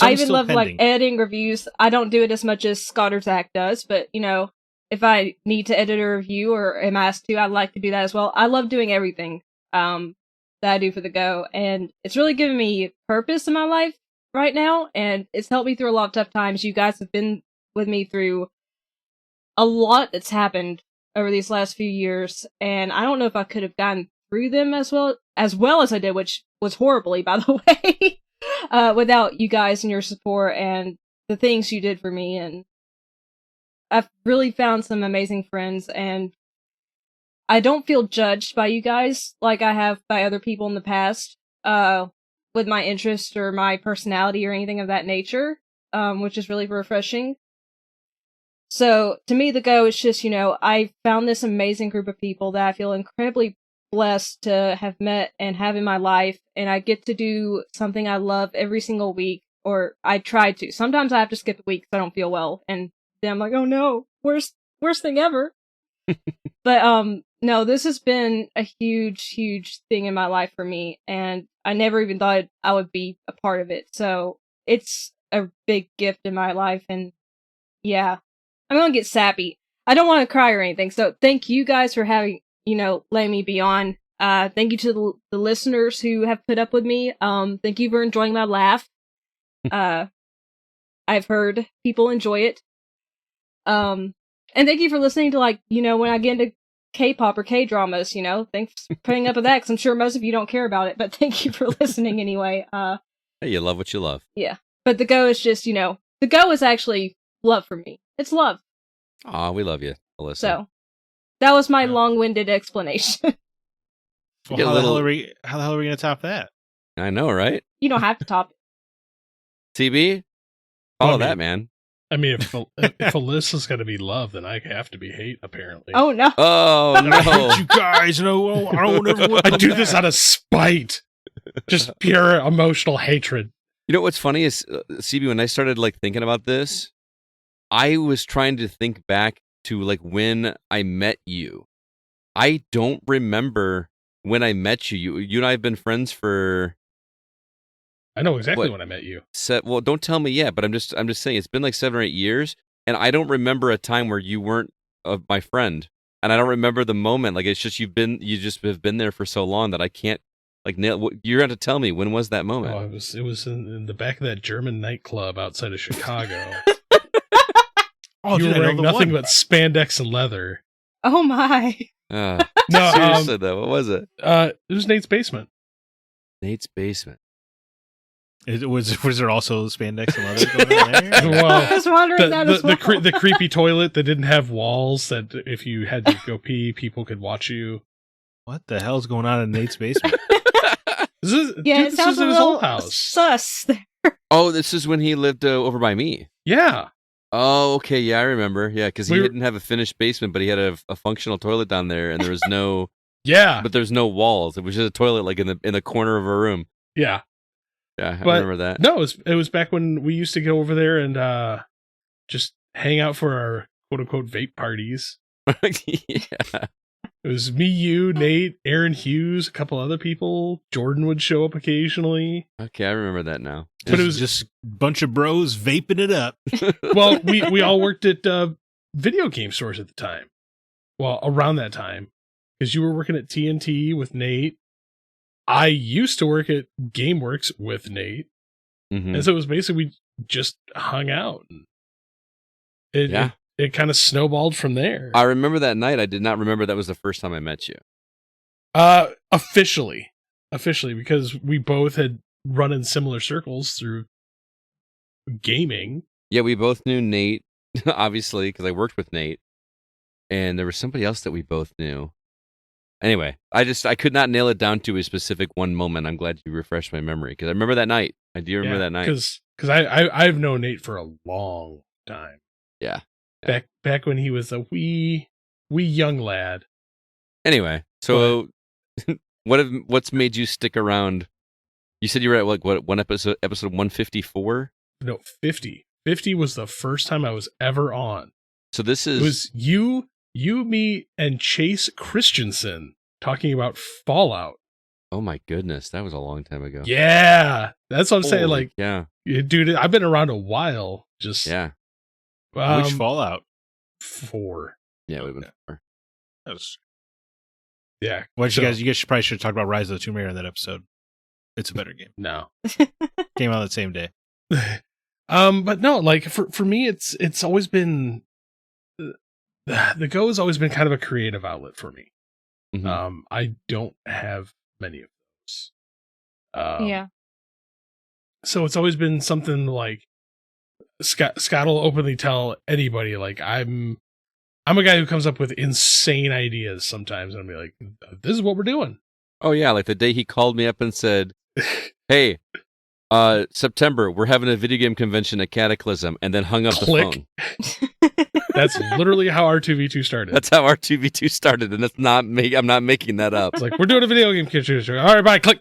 I even love like editing reviews. I don't do it as much as Scott or Zack does, but if I need to edit a review or am asked to, I'd like to do that as well. I love doing everything that I do for the Go, and it's really given me purpose in my life right now, and it's helped me through a lot of tough times. You guys have been with me through a lot that's happened over these last few years, and I don't know if I could have gotten through them as well as I did, which was horribly, by the way, without you guys and your support and the things you did for me. And I've really found some amazing friends, and I don't feel judged by you guys like I have by other people in the past, with my interest or my personality or anything of that nature, which is really refreshing. So, to me, the Go is just, I found this amazing group of people that I feel incredibly blessed to have met and have in my life, and I get to do something I love every single week, or I try to. Sometimes I have to skip a week because I don't feel well, and then I'm like, oh no, worst thing ever. But no, this has been a huge thing in my life for me, and I never even thought I would be a part of it. So it's a big gift in my life, and yeah, I'm gonna get sappy. I don't want to cry or anything. So thank you guys for having, letting me be on. Thank you to the listeners who have put up with me. Thank you for enjoying my laugh. I've heard people enjoy it. And thank you for listening to, when I get into K-pop or K-dramas, thanks for putting up with that, because I'm sure most of you don't care about it, but thank you for listening anyway. Hey, you love what you love. Yeah. But the go is just, the go is actually love for me. It's love. Aw, we love you, Alyssa. So, that was my long-winded explanation. Well, how the hell are we going to top that? I know, right? You don't have to top it. TB? Follow that, man. I mean, if Alyssa's going to be love, then I have to be hate, apparently. Oh, no. Oh, no. I hate you guys. No, I don't ever want I do this out of spite. Just pure emotional hatred. You know what's funny is, CB, when I started thinking about this, I was trying to think back to when I met you. I don't remember when I met you. You and I have been friends for... I know exactly when I met you. Well, don't tell me yet, but I'm just saying it's been 7 or 8 years, and I don't remember a time where you weren't my friend, and I don't remember the moment. It's just you just have been there for so long that I can't nail. You're going to tell me, when was that moment? Oh, it was in the back of that German nightclub outside of Chicago. You were wearing nothing but spandex and leather. Oh my! No, seriously though, what was it? It was Nate's basement. Nate's basement. Was there also spandex and leather going on there? Well, I was wondering that as well. The creepy toilet that didn't have walls, that if you had to go pee, people could watch you. What the hell's going on in Nate's basement? It sounds a in his little old house. sus. Oh, this is when he lived over by me. Yeah. Oh, okay. Yeah, I remember. Yeah, because he didn't have a finished basement, but he had a functional toilet down there, and there was no. Yeah. But there's no walls. It was just a toilet, in the corner of a room. Yeah. Yeah, I remember that. No, it was back when we used to go over there and just hang out for our quote unquote vape parties. Yeah. It was me, you, Nate, Aaron Hughes, a couple other people. Jordan would show up occasionally. Okay, I remember that now. But it was just a bunch of bros vaping it up. Well, we all worked at video game stores at the time. Well, around that time. Because you were working at TNT with Nate. I used to work at GameWorks with Nate. Mm-hmm. And so it was basically we just hung out. It kind of snowballed from there. I remember that night. I did not remember that was the first time I met you. Officially, because we both had run in similar circles through gaming. Yeah, we both knew Nate, obviously, because I worked with Nate. And there was somebody else that we both knew. Anyway, I could not nail it down to a specific one moment. I'm glad you refreshed my memory, because I remember that night. I do remember that night. Because I've known Nate for a long time. Yeah. Back when he was a wee young lad. Anyway, so what's made you stick around? You said you were at one episode 154? No, 50. 50 was the first time I was ever on. So it was you, me, and Chase Christensen talking about Fallout. Oh my goodness, that was a long time ago. Yeah, that's what I'm saying. Yeah, dude, I've been around a while. Just yeah. Which Fallout? 4. Yeah, we've been 4. That was. Yeah. What you guys probably should talk about Rise of the Tomb Raider in that episode. It's a better game. No, came out that same day. But no, for me, it's always been the Go has always been kind of a creative outlet for me. Mm-hmm. I don't have many of those. Yeah. So it's always been something like Scott will openly tell anybody, I'm a guy who comes up with insane ideas sometimes, and I'll be like, this is what we're doing. Oh yeah, like the day he called me up and said, hey, September, we're having a video game convention at Cataclysm, and then hung up the phone. That's literally how R2V2 started. That's how R2V2 started, and I'm not making that up. It's like, we're doing a video game convention. All right, bye, click.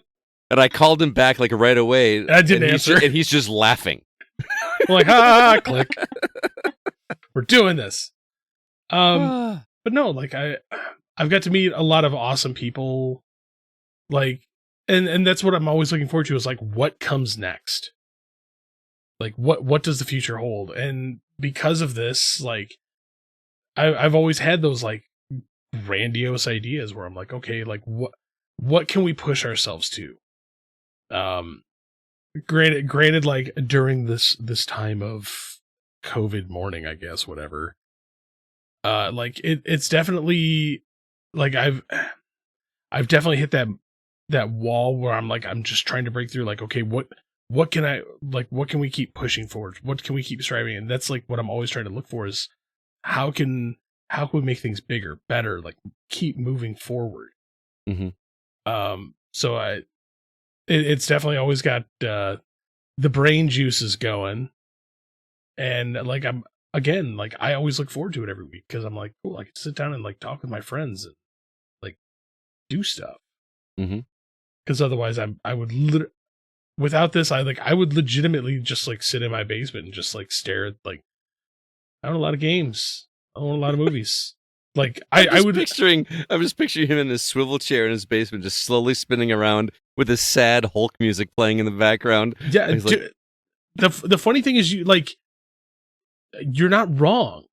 And I called him back right away. I didn't answer. And he's just laughing. I'm like, click. We're doing this. But no, like I've got to meet a lot of awesome people. Like, and that's what I'm always looking forward to is like, what comes next? Like, what does the future hold? And because of this, like, I've always had those like grandiose ideas where I'm like, okay, like what can we push ourselves to? Granted, like during this time of COVID mourning, I guess, whatever. Like it's definitely like I've definitely hit that wall where I'm just trying to break through. Like, okay, what can we keep pushing forward? What can we keep striving? And that's like what I'm always trying to look for is how can we make things bigger, better, like keep moving forward. Mm-hmm. So it's definitely always got the brain juices going, and like I always look forward to it every week because I'm like, cool, I can sit down and like talk with my friends and like do stuff. Mm-hmm. Because otherwise, I would without this, I would legitimately just like sit in my basement and just like stare at like I own a lot of games, I own a lot of movies. Like I'm just picturing him in his swivel chair in his basement, just slowly spinning around with his sad Hulk music playing in the background. Yeah, like, the funny thing is you're not wrong.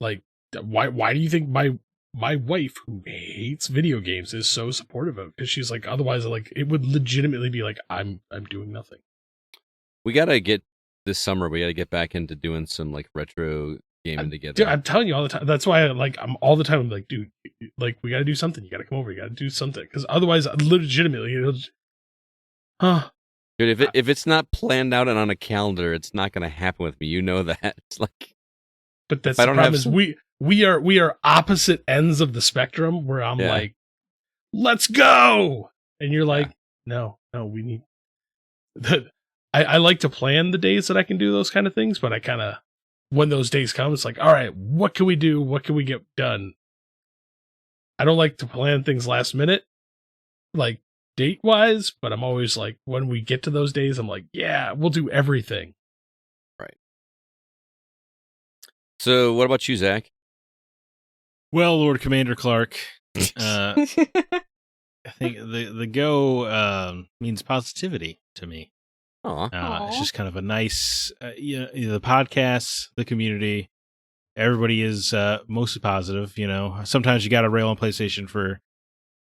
Like, why do you think my wife, who hates video games, is so supportive of it? Because she's like, otherwise, like, it would legitimately be like, I'm doing nothing. We gotta get this summer. We gotta get back into doing some like retro gaming together. Dude, I'm telling you all the time. That's why I'm all the time. I'm like, dude, like we gotta do something. You gotta come over. You gotta do something. Because otherwise, legitimately, Dude, if it's not planned out and on a calendar, it's not gonna happen with me. You know that. It's like, but that's the problem is we are opposite ends of the spectrum where I'm like, let's go, and you're like, no, we need. I like to plan the days that I can do those kind of things, but I kind of, when those days come, it's like, all right, what can we do? What can we get done? I don't like to plan things last minute, like date wise, but I'm always like, when we get to those days, I'm like, yeah, we'll do everything. Right. So what about you, Zach? Well, Lord Commander Clark, I think the go means positivity to me. It's just kind of a nice, the podcasts, the community, everybody is mostly positive. You know, sometimes you got to rail on PlayStation for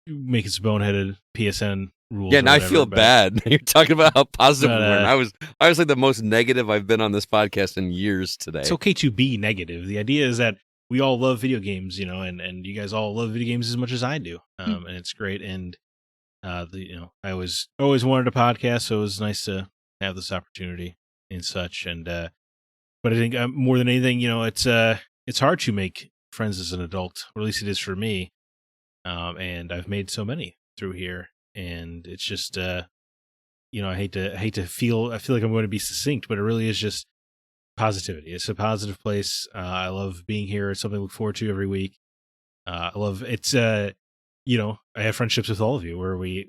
making some boneheaded PSN rules. Yeah, now I feel bad. You're talking about how positive we were. I was like the most negative I've been on this podcast in years today. It's okay to be negative. The idea is that we all love video games, you know, and you guys all love video games as much as I do, and it's great. And I always wanted a podcast, so it was nice to have this opportunity and such. And but I think more than anything, you know, it's hard to make friends as an adult, or at least it is for me. And I've made so many through here, and it's just I hate to feel like I'm going to be succinct, but it really is just positivity. It's a positive place. I love being here. It's something I look forward to every week. I love it's I have friendships with all of you where we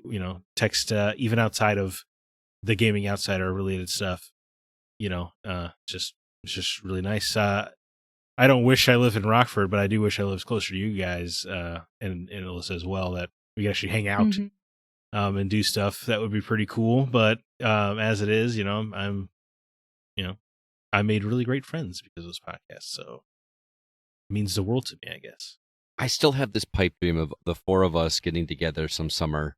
text even outside of the Gaming Outsider related stuff. It's just really nice. I don't wish I lived in Rockford, but I do wish I lived closer to you guys and Alyssa as well, that we could actually hang out and do stuff. That would be pretty cool. But as it is, I made really great friends because of this podcast, so it means the world to me, I guess. I still have this pipe dream of the four of us getting together some summer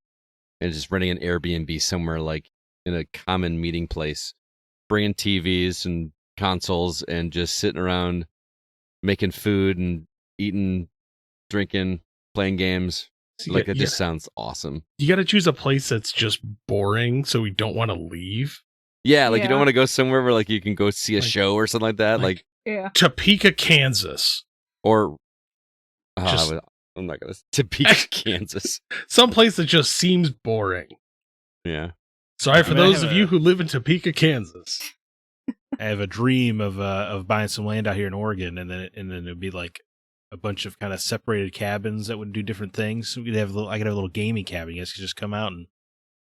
and just renting an Airbnb somewhere like in a common meeting place, bringing TVs and consoles and just sitting around making food and eating, drinking, playing games. It just sounds awesome. You got to choose a place that's just boring so we don't want to leave. Yeah, you don't want to go somewhere where like you can go see a show or something like that. Like Topeka, Kansas. Or I'm not gonna Topeka, Kansas. Some place that just seems boring. Yeah. Sorry for those of you who live in Topeka, Kansas. I have a dream of buying some land out here in Oregon, and then it'd be like a bunch of kind of separated cabins that would do different things. So I could have a little gaming cabin. You guys could just come out and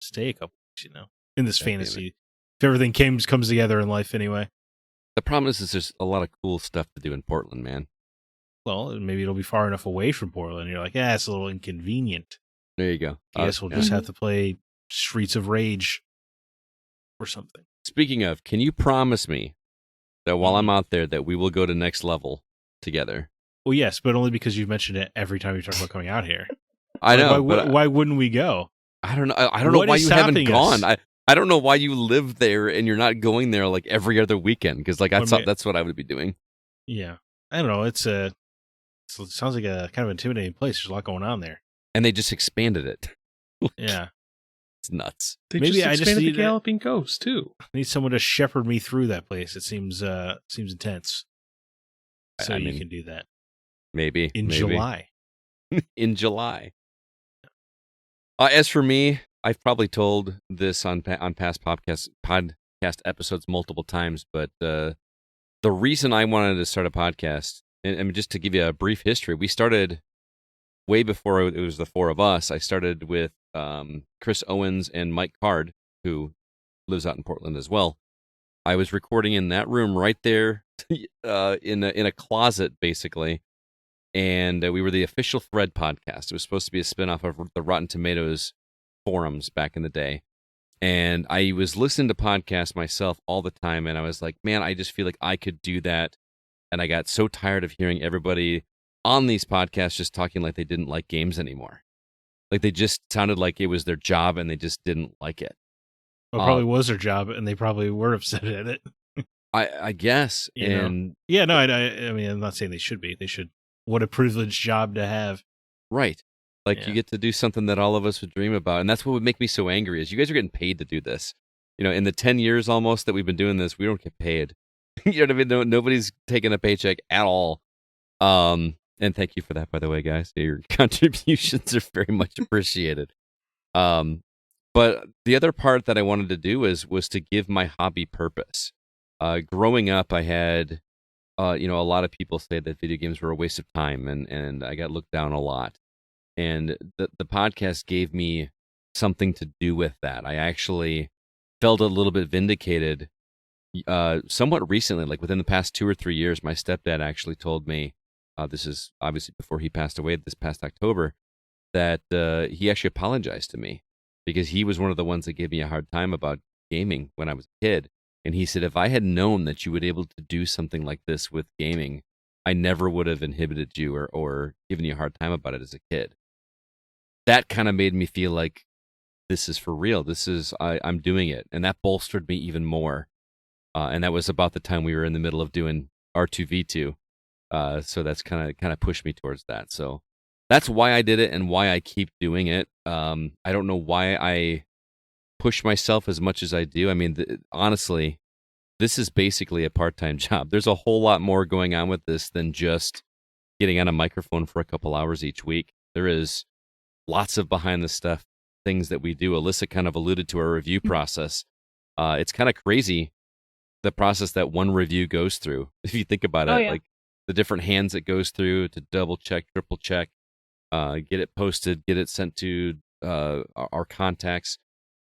stay a couple weeks, in this fantasy. If everything comes together in life anyway. The problem is there's a lot of cool stuff to do in Portland, man. Well, maybe it'll be far enough away from Portland. You're like, it's a little inconvenient. There you go. I guess we'll just have to play Streets of Rage or something. Speaking of, can you promise me that while I'm out there that we will go to next level together? Well, yes, but only because you've mentioned it every time you talk about coming out here. I know. Why wouldn't we go? I don't know. I don't know why you haven't gone. I don't know why you live there and you're not going there like every other weekend, because like I thought that's what I would be doing. Yeah, I don't know. It sounds like a kind of intimidating place. There's a lot going on there, and they just expanded it. Yeah, it's nuts. Maybe I just need the Galloping Ghost too. I need someone to shepherd me through that place. It seems intense. So you can do that. Maybe in July. In July. As for me, I've probably told this on past podcast episodes multiple times, but the reason I wanted to start a podcast, and just to give you a brief history, we started way before it was the four of us. I started with Chris Owens and Mike Card, who lives out in Portland as well. I was recording in that room right there, in a closet, basically. And we were the official Thread podcast. It was supposed to be a spinoff of the Rotten Tomatoes forums back in the day. And I was listening to podcasts myself all the time. And I was like, man, I just feel like I could do that. And I got so tired of hearing everybody on these podcasts just talking like they didn't like games anymore. Like they just sounded like it was their job and they just didn't like it. Well, it probably was their job and they probably were upset at it. I guess. I mean, I'm not saying they should be. They should. What a privileged job to have. Right. Like you get to do something that all of us would dream about. And that's what would make me so angry is you guys are getting paid to do this. In the 10 years almost that we've been doing this, we don't get paid. You know what I mean? Nobody's taking a paycheck at all. And thank you for that, by the way, guys. Your contributions are very much appreciated. But the other part that I wanted to do was to give my hobby purpose. Growing up, I had... a lot of people say that video games were a waste of time, and I got looked down a lot. And the podcast gave me something to do with that. I actually felt a little bit vindicated somewhat recently, like within the past 2 or 3 years. My stepdad actually told me, this is obviously before he passed away this past October, that he actually apologized to me because he was one of the ones that gave me a hard time about gaming when I was a kid. And he said, if I had known that you would be able to do something like this with gaming, I never would have inhibited you or given you a hard time about it as a kid. That kind of made me feel like this is for real. I'm doing it. And that bolstered me even more. And that was about the time we were in the middle of doing R2V2. So that's kind of pushed me towards that. So that's why I did it and why I keep doing it. I don't know why I push myself as much as I do. I mean, honestly, this is basically a part-time job. There's a whole lot more going on with this than just getting on a microphone for a couple hours each week. There is lots of behind the stuff things that we do. Alyssa kind of alluded to our review process. It's kind of crazy, the process that one review goes through. If you think about it, like the different hands it goes through to double check, triple check, get it posted, get it sent to our contacts.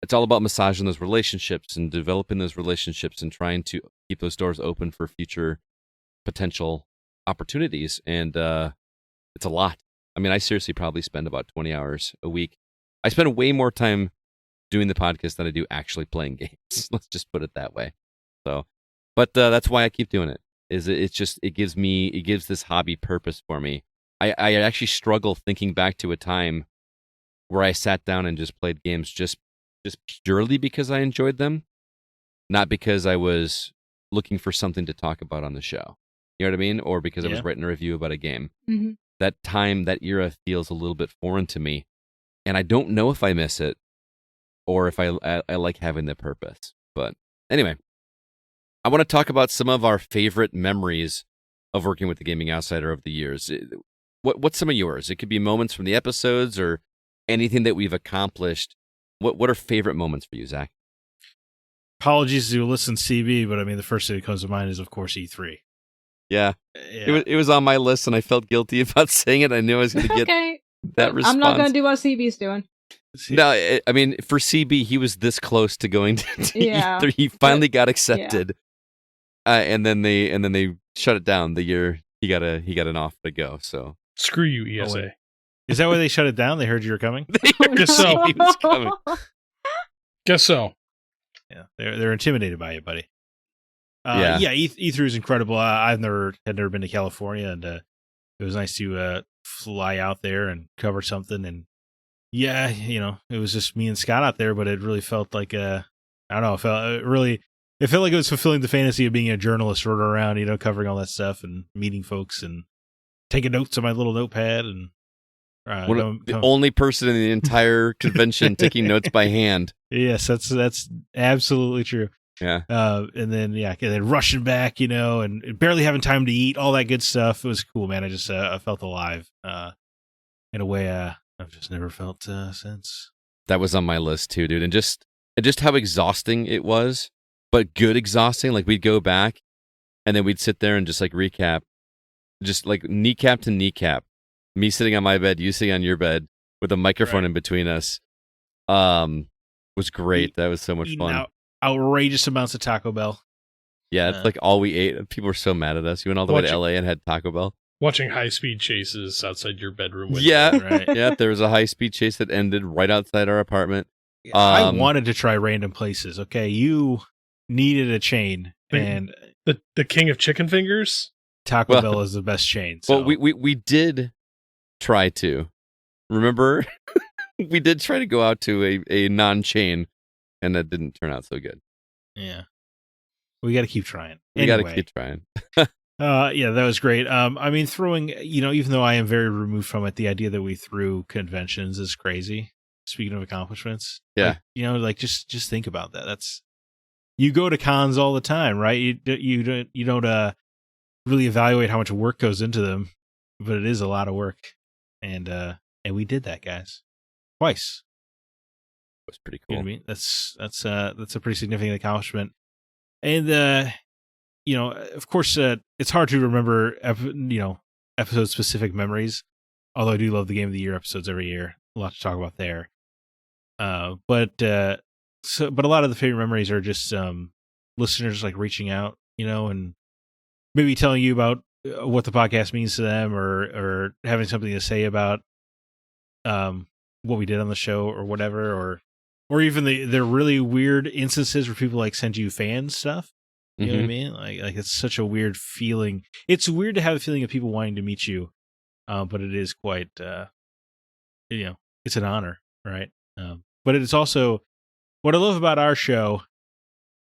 It's all about massaging those relationships and developing those relationships and trying to keep those doors open for future potential opportunities. And it's a lot. I mean, I seriously probably spend about 20 hours a week. I spend way more time doing the podcast than I do actually playing games. Let's just put it that way. So, but that's why I keep doing it. It gives this hobby purpose for me. I actually struggle thinking back to a time where I sat down and just played games just purely because I enjoyed them, not because I was looking for something to talk about on the show. You know what I mean? Or because I was writing a review about a game. Mm-hmm. That era feels a little bit foreign to me. And I don't know if I miss it or if I like having the purpose. But anyway, I want to talk about some of our favorite memories of working with the Gaming Outsider over the years. What's some of yours? It could be moments from the episodes or anything that we've accomplished. What are favorite moments for you, Zach? Apologies to listen CB, but I mean, the first thing that comes to mind is, of course, E3. Yeah. It was on my list, and I felt guilty about saying it. I knew I was going to get that response. I'm not going to do what CB's doing. No, I mean, for CB, he was this close to going to E3. He finally got accepted. and then they shut it down the year he got an offer to go. So Screw you, ESA. wait. Is that why they shut it down? They heard you were coming? Guess so. he was coming. Guess so. Yeah, they're intimidated by you, buddy. Yeah. E3 is incredible. I've never been to California, and it was nice to fly out there and cover something. And yeah, it was just me and Scott out there, but it really felt like I don't know. It felt like it was fulfilling the fantasy of being a journalist, running around, covering all that stuff and meeting folks and taking notes on my little notepad and. The only person in the entire convention taking notes by hand. Yes, that's absolutely true. Yeah. And then rushing back, and barely having time to eat, all that good stuff. It was cool, man. I just I felt alive in a way I've just never felt since. That was on my list too, dude. And just how exhausting it was, but good exhausting. Like we'd go back and then we'd sit there and just like recap, just like kneecap to kneecap. Me sitting on my bed, you sitting on your bed with a microphone in between us, was great. That was so much fun. Outrageous amounts of Taco Bell. Yeah, it's like all we ate. People were so mad at us. You went all the way to LA and had Taco Bell. Watching high-speed chases outside your bedroom window. Yeah, right. Yeah. There was a high-speed chase that ended right outside our apartment. I wanted to try random places. Okay, you needed a chain, and the king of chicken fingers. Taco Bell is the best chain. So. Well, we did try to. Remember, we did try to go out to a non-chain, and that didn't turn out so good. Yeah, we got to keep trying. We got to keep trying. Yeah, that was great. I mean, throwing, even though I am very removed from it, the idea that we threw conventions is crazy. Speaking of accomplishments, yeah, just think about that. You go to cons all the time, right? You don't really evaluate how much work goes into them, but it is a lot of work. And we did that, guys, twice. It was pretty You know cool. what I mean? That's a pretty significant accomplishment. And of course, it's hard to remember episode specific memories. Although I do love the Game of the Year episodes every year. A lot to talk about there. But a lot of the favorite memories are just listeners like reaching out, and maybe telling you about what the podcast means to them, or having something to say about what we did on the show or whatever, or even the really weird instances where people like send you fan stuff. You know what I mean? Like it's such a weird feeling. It's weird to have a feeling of people wanting to meet you, but it is quite, it's an honor, right? But it's also what I love about our show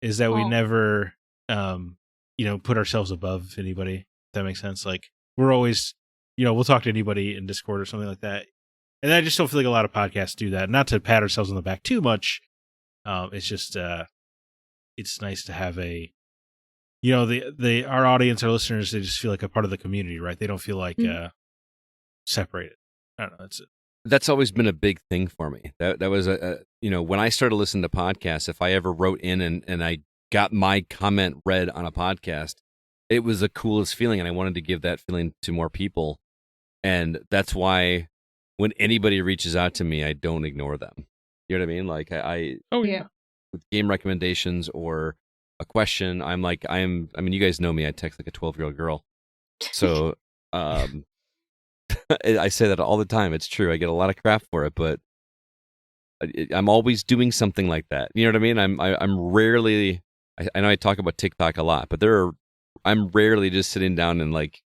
is that we never, put ourselves above anybody. If that makes sense. Like we're always, we'll talk to anybody in Discord or something like that. And I just don't feel like a lot of podcasts do that. Not to pat ourselves on the back too much. It's just, it's nice to have our audience, our listeners, they just feel like a part of the community, right? They don't feel like separated. I don't know. That's always been a big thing for me. That was when I started listening to podcasts, if I ever wrote in and I got my comment read on a podcast, it was the coolest feeling, and I wanted to give that feeling to more people. And that's why when anybody reaches out to me, I don't ignore them. You know what I mean? Like with game recommendations or a question, I mean, you guys know me. I text like a 12-year-old girl. So I say that all the time. It's true. I get a lot of crap for it, but I'm always doing something like that. You know what I mean? I'm rarely. I know I talk about TikTok a lot, but I'm rarely just sitting down and like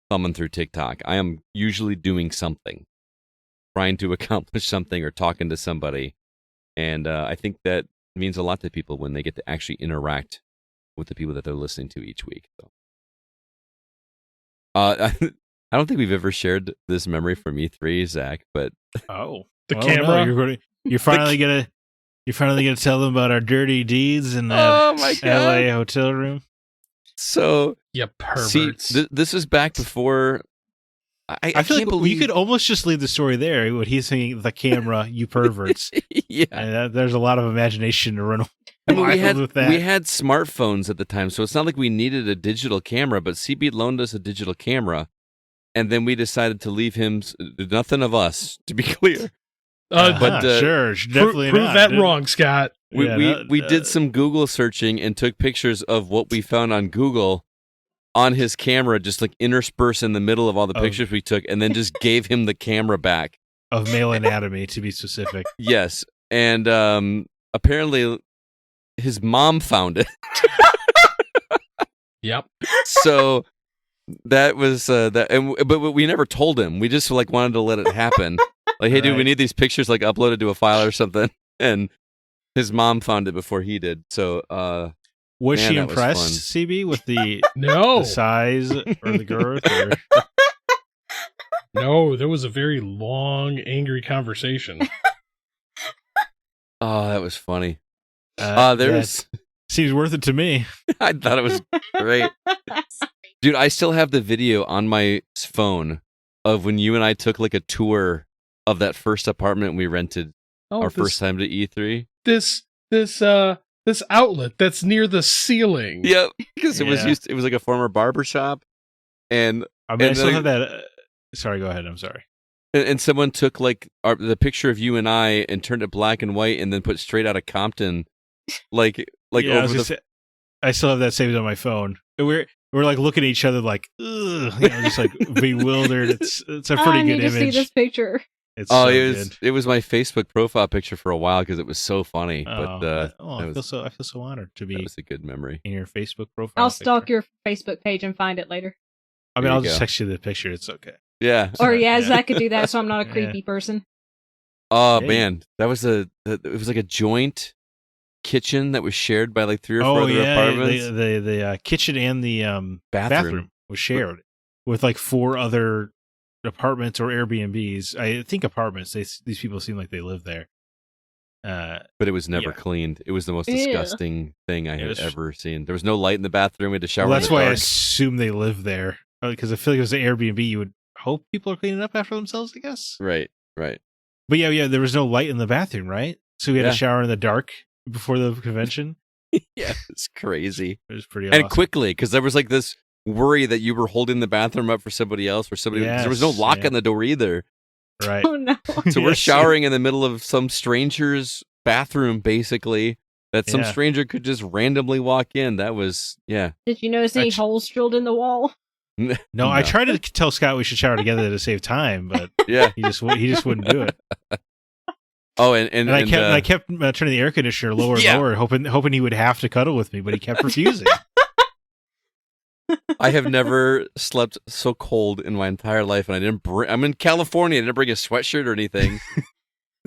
thumbing through TikTok. I am usually doing something, trying to accomplish something or talking to somebody, and I think that means a lot to people when they get to actually interact with the people that they're listening to each week. So, I don't think we've ever shared this memory from E3, Zach, but the No, camera. you're finally gonna tell them about our dirty deeds in that oh my God. LA hotel room. So You perverts. see, this is back before. I feel can't like believe you could almost just leave the story there. What he's saying, the camera, you perverts. yeah. And there's a lot of imagination to run I mean, wild with that. we had smartphones at the time, so it's not like we needed a digital camera, but CB loaned us a digital camera, and then we decided to leave him, nothing of us, to be clear, But, sure, definitely prove not. that wrong, Scott. We did some Google searching and took pictures of what we found on Google on his camera, just like interspersed in the middle of all the pictures we took, and then just gave him the camera back. Of male anatomy, to be specific. Yes, and apparently his mom found it. Yep. So that was but we never told him. We just like wanted to let it happen. Like, hey, dude, we need these pictures like uploaded to a file or something. And his mom found it before he did. So was man, she that impressed, was CB, with the No. size or the girth? Or? No, there was a very long, angry conversation. Oh, that was funny. There's seems worth it to me. I thought it was great. Dude, I still have the video on my phone of when you and I took like a tour of that first apartment we rented first time to E3. This outlet that's near the ceiling. Yep, because it was like a former barber shop, and I mean, I still have that. Sorry, go ahead. I'm sorry. And someone took like the picture of you and I and turned it black and white, and then put Straight Outta Compton, like over the. I still have that saved on my phone. We're like looking at each other like, ugh, just like bewildered. It's a pretty good image. I need to see this picture. It's it was my Facebook profile picture for a while because it was so funny. I feel so honored to be. That was a good memory In your Facebook profile. I'll stalk your Facebook page and find it later. I mean, I'll just text you the picture. It's okay. Yeah. Or Zach could do that, so I'm not a creepy person. Oh man, that was it was like a joint kitchen that was shared by like 3 or 4 other apartments. The kitchen and the bathroom was shared with like 4 other apartments or Airbnbs. I think apartments. These people seem like they live there. But it was never cleaned. It was the most disgusting thing I had ever seen. There was no light in the bathroom. We had to shower. Well, that's why I dark. assume they live there, because I feel like it was an Airbnb. You would hope people are cleaning up after themselves, I guess. Right. But yeah, there was no light in the bathroom, right? So we had to shower in the dark before the convention. Yeah, it's crazy. It was pretty awesome. And quickly, because there was like this worry that you were holding the bathroom up for somebody else, or somebody. There was no lock on the door either. Right. Oh no. So we're showering in the middle of some stranger's bathroom, basically. That some stranger could just randomly walk in. That was Did you notice any holes drilled in the wall? No, I tried to tell Scott we should shower together to save time, but he just wouldn't do it. Oh, and I kept turning the air conditioner lower and lower, hoping he would have to cuddle with me, but he kept refusing. I have never slept so cold in my entire life, and I'm in California. I didn't bring a sweatshirt or anything.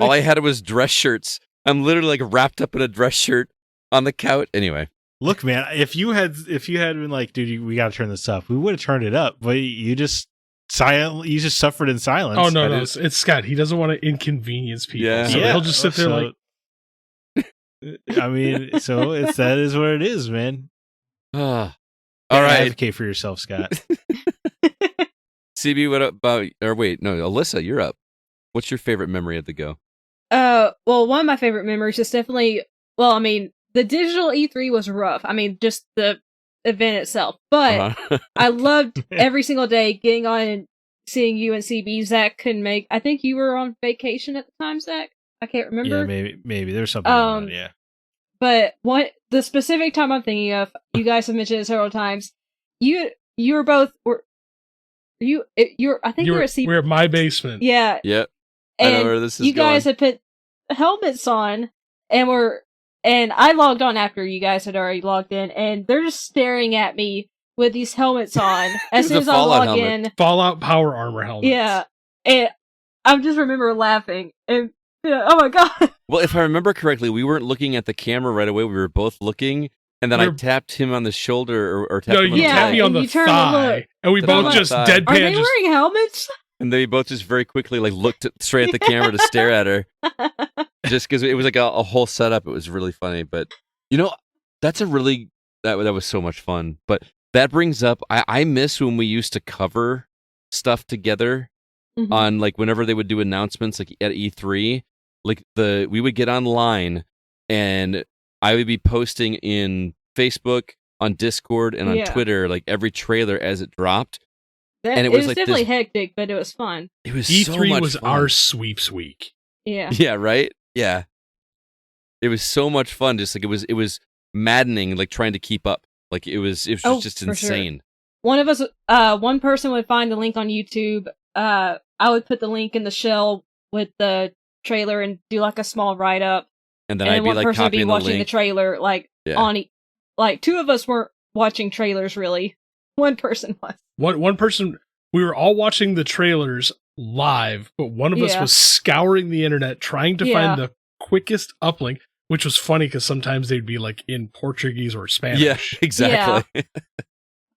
All I had was dress shirts. I'm literally like wrapped up in a dress shirt on the couch. Anyway, look, man, if you had been like, dude, we got to turn this up, we would have turned it up. But you just suffered in silence. Oh no, it's Scott. He doesn't want to inconvenience people. Yeah, so he'll just sit there like. I mean, so that is what it is, man. All right. Advocate for yourself, Scott. CB, what about? Or wait, no, Alyssa, you're up. What's your favorite memory of the go? Well, one of my favorite memories is definitely. Well, I mean, the digital E3 was rough. I mean, just the event itself, but I loved every single day getting on and seeing you and CB. Zach couldn't make. I think you were on vacation at the time, Zach. I can't remember. Yeah, maybe there's something going on, yeah. But the specific time I'm thinking of, you guys have mentioned it several times. You were both I think you were at CB. We're at my basement. Yeah. Yep. And I know where this is you guys going. had put helmets on, and I logged on after you guys had already logged in, and they're just staring at me with these helmets on as soon as I log in. Fallout Power Armor helmets. Yeah. And I just remember laughing. And oh my god. Well, if I remember correctly, we weren't looking at the camera right away. We were both looking, and then I tapped him on the shoulder or tapped him on the tapped me on the thigh, and we both just deadpan. Are they wearing helmets? And they both just very quickly looked straight at the camera to stare at her, just because it was like a whole setup. It was really funny, but that's that was so much fun. But that brings up I miss when we used to cover stuff together on whenever they would do announcements at E3. We would get online and I would be posting in Facebook, on Discord, and on Twitter every trailer as it dropped. And it was definitely hectic, but it was fun. It was E3 so much was fun. our sweeps week. Yeah. Yeah, right? Yeah. It was so much fun. Just like it was maddening, like trying to keep up. Like it was just for sure. insane. One of us, one person would find the link on YouTube. I would put the link in the shell with the trailer and do like a small write up. And then I'd be one like person would be copying watching the link. the trailer, like like two of us weren't watching trailers really. One person was. One person. We were all watching the trailers live, but one of us was scouring the internet trying to find the quickest uplink, which was funny because sometimes they'd be like in Portuguese or Spanish. Yeah, exactly. Yeah.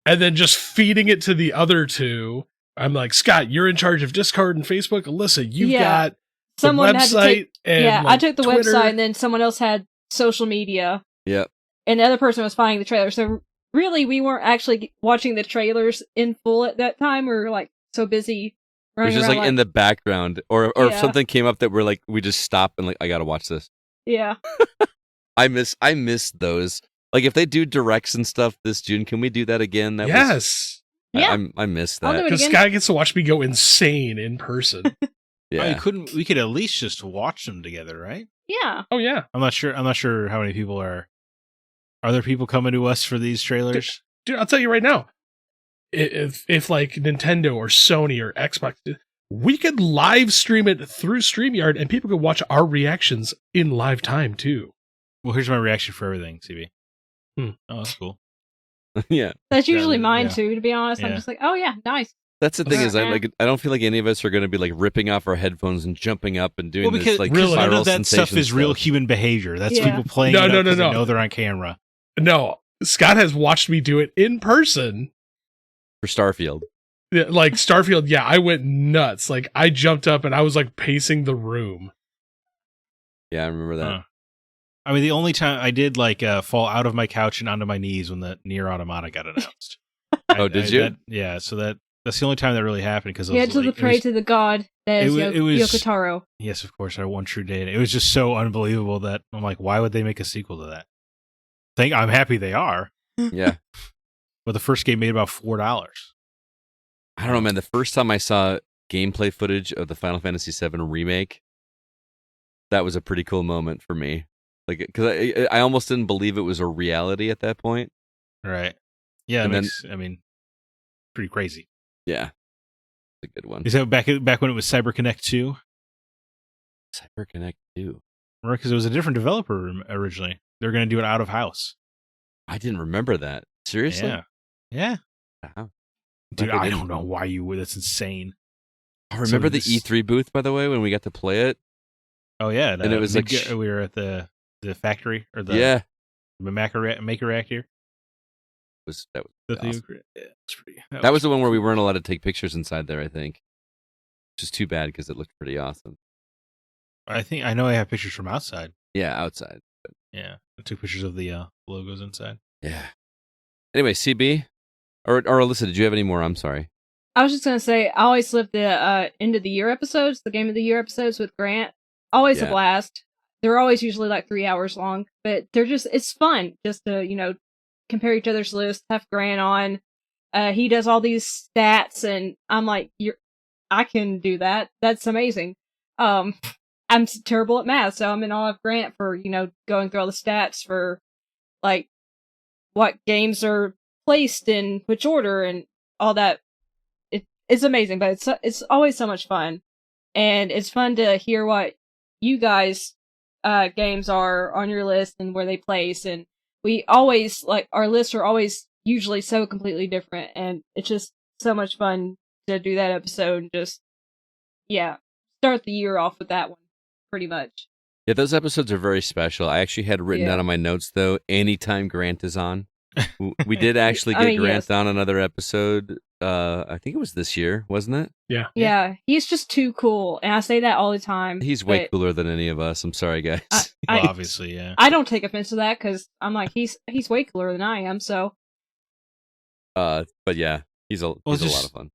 And then just feeding it to the other two. I'm like, Scott, you're in charge of Discord and Facebook. Alyssa, you've got the website. I took the Twitter. website, and then someone else had social media. Yep. And the other person was finding the trailer. So really, we weren't actually watching the trailers in full at that time. We were like so busy. It was just around, like in the background, or if something came up that we're like, we just stop and like, I gotta watch this. Yeah. I miss those. Like if they do directs and stuff this June, can we do that again? I miss I'll that. do it Because again. Scott gets to watch me go insane in person. Yeah. We could at least just watch them together, right? Yeah. Oh yeah. I'm not sure how many people are there people coming to us for these trailers? Dude, I'll tell you right now. If like Nintendo or Sony or Xbox, we could live stream it through StreamYard and people could watch our reactions in live time too. Well, here's my reaction for everything, CB. Oh, that's cool. Yeah. That's usually mine yeah. too, to be honest. Yeah. I'm just like, oh yeah, nice. That's the thing is, Yeah. I don't feel like any of us are going to be like ripping off our headphones and jumping up and doing this like really, none viral of that stuff sensation is real human behavior. That's people playing No, it no, up 'cause no. they know they're on camera. No, Scott has watched me do it in person. for Starfield. Yeah, like Starfield, yeah, I went nuts. Like I jumped up and I was like pacing the room. Yeah, I remember that. I mean, the only time I did like fall out of my couch and onto my knees when the Nier Automata got announced. Did you? Yeah, so that's the only time that really happened because You had to pray to the god that is Yoko Taro. Yes, of course, our one true data. It was just so unbelievable that I'm like, why would they make a sequel to that? I'm happy they are, Yeah. but the first game made about $4. I don't know, man. The first time I saw gameplay footage of the Final Fantasy VII remake, that was a pretty cool moment for me. Like, because I almost didn't believe it was a reality at that point. Right. Yeah, And pretty crazy. Yeah. It's a good one. Is that back when it was CyberConnect 2? CyberConnect 2. Right, because it was a different developer originally. They were going to do it out of house. I didn't remember that. Seriously? Yeah. Wow. Dude, Like, I don't know why you would. That's insane. I remember the E3 booth, by the way, when we got to play it. Oh, yeah. And it was like... we were at the factory or the Maker Reactor. That was awesome. That was the one where we weren't allowed to take pictures inside there, I think. Which is too bad because it looked pretty awesome. I know I have pictures from outside. Yeah, outside. But... Yeah. I took pictures of the logos inside. Yeah. Anyway, CB or Alyssa, did you have any more? I'm sorry. I was just gonna say, I always love the end of the year episodes, the game of the year episodes with Grant. Always a blast. They're always usually like 3 hours long, but it's fun just to, compare each other's lists, have Grant on. He does all these stats and I'm like, I can do that. That's amazing. I'm terrible at math, so I'm in awe of Grant for, going through all the stats for like what games are placed in which order and all that. It's amazing, but it's always so much fun. And it's fun to hear what you guys games are on your list and where they place, and we always our lists are always usually so completely different, and it's just so much fun to do that episode and just start the year off with that one pretty much. Yeah, those episodes are very special. I actually had written down on my notes though, anytime Grant is on. We did actually get Grant on another episode. I think it was this year, wasn't it? Yeah. He's just too cool, and I say that all the time. He's way cooler than any of us. I'm sorry, guys. Obviously, yeah. I don't take offense to that because I'm like he's way cooler than I am. So, but yeah, he's a lot of fun.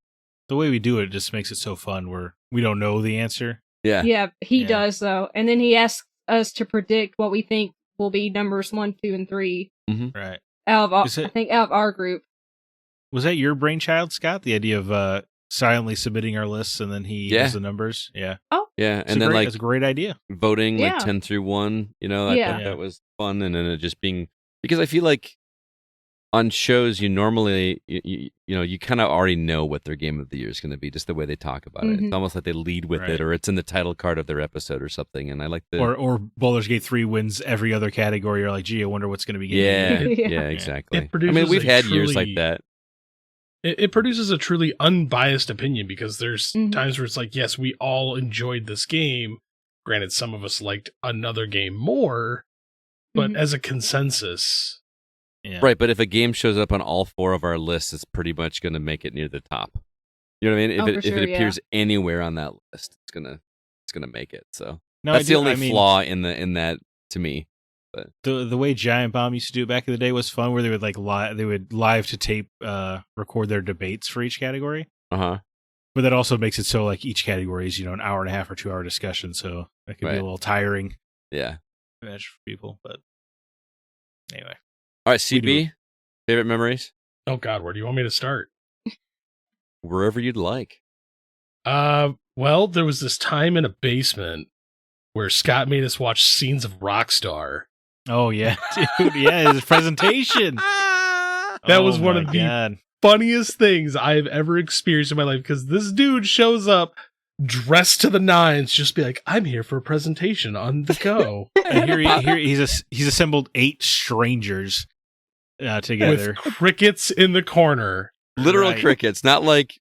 The way we do it just makes it so fun. Where we don't know the answer. Yeah, he does though, and then he asks us to predict what we think will be numbers 1, 2, and 3. Mm-hmm. Right. I think out of our group. Was that your brainchild, Scott? The idea of silently submitting our lists, and then he does the numbers. Yeah. Oh. Yeah, and then it's a great idea. Voting like 10 through 1. I thought that was fun, and then it just being because I feel like on shows you normally you kind of already know what their game of the year is going to be just the way they talk about it. It's almost like they lead with it, or it's in the title card of their episode or something. And I like the or Baldur's Gate 3 wins every other category. You're like, gee, I wonder what's going to be. Yeah, exactly. I mean, we've had years like that. It produces a truly unbiased opinion because there's times where it's like, yes, we all enjoyed this game. Granted, some of us liked another game more, but as a consensus. Yeah. Right, but if a game shows up on all 4 of our lists, it's pretty much going to make it near the top. You know what I mean? If it appears anywhere on that list, it's gonna make it. So that's the only flaw in that to me. But the way Giant Bomb used to do it back in the day was fun, where they would live to tape record their debates for each category. But that also makes it so like each category is an hour and a half or 2 hour discussion, so that could be a little tiring. Yeah, for people. But anyway. All right, CB, favorite memories? Oh, God, where do you want me to start? Wherever you'd like. Well, there was this time in a basement where Scott made us watch scenes of Rockstar. Oh, yeah, dude, yeah, his presentation. That was one of the funniest things I've ever experienced in my life, because this dude shows up dressed to the nines, just be like, I'm here for a presentation on the go. And here he's assembled 8 strangers together with crickets in the corner. Literal crickets, not like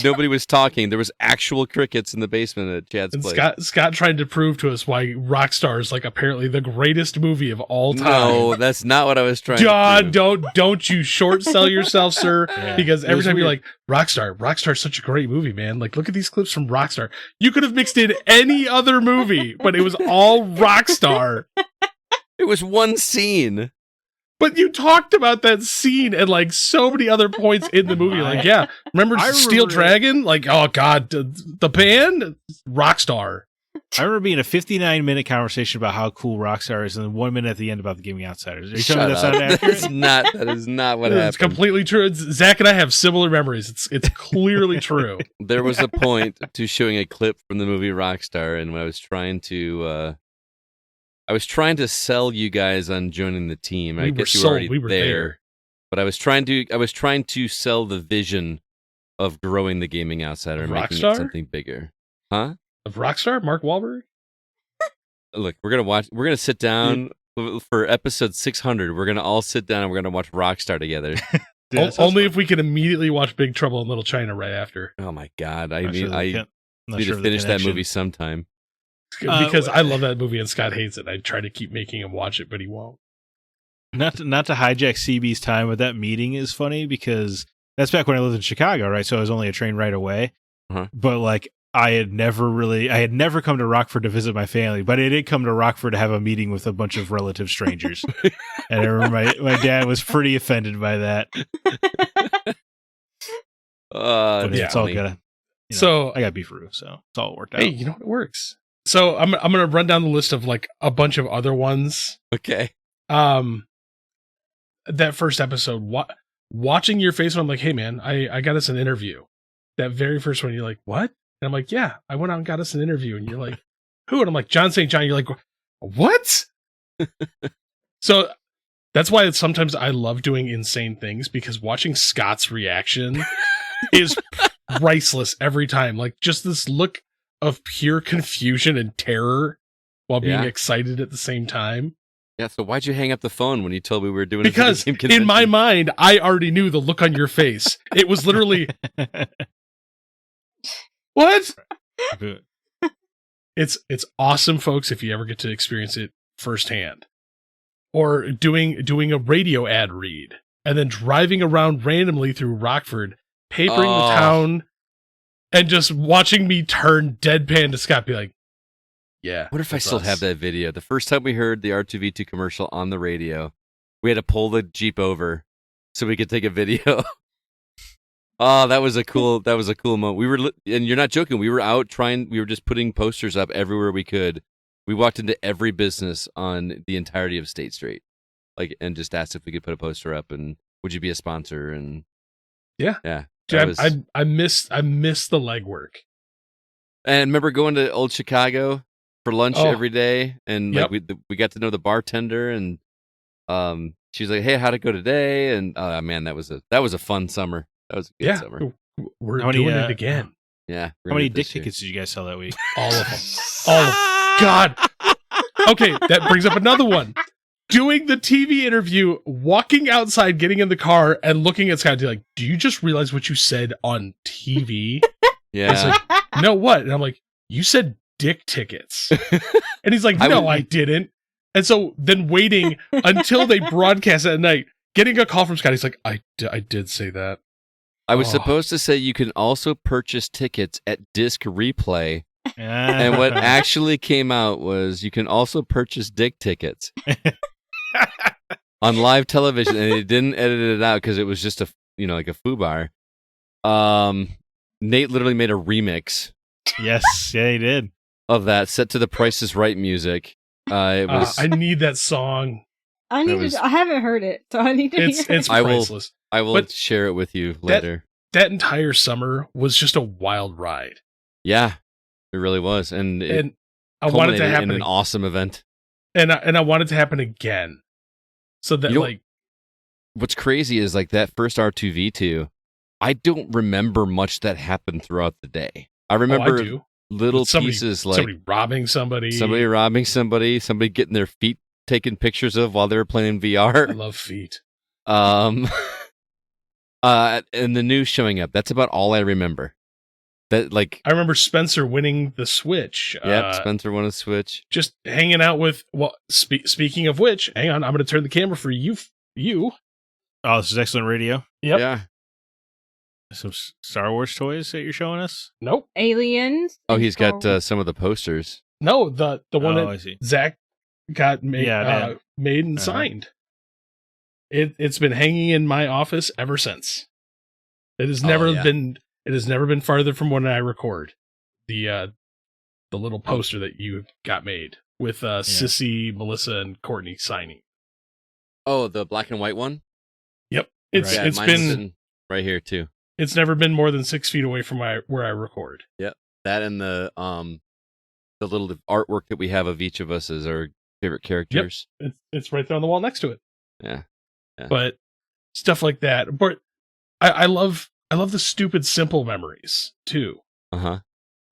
nobody was talking. There was actual crickets in the basement at Chad's place. Scott tried to prove to us why Rockstar is like apparently the greatest movie of all time. No, that's not what I was trying to prove. Don't you short sell yourself, sir. Yeah. Because every time you're like, Rockstar's such a great movie, man. Like, look at these clips from Rockstar. You could have mixed in any other movie, but it was all Rockstar. It was one scene. But you talked about that scene and like so many other points in the movie. Like, yeah, remember Steel Dragon? Like, oh God, the band? Rockstar. I remember being a 59-minute conversation about how cool Rockstar is, and then 1 minute at the end about the Gaming Outsiders. Are you telling me that's not accurate? That is not what happened. It's completely true. Zach and I have similar memories. It's clearly true. There was a point to showing a clip from the movie Rockstar, and when I was trying to sell you guys on joining the team. I guess you were already there. But I was trying to sell the vision of growing the Gaming Outsider and making it something bigger. Huh? Of Rockstar? Mark Wahlberg? Look, we're gonna sit down for episode 600. We're gonna all sit down and we're gonna watch Rockstar together. Dude, only if we can immediately watch Big Trouble in Little China right after. Oh my God. I need to finish that movie sometime. Because I love that movie and Scott hates it. I try to keep making him watch it, but he won't. Not to hijack CB's time, but that meeting is funny because that's back when I lived in Chicago, right? So I was only a train right away. But like I had never come to Rockford to visit my family, but I did come to Rockford to have a meeting with a bunch of relative strangers. And I remember my dad was pretty offended by that. But it's all good. So I got Beefaroo, so it's all worked out. Hey, you know what? It works. So I'm gonna run down the list of like a bunch of other ones. Okay. That first episode, watching your face when I'm like, hey man, I got us an interview. That very first one, you're like, what? And I'm like, yeah, I went out and got us an interview. And you're like, who? And I'm like, John St. John. You're like, what? So that's why sometimes I love doing insane things, because watching Scott's reaction is priceless every time. Like just this look of pure confusion and terror while being excited at the same time. Yeah, so why'd you hang up the phone when you told me we were doing it? Because in my mind, I already knew the look on your face. It was literally, what? It's awesome, folks, if you ever get to experience it firsthand. Or doing a radio ad read and then driving around randomly through Rockford, papering the town, and just watching me turn deadpan to Scott, be like, yeah. What if I still have that video? The first time we heard the R2V2 commercial on the radio, we had to pull the Jeep over so we could take a video. Oh, that was a cool moment. We were, and you're not joking, we were out we were just putting posters up everywhere we could. We walked into every business on the entirety of State Street, and just asked if we could put a poster up and would you be a sponsor? And yeah, Dude, I miss the legwork. And remember going to Old Chicago for lunch every day, and like we got to know the bartender, and she's like, "Hey, how'd it go today?" And man, that was a fun summer. That was a good summer. We're doing it again. Yeah. How many dick tickets did you guys sell that week? All of them. All of them. God. Okay, that brings up another one. Doing the TV interview, walking outside, getting in the car, and looking at Scott, like, do you just realize what you said on TV? Yeah. It's like, no, what? And I'm like, you said dick tickets. And he's like, no, I didn't. And so then waiting until they broadcast at night, getting a call from Scott, he's like, I did say that. I was supposed to say you can also purchase tickets at Disc Replay. And what actually came out was you can also purchase dick tickets on live television, and they didn't edit it out because it was just like a foobar. Nate literally made a remix. Yes, yeah, he did. Of that, set to the Price is Right music. It was. I need that song. I haven't heard it, so I need to hear it. It's priceless. I will share it with you later. That entire summer was just a wild ride. Yeah, it really was, and I wanted to happen in an awesome event. And I want it to happen again. So that what's crazy is like that first R2V2. I don't remember much that happened throughout the day. I remember little pieces like somebody robbing somebody, somebody getting their feet taken pictures of while they were playing VR. I love feet. And the news showing up. That's about all I remember. That I remember Spencer winning the Switch. Yep, Spencer won a Switch. Just hanging out with. Well, speaking of which, hang on, I'm going to turn the camera for you. Oh, this is excellent radio. Yep. Yeah. Some Star Wars toys that you're showing us? Nope. Aliens. Oh, he's got some of the posters. No, the one that Zack got made and signed. It's been hanging in my office ever since. It has never been farther from when I record. The little poster that you got made with Sissy, Melissa, and Courtney signing. Oh, the black and white one? Yep. It's been right here too. It's never been more than 6 feet away from where I record. Yep. That and the little artwork that we have of each of us as our favorite characters. Yep. It's right there on the wall next to it. Yeah. But stuff like that. But I love the stupid simple memories too. Uh-huh.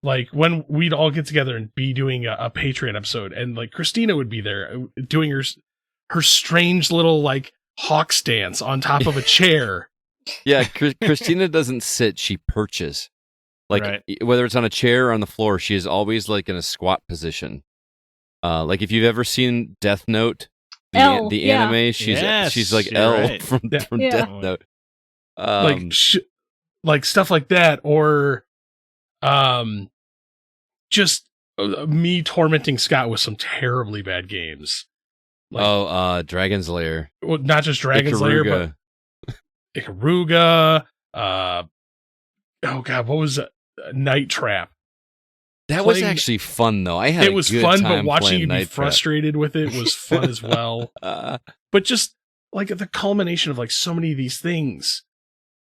Like when we'd all get together and be doing a Patreon episode, and like Christina would be there doing her strange little like hawk stance on top of a chair. Yeah, Christina doesn't sit; she perches. Like whether it's on a chair or on the floor, she is always like in a squat position. Like if you've ever seen Death Note, the anime, she's like L from Death Note. Like stuff like that, or just me tormenting Scott with some terribly bad games. Dragon's Lair. Well, not just Dragon's Lair, but Ikaruga. Oh god, what was it? Night Trap. That was actually fun though. It was fun, but watching you be frustrated with it was fun as well. But just like the culmination of like so many of these things,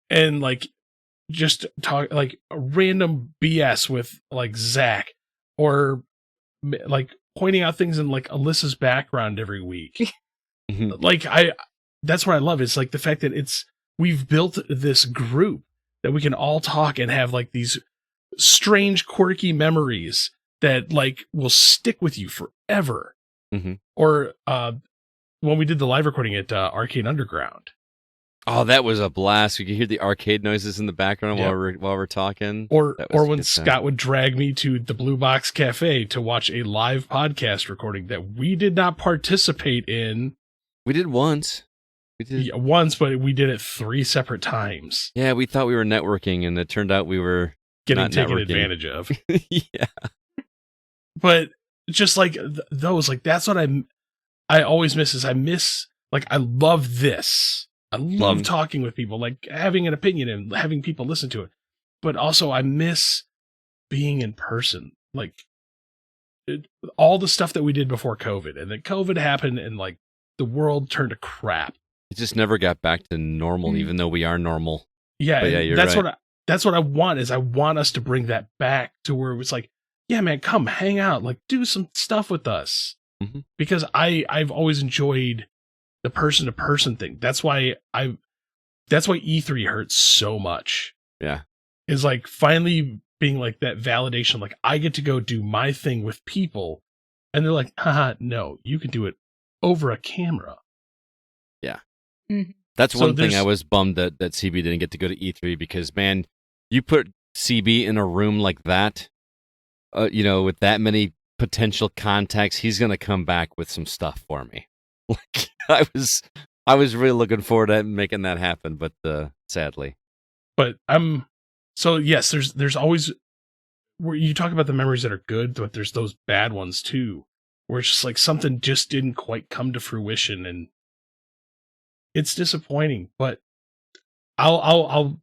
and like just talk like random BS with like Zack, or like pointing out things in like Alyssa's background every week. Like that's what I love. It's like the fact that we've built this group that we can all talk and have like these strange, quirky memories that like will stick with you forever. Mm-hmm. Or when we did the live recording at Arcade Underground. Oh, that was a blast! We could hear the arcade noises in the background while we're talking. Or when Scott would drag me to the Blue Box Cafe to watch a live podcast recording that we did not participate in. We did once. Once, but we did it 3 separate times. Yeah, we thought we were networking, and it turned out we were getting taken advantage of. Yeah. But just like those, like that's what I always miss. Is I love this. I love talking with people, like having an opinion and having people listen to it. But also I miss being in person. Like all the stuff that we did before COVID, and then COVID happened and like the world turned to crap. It just never got back to normal, even though we are normal. Yeah, you're that's right. what that's what I want, is I want us to bring that back to where it was like, yeah, man, come hang out, like do some stuff with us. Mm-hmm. Because I've always enjoyed the person to person thing. That's why E3 hurts so much. Yeah. Is like finally being like that validation, like I get to go do my thing with people, and they're like, haha, no, you can do it over a camera. Yeah. Mm-hmm. That's one thing I was bummed that CB didn't get to go to E3 because, man, you put CB in a room like that, with that many potential contacts, he's going to come back with some stuff for me. Like I was really looking forward to making that happen, but sadly. But so yes, there's always, where you talk about the memories that are good, but there's those bad ones too, where it's just like something just didn't quite come to fruition, and it's disappointing. But I'll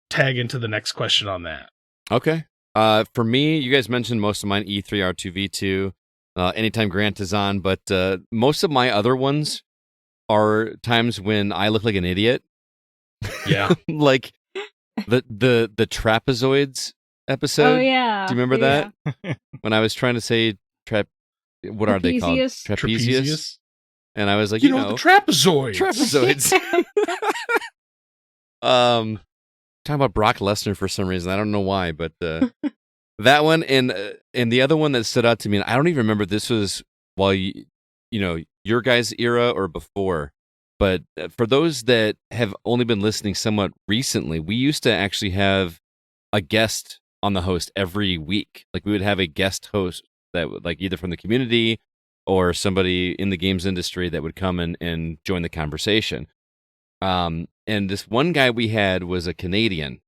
tag into the next question on that. Okay. For me, you guys mentioned most of mine, E3, R2V2, anytime Grant is on, but most of my other ones are times when I look like an idiot. Yeah. Like the trapezoids episode. Oh yeah. Do you remember that? When I was trying to say what are they called? Trapezius. And I was like, you know the trapezoids. Trapezoids. Talking about Brock Lesnar for some reason. I don't know why, but that one and the other one that stood out to me, and I don't even remember this was while your guys' era or before, but for those that have only been listening somewhat recently, we used to actually have a guest on the host every week. Like we would have a guest host that would, like, either from the community or somebody in the games industry that would come and join the conversation. And this one guy we had was a Canadian,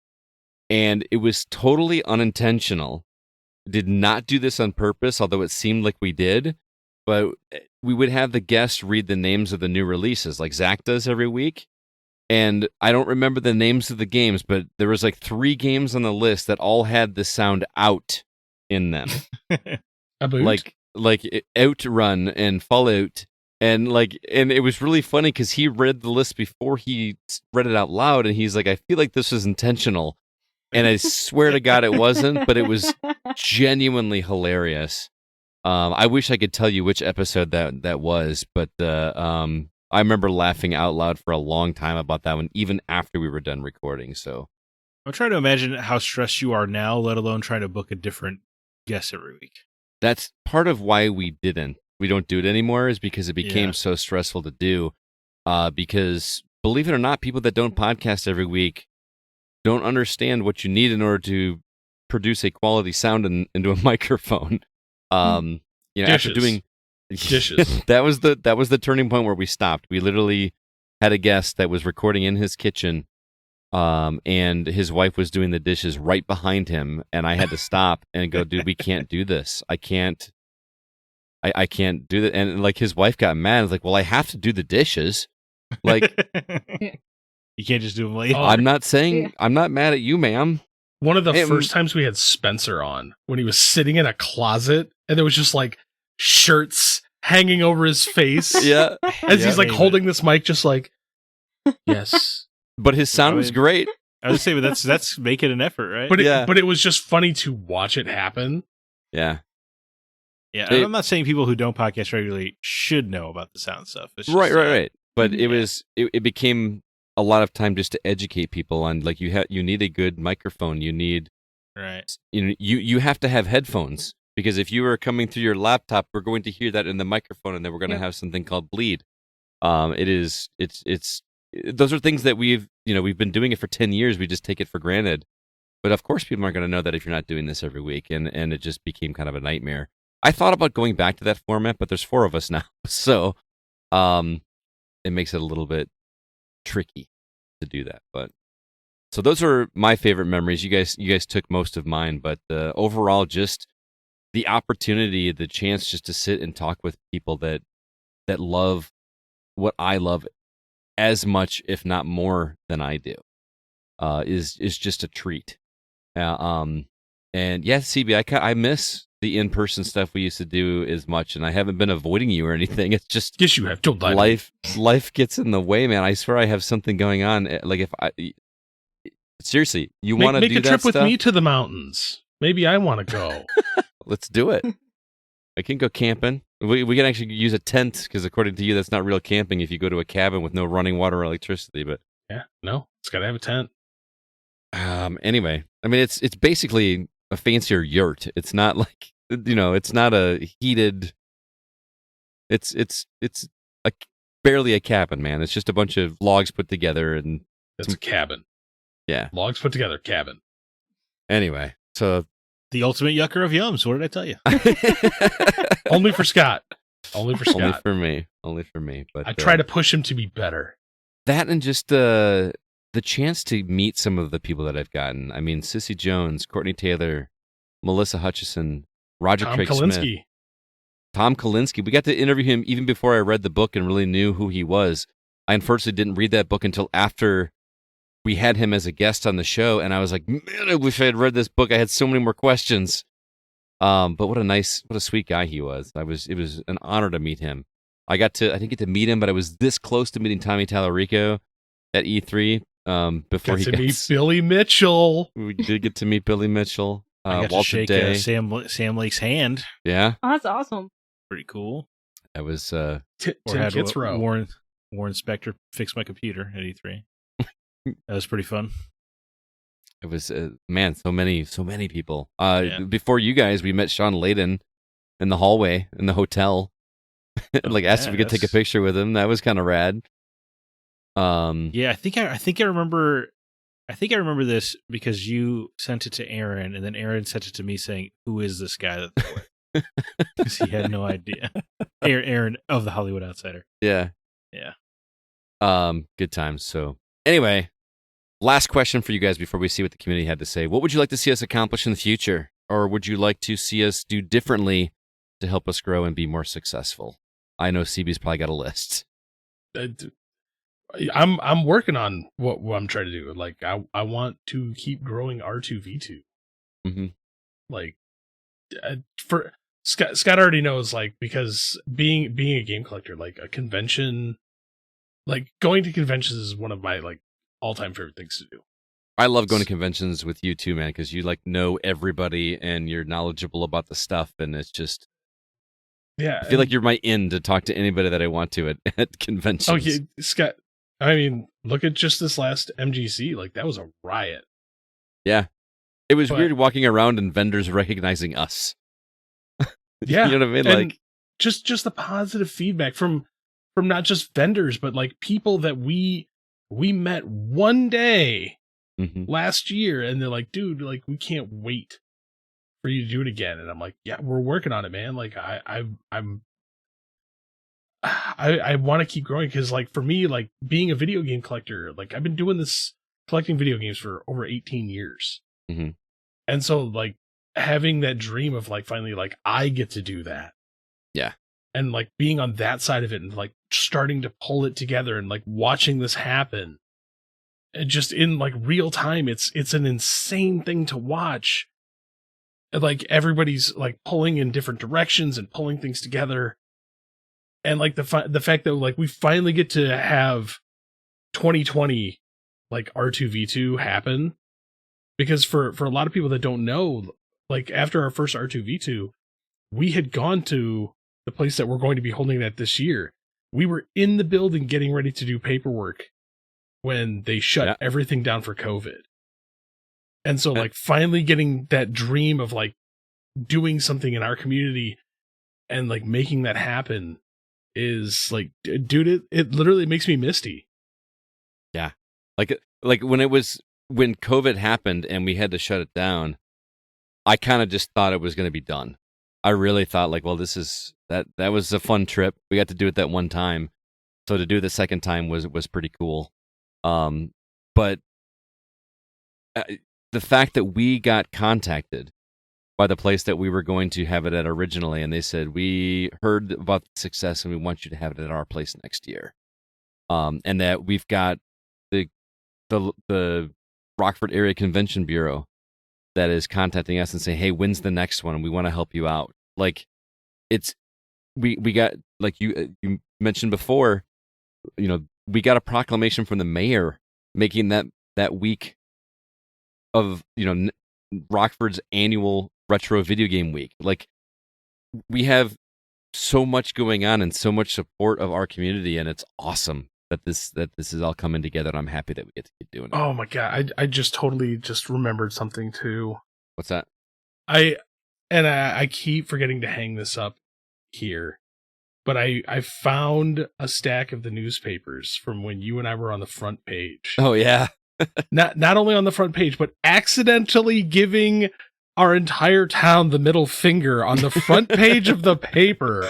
and it was totally unintentional. Did not do this on purpose, although it seemed like we did. But we would have the guest read the names of the new releases, like Zack does every week. And I don't remember the names of the games, but there was like 3 games on the list that all had the sound out in them. like Outrun and Fallout. And it was really funny because he read the list before he read it out loud, and he's like, I feel like this was intentional. And I swear to God it wasn't, but it was genuinely hilarious. I wish I could tell you which episode that was, but I remember laughing out loud for a long time about that one, even after we were done recording. So I'm trying to imagine how stressed you are now, let alone trying to book a different guest every week. That's part of why we don't do it anymore, is because it became so stressful to do. Because believe it or not, people that don't podcast every week don't understand what you need in order to produce a quality sound into a microphone. After doing dishes, that was the turning point where we stopped. We literally had a guest that was recording in his kitchen, and his wife was doing the dishes right behind him, and I had to stop and go, dude, we can't do this. I can't do that. And like his wife got mad. I was like, well, I have to do the dishes. Like, you can't just do them later. I'm not saying I'm not mad at you, ma'am. One of the first times we had Spencer on, when he was sitting in a closet and there was just like shirts hanging over his face. Yeah. As he's like holding this mic, just like, yes. But his sound was great. I was saying, but that's making an effort, right? But it was just funny to watch it happen. Yeah. Yeah, I'm not saying people who don't podcast regularly should know about the sound stuff. It's just, right. But it became a lot of time just to educate people on, like, you need a good microphone. You need you have to have headphones, because if you are coming through your laptop, we're going to hear that in the microphone, and then we're going to have something called bleed. Those are things that we've been doing it for 10 years. We just take it for granted. But of course, people aren't going to know that if you're not doing this every week, and it just became kind of a nightmare. I thought about going back to that format, but there's 4 of us now, so it makes it a little bit tricky to do that. But so those are my favorite memories. You guys took most of mine, but overall, just the opportunity, the chance just to sit and talk with people that love what I love as much, if not more, than I do, is just a treat. And yeah, CB, I miss the in-person stuff we used to do as much, and I haven't been avoiding you or anything. It's just, yes, you have. Don't lie. Life gets in the way, man. I swear I have something going on. Like seriously, you want to do that Make a trip with stuff? me to the mountains. Maybe I want to go. Let's do it. I can go camping. We can actually use a tent because according to you, that's not real camping if you go to a cabin with no running water or electricity. But Yeah, no, it's got to have a tent. anyway, I mean, it's basically a fancier yurt. It's not like it's not a heated. It's barely a cabin, man. It's just a bunch of logs put together and It's a cabin. Yeah, Logs put together, cabin. Anyway, so The ultimate yucker of yums. What did I tell you? Only for Scott. Only for Scott. only for me. Only for me. But I try to push him to be better. that and just the chance to meet some of the people that I've gotten. I mean, Sissy Jones, Courtney Taylor, Melissa Hutchison, Roger Tom Craig Kalinske. Smith, Tom Kalinske. We got to interview him even before I read the book and really knew who he was. I unfortunately didn't read that book until after we had him as a guest on the show, and I was like, man, I wish I had read this book. I had so many more questions. But what a sweet guy he was. It was an honor to meet him. I didn't get to meet him, but I was this close to meeting Tommy Tallarico at E3. Before Got to meet Billy Mitchell. we did get to meet Billy Mitchell. I got to Walter shake Day. Sam Lake's hand. Yeah, Oh, that's awesome. Pretty cool. that was. Or Tim had Kitzrow. Warren Spector fix my computer at E3. That was pretty fun. It was man, so many people. Yeah. Before you guys, we met Sean Layden in the hallway in the hotel. Like asked if we could take a picture with him. That was kind of rad. Yeah, I think I remember. I think I remember this because you sent it to Aaron, and then Aaron sent it to me saying, "Who is this guy?" That because he had no idea. Aaron of the Hollywood Outsider. Yeah. Good times. So anyway, last question for you guys before we see what the community had to say. What would you like to see us accomplish in the future, or would you like to see us do differently to help us grow and be more successful? I know CB's probably got a list. I'm working on what I'm trying to do. Like I want to keep growing R2V2. Mm-hmm. Like for Scott already knows, like, because being a game collector, like a convention, like going to conventions is one of my like all-time favorite things to do. I love going to conventions with you too, man, because you like know everybody and you're knowledgeable about the stuff, and it's just I feel like you're my in to talk to anybody that I want to at conventions. Oh yeah, Scott. I mean, look at just this last MGC. Like that was a riot. Yeah, it was weird walking around and vendors recognizing us. Yeah, you know what I mean. And like just the positive feedback from not just vendors, but like people that we met one day last year, and they're like, "Dude, like we can't wait for you to do it again." And I'm like, "Yeah, we're working on it, man. Like I want to keep growing because, like, for me, like being a video game collector, like I've been doing this collecting video games for over 18 years, and so like having that dream of like finally like I get to do that, yeah, and like being on that side of it and like starting to pull it together and like watching this happen, and just in like real time, it's an insane thing to watch. And, like everybody's like pulling in different directions and pulling things together. And like the fact that like we finally get to have 2020 like R2V2 happen, because for a lot of people that don't know, like after our first R2V2, we had gone to the place that we're going to be holding that this year. We were in the building getting ready to do paperwork when they shut everything down for COVID. And so like finally getting that dream of like doing something in our community and like making that happen is like, dude, it literally makes me misty. Yeah. Like when COVID happened and we had to shut it down, I kind of just thought it was going to be done. I really thought like, well, that was a fun trip. We got to do it that one time. So to do it the second time was pretty cool. But the fact that we got contacted by the place that we were going to have it at originally, and they said, we heard about the success and we want you to have it at our place next year. And that we've got the Rockford Area Convention Bureau that is contacting us and saying, hey, when's the next one? And we want to help you out. Like we got, like you mentioned before, we got a proclamation from the mayor making that week of Rockford's annual retro video game week. Like, we have so much going on and so much support of our community, and it's awesome that this is all coming together, and I'm happy that we get to keep doing it. Oh my god, I just totally just remembered something too. What's that? I keep forgetting to hang this up here, but I found a stack of the newspapers from when you and I were on the front page. Oh yeah. Not only on the front page, but accidentally giving our entire town the middle finger on the front page of the paper.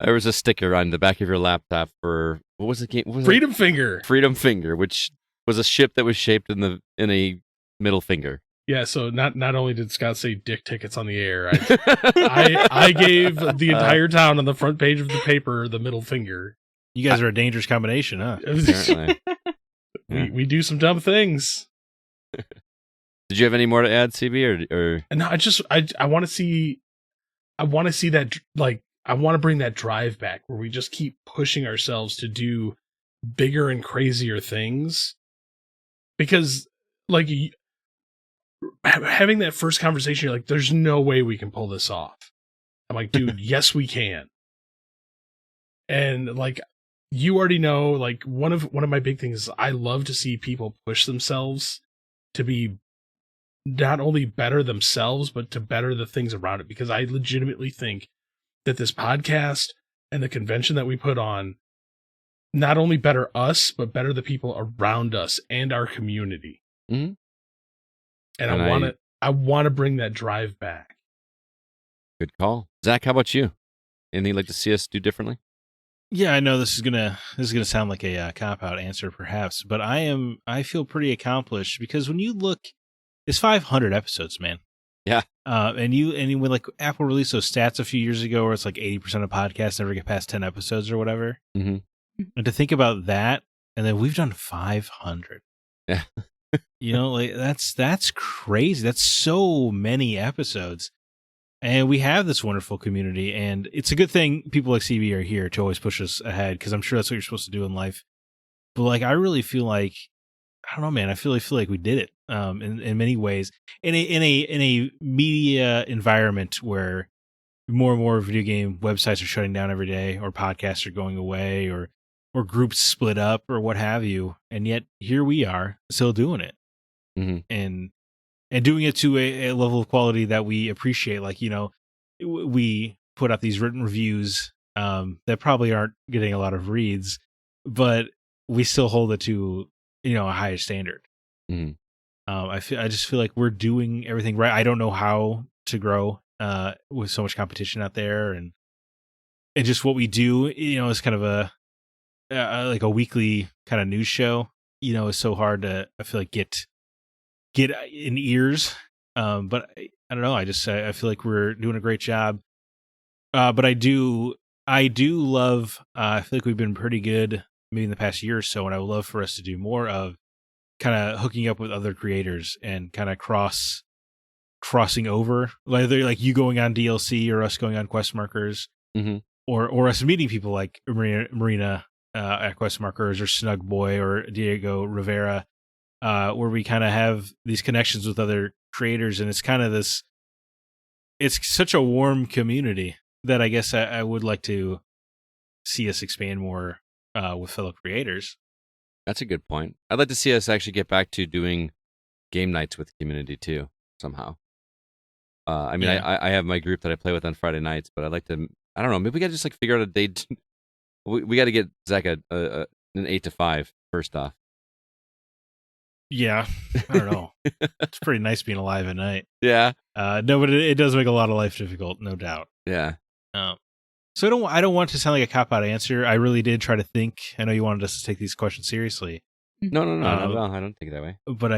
There was a sticker on the back of your laptop for, what was the game? What was Freedom Finger. Freedom Finger, which was a ship that was shaped in a middle finger. Yeah, so not only did Scott say dick tickets on the air, I gave the entire town on the front page of the paper the middle finger. You guys are a dangerous combination, huh? Apparently. We do some dumb things. Did you have any more to add, CB, or? No, I want to see that, like, I want to bring that drive back where we just keep pushing ourselves to do bigger and crazier things. Because, like, having that first conversation, you're like, there's no way we can pull this off. I'm like, dude, yes, we can. And, like, you already know, like, one of my big things is I love to see people push themselves to be not only better themselves, but to better the things around it. Because I legitimately think that this podcast and the convention that we put on not only better us, but better the people around us and our community. Mm-hmm. And I want to bring that drive back. Good call. Zach, how about you? Anything you'd like to see us do differently? Yeah, I know this is gonna sound like a cop-out answer, perhaps, but I feel pretty accomplished because when you look, it's 500 episodes, man. Yeah. And when like Apple released those stats a few years ago, where it's like 80% of podcasts never get past 10 episodes or whatever. Mm-hmm. And to think about that, and then we've done 500. Yeah. Like that's crazy. That's so many episodes. And we have this wonderful community, and it's a good thing people like CB are here to always push us ahead, because I'm sure that's what you're supposed to do in life. But like, I really feel like, I don't know, man. I feel like we did it in many ways in a media environment where more and more video game websites are shutting down every day, or podcasts are going away, or groups split up, or what have you. And yet here we are still doing it, mm-hmm. and doing it to a level of quality that we appreciate. Like, we put out these written reviews that probably aren't getting a lot of reads, but we still hold it to, a higher standard. Mm-hmm. I just feel like we're doing everything right. I don't know how to grow with so much competition out there, and just what we do, is kind of like a weekly kind of news show, is so hard to, I feel like, get in ears. But I don't know. I feel like we're doing a great job. But I do love, I feel like we've been pretty good maybe in the past year or so, and I would love for us to do more of kind of hooking up with other creators and kind of crossing over, whether like you going on DLC or us going on quest markers, mm-hmm. or us meeting people like Marina at quest markers, or Snug Boy or Diego Rivera, where we kind of have these connections with other creators. And it's kind of it's such a warm community that I guess I would like to see us expand more with fellow creators. That's a good point. I'd like to see us actually get back to doing game nights with the community too, somehow. I have my group that I play with on Friday nights, but I'd like to, I don't know, maybe we got to just like figure out a date. We got to get Zack an 8 to 5 first off. Yeah, I don't know. It's pretty nice being alive at night. Yeah. No, but it does make a lot of life difficult, no doubt. Yeah. So I don't want to sound like a cop-out answer. I really did try to think. I know you wanted us to take these questions seriously. No, not at all. I don't think it that way. But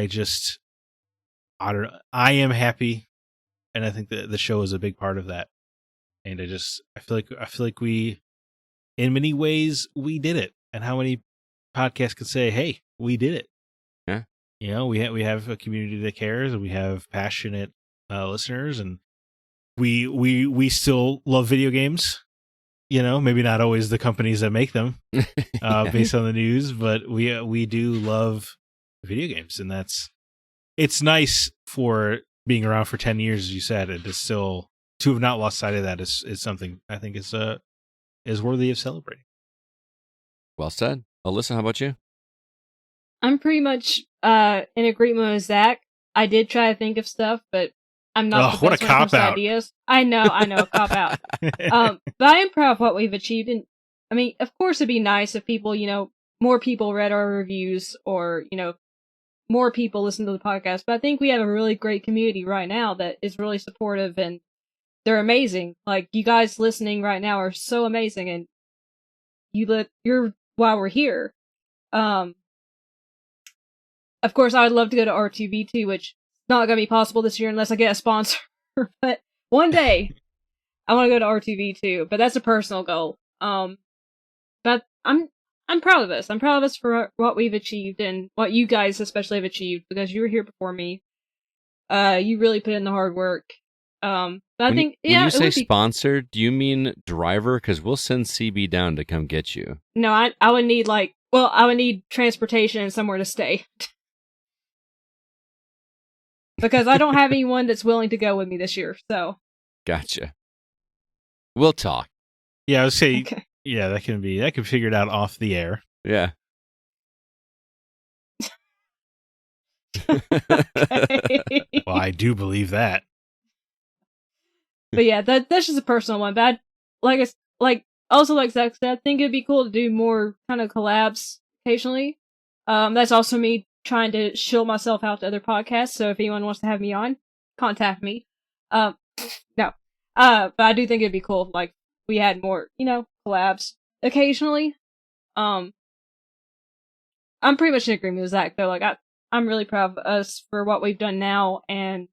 I am happy, and I think that the show is a big part of that. And I feel like we, in many ways, we did it. And how many podcasts can say, "Hey, we did it"? Yeah. We have a community that cares, and we have passionate listeners, and we still love video games. Maybe not always the companies that make them, based on the news, but we do love video games, and that's it's nice for being around for 10 years, as you said, and to have not lost sight of that is something I think is worthy of celebrating. Well said. Alyssa, how about you? I'm pretty much in agreement with Zach. I did try to think of stuff, but I'm not the what best a when it comes to cop-out. ideas. I know, a cop out. But I am proud of what we've achieved. And I mean, of course, it'd be nice if people, more people read our reviews or, more people listen to the podcast. But I think we have a really great community right now that is really supportive and they're amazing. Like, you guys listening right now are so amazing, and you're why we're here. Of course, I would love to go to R2V2, which is not going to be possible this year unless I get a sponsor. But one day, I want to go to R2V2. But that's a personal goal. But I'm proud of us. I'm proud of us for what we've achieved and what you guys especially have achieved, because you were here before me. You really put in the hard work. But I think when you say sponsored, do you mean driver? Because we'll send CB down to come get you. No, I would need I would need transportation and somewhere to stay. Because I don't have anyone that's willing to go with me this year, so. Gotcha. We'll talk. Yeah, I would say, Okay. Yeah, that can be figured out off the air. Yeah. Okay. Well, I do believe that. But yeah, that's just a personal one. But like Zach said, I think it'd be cool to do more kind of collabs occasionally. That's also me trying to shill myself out to other podcasts. So if anyone wants to have me on, contact me. No. But I do think it'd be cool if, like, we had more, collabs occasionally. I'm pretty much in agreement with Zach though. Like, I'm really proud of us for what we've done now, and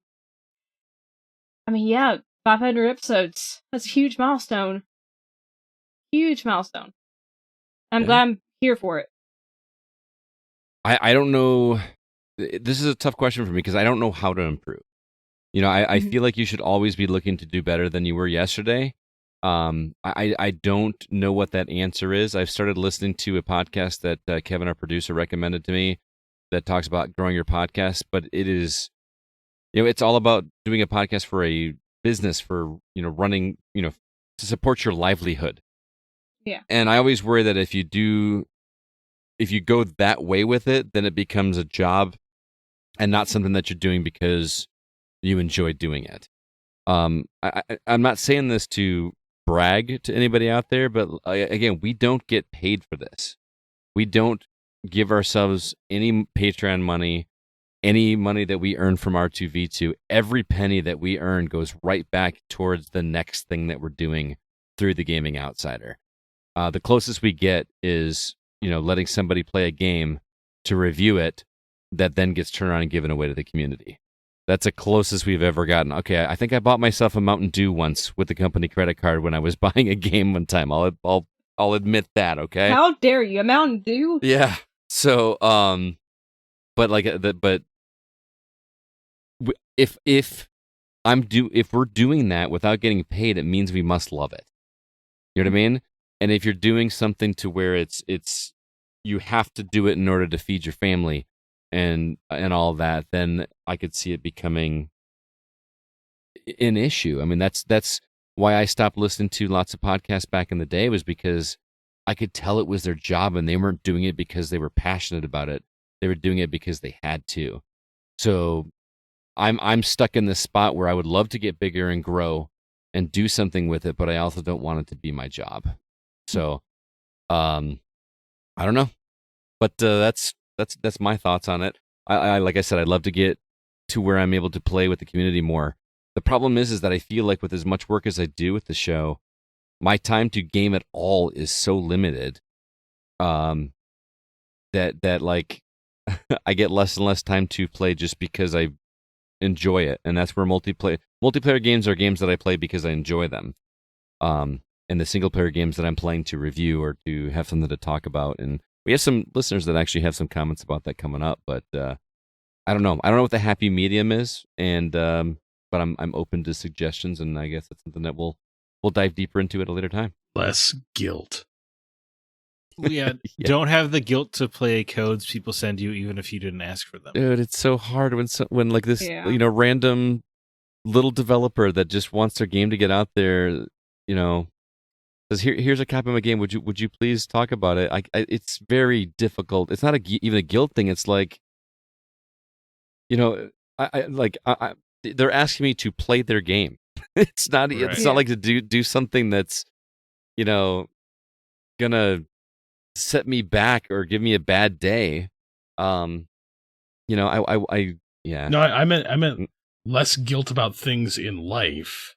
I mean, yeah, 500 episodes. That's a huge milestone. Huge milestone. I'm glad I'm here for it. I don't know. This is a tough question for me because I don't know how to improve. I feel like you should always be looking to do better than you were yesterday. I don't know what that answer is. I've started listening to a podcast that Kevin, our producer, recommended to me that talks about growing your podcast, but it is, it's all about doing a podcast for a business, for, running, to support your livelihood. Yeah. And I always worry that if you go that way with it, then it becomes a job and not something that you're doing because you enjoy doing it. I'm not saying this to brag to anybody out there, but again, we don't get paid for this. We don't give ourselves any Patreon money, any money that we earn from R2V2. Every penny that we earn goes right back towards the next thing that we're doing through the Gaming Outsider. The closest we get is, letting somebody play a game to review it that then gets turned around and given away to the community. That's the closest we've ever gotten. Okay, I think I bought myself a Mountain Dew once with the company credit card when I was buying a game one time. I'll admit that. Okay. How dare you? A Mountain Dew? Yeah. So, but if we're doing that without getting paid, it means we must love it. You know what I mean? And if you're doing something to where it's you have to do it in order to feed your family and all that, then I could see it becoming an issue. I mean, that's why I stopped listening to lots of podcasts back in the day, was because I could tell it was their job and they weren't doing it because they were passionate about it. They were doing it because they had to. So I'm stuck in this spot where I would love to get bigger and grow and do something with it, but I also don't want it to be my job. So, I don't know, but that's my thoughts on it. I like I said, I'd love to get to where I'm able to play with the community more. The problem is that I feel like with as much work as I do with the show, my time to game at all is so limited, that like I get less and less time to play just because I enjoy it, and that's where multiplayer games are games that I play because I enjoy them. And the single player games that I'm playing to review or to have something to talk about. And we have some listeners that actually have some comments about that coming up, but I don't know. I don't know what the happy medium is, and but I'm open to suggestions, and I guess that's something that we'll dive deeper into at a later time. Less guilt. Yeah, don't have the guilt to play codes people send you, even if you didn't ask for them. Dude, it's so hard when like this, random little developer that just wants their game to get out there, says, here's a copy of my game. Would you please talk about it? It's very difficult. It's not even a guilt thing. It's like, they're asking me to play their game. It's not. Right. It's not like to do something that's, gonna set me back or give me a bad day. Yeah. No, I meant less guilt about things in life,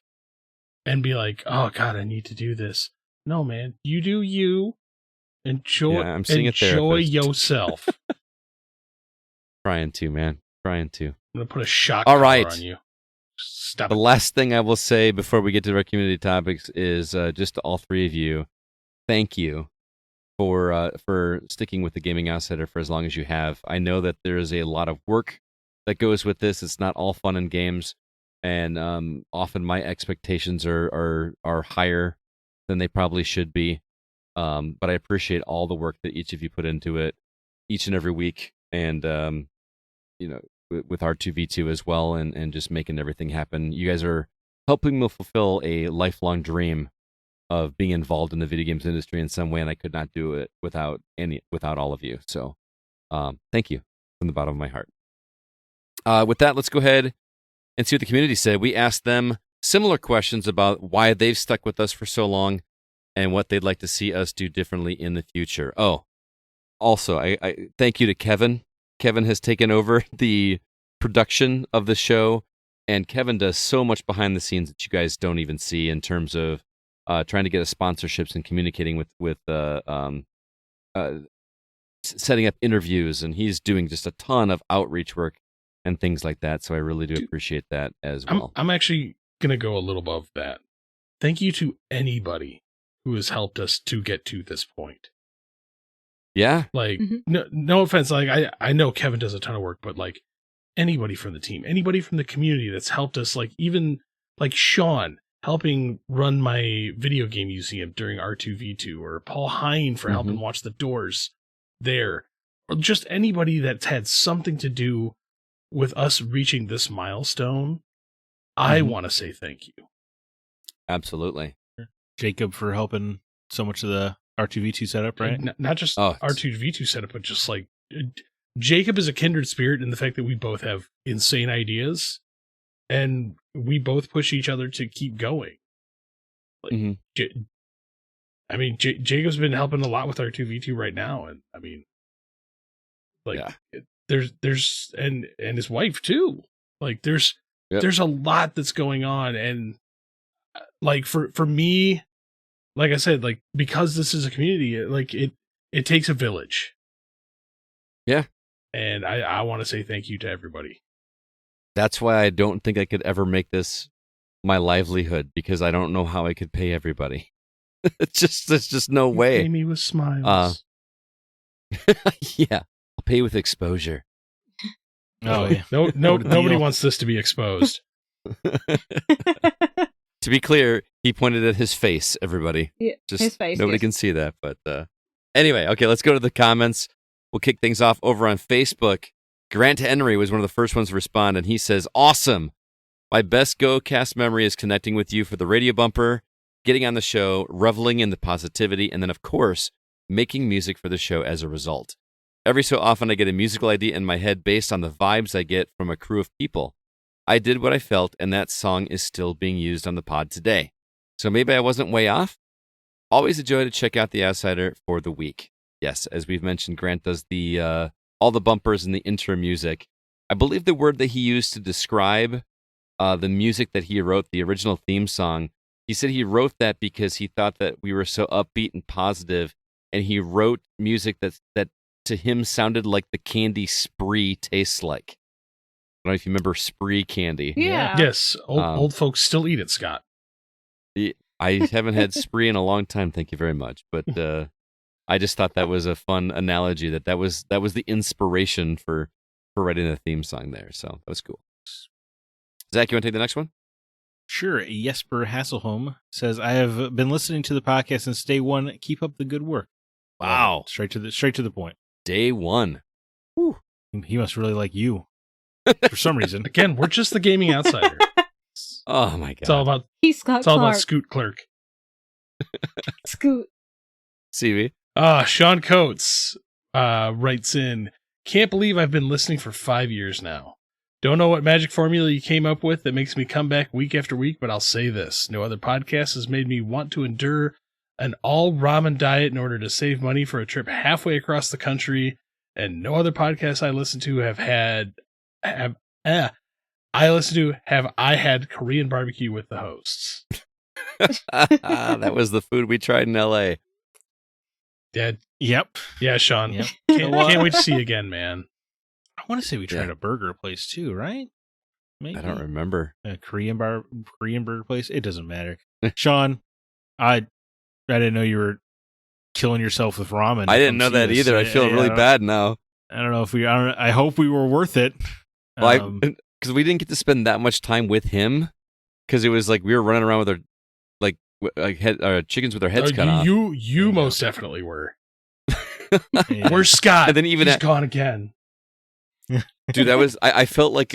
and be like, oh God, I need to do this. No, man, you do you. Enjoy. Yeah, I'm seeing enjoy yourself. Trying to, man. Trying to. I'm gonna put a shock collar on you. Stop the last thing I will say before we get to our community topics is just to all three of you, thank you for sticking with the Gaming Outsider for as long as you have. I know that there is a lot of work that goes with this. It's not all fun and games, and often my expectations are higher than they probably should be. But I appreciate all the work that each of you put into it each and every week, and with R2V2 as well, and just making everything happen. You guys are helping me fulfill a lifelong dream of being involved in the video games industry in some way, and I could not do it without all of you. So thank you from the bottom of my heart. With that, let's go ahead and see what the community said. We asked them similar questions about why they've stuck with us for so long and what they'd like to see us do differently in the future. Oh, also, I thank you to Kevin. Kevin has taken over the production of the show, and Kevin does so much behind the scenes that you guys don't even see in terms of trying to get us sponsorships and communicating with setting up interviews, and he's doing just a ton of outreach work and things like that. So I really do appreciate that as well. I'm actually going to go a little above that. Thank you to anybody who has helped us to get to this point. Yeah. Like, no offense. Like, I know Kevin does a ton of work, but like anybody from the team, anybody from the community that's helped us, like even like Sean helping run my video game museum during R2V2, or Paul Hine for helping watch the doors there, or just anybody that's had something to do with us reaching this milestone. I want to say thank you. Absolutely. Jacob for helping so much of the R2V2 setup, right? Not just R2V2 setup, but just like Jacob is a kindred spirit in the fact that we both have insane ideas and we both push each other to keep going. Like, Jacob's been helping a lot with R2V2 right now. And I mean, like there's and his wife too. Like there's a lot that's going on. And like for me, like I said, like, because this is a community, like it takes a village. Yeah. And I want to say thank you to everybody. That's why I don't think I could ever make this my livelihood, because I don't know how I could pay everybody. There's just no way. Pay me with smiles. Yeah. I'll pay with exposure. Oh yeah. Nobody wants this to be exposed. To be clear, he pointed at his face, everybody. Yeah, just his face. Nobody can see that. But anyway, okay, let's go to the comments. We'll kick things off over on Facebook. Grant Henry was one of the first ones to respond, and he says, awesome. My best Go-Cast memory is connecting with you for the radio bumper, getting on the show, reveling in the positivity, and then, of course, making music for the show as a result. Every so often, I get a musical idea in my head based on the vibes I get from a crew of people. I did what I felt, and that song is still being used on the pod today. So maybe I wasn't way off? Always a joy to check out The Outsider for the week. Yes, as we've mentioned, Grant does the all the bumpers and the intro music. I believe the word that he used to describe the music that he wrote, the original theme song, he said he wrote that because he thought that we were so upbeat and positive, and he wrote music that to him sounded like the candy Spree tastes like. I don't know if you remember Spree candy. Yeah. Yes, old folks still eat it, Scott. I haven't had Spree in a long time, thank you very much. But I just thought that was a fun analogy, that was the inspiration for writing the theme song there. So that was cool. Zach, you want to take the next one? Sure. Jesper Hasselholm says, I have been listening to the podcast since day one. Keep up the good work. Wow. Straight to the point. Day one. He must really like you for some reason. Again, we're just the gaming outsider. Oh my god. It's all about He's Scott it's all about Clark. Scoot Clerk. Scoot. CV. Sean Coates writes in, can't believe I've been listening for 5 years now. Don't know what magic formula you came up with that makes me come back week after week, but I'll say this. No other podcast has made me want to endure an all ramen diet in order to save money for a trip halfway across the country, and no other podcast I listen to have I had Korean barbecue with the hosts. That was the food we tried in LA. Dad. Yep. Yeah, Sean. Yep. Can't wait to see you again, man. I want to say we tried a burger place too, right? Maybe. I don't remember. A Korean burger place. It doesn't matter. Sean, I didn't know you were killing yourself with ramen. I didn't know that either. I feel really bad now. I don't know if I hope we were worth it. Because we didn't get to spend that much time with him. Because it was like we were running around with our chickens with our heads cut off. You most definitely were. Yeah. Where's Scott? And then even he's gone again. Dude, that was I felt like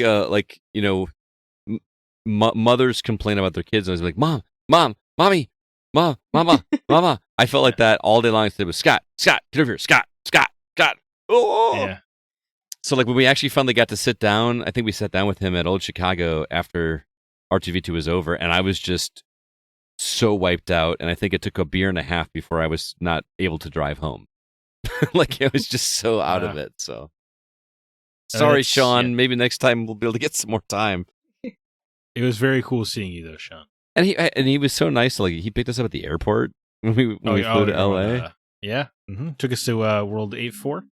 mothers complain about their kids. And I was like, mom, mommy, mama. I felt like that all day long. It was Scott, get over here, Scott. Oh. Yeah. So like when we actually finally got to sit down, I think we sat down with him at Old Chicago after R2V2 was over, and I was just so wiped out, and I think it took a beer and a half before I was not able to drive home. Like I was just so out of it. So sorry, Sean. Yeah. Maybe next time we'll be able to get some more time. It was very cool seeing you though, Sean. And he was so nice. Like he picked us up at the airport when we flew to LA. Yeah. Mm-hmm. Took us to World 8-4.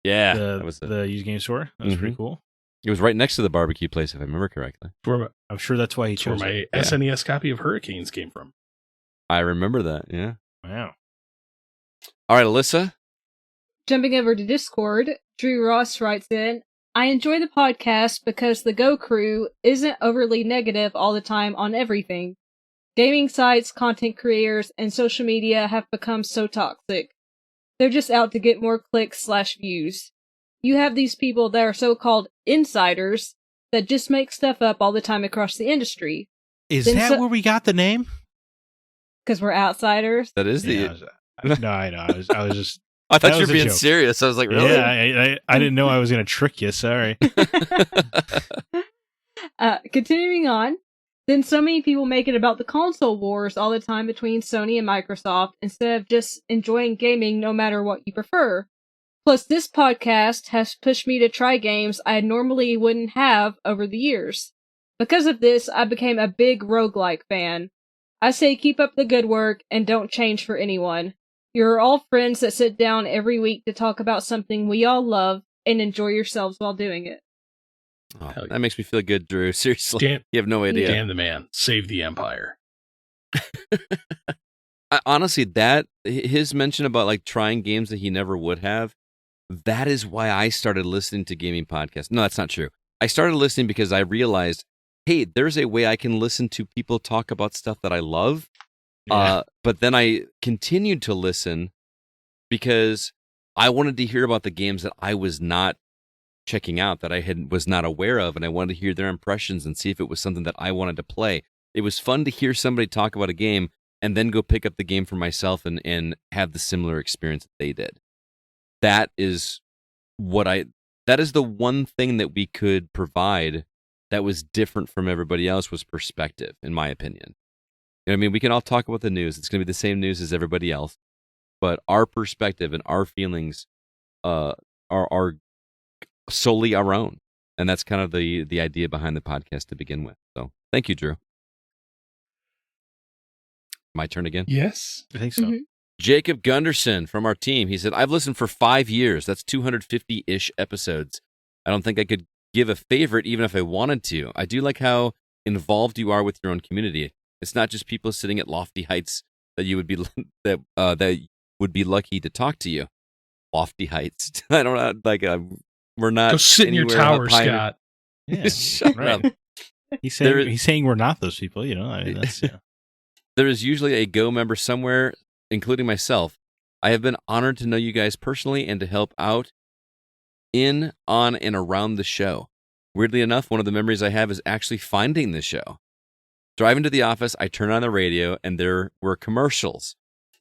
Yeah, that was the used game store. That was pretty cool. It was right next to the barbecue place, if I remember correctly. I'm sure that's why he chose where my it. SNES copy of Hurricanes came from. I remember that. Yeah. Wow. All right, Alyssa. Jumping over to Discord, Drew Ross writes in, I enjoy the podcast because the Go crew isn't overly negative all the time on everything. Gaming sites, content creators, and social media have become so toxic. They're just out to get more clicks/views. You have these people that are so-called insiders that just make stuff up all the time across the industry. Is that where we got the name? Because we're outsiders? That is the... No, I know. I was just... I thought you were being serious. I was like, really? Yeah, I didn't know I was going to trick you. Sorry. Continuing on, then so many people make it about the console wars all the time between Sony and Microsoft instead of just enjoying gaming no matter what you prefer. Plus, this podcast has pushed me to try games I normally wouldn't have over the years. Because of this, I became a big roguelike fan. I say keep up the good work and don't change for anyone. You're all friends that sit down every week to talk about something we all love and enjoy yourselves while doing it. Oh, that makes me feel good, Drew. Seriously, you have no idea. Dan the man. Save the empire. Honestly, his mention about like trying games that he never would have, that is why I started listening to gaming podcasts. No, that's not true. I started listening because I realized, hey, there's a way I can listen to people talk about stuff that I love. Yeah. But then I continued to listen because I wanted to hear about the games that I was not checking out, that I was not aware of, and I wanted to hear their impressions and see if it was something that I wanted to play. It was fun to hear somebody talk about a game and then go pick up the game for myself and have the similar experience that they did. That is the one thing that we could provide that was different from everybody else, was perspective, in my opinion. You know what I mean? We can all talk about the news. It's going to be the same news as everybody else, but our perspective and our feelings are solely our own, and that's kind of the idea behind the podcast to begin with. So, thank you, Drew. My turn again? Yes, I think so. Mm-hmm. Jacob Gunderson from our team. He said, I've listened for 5 years. That's 250-ish episodes. I don't think I could give a favorite even if I wanted to. I do like how involved you are with your own community. It's not just people sitting at lofty heights that you would be that would be lucky to talk to you. Lofty heights. I don't know. Like we're not. Go sit in your tower, Scott. Yeah, shut up. He's saying we're not those people. You know, I mean, that's. There is usually a Go member somewhere, including myself, I have been honored to know you guys personally and to help out in, on, and around the show. Weirdly enough, one of the memories I have is actually finding the show. Driving to the office, I turned on the radio, and there were commercials.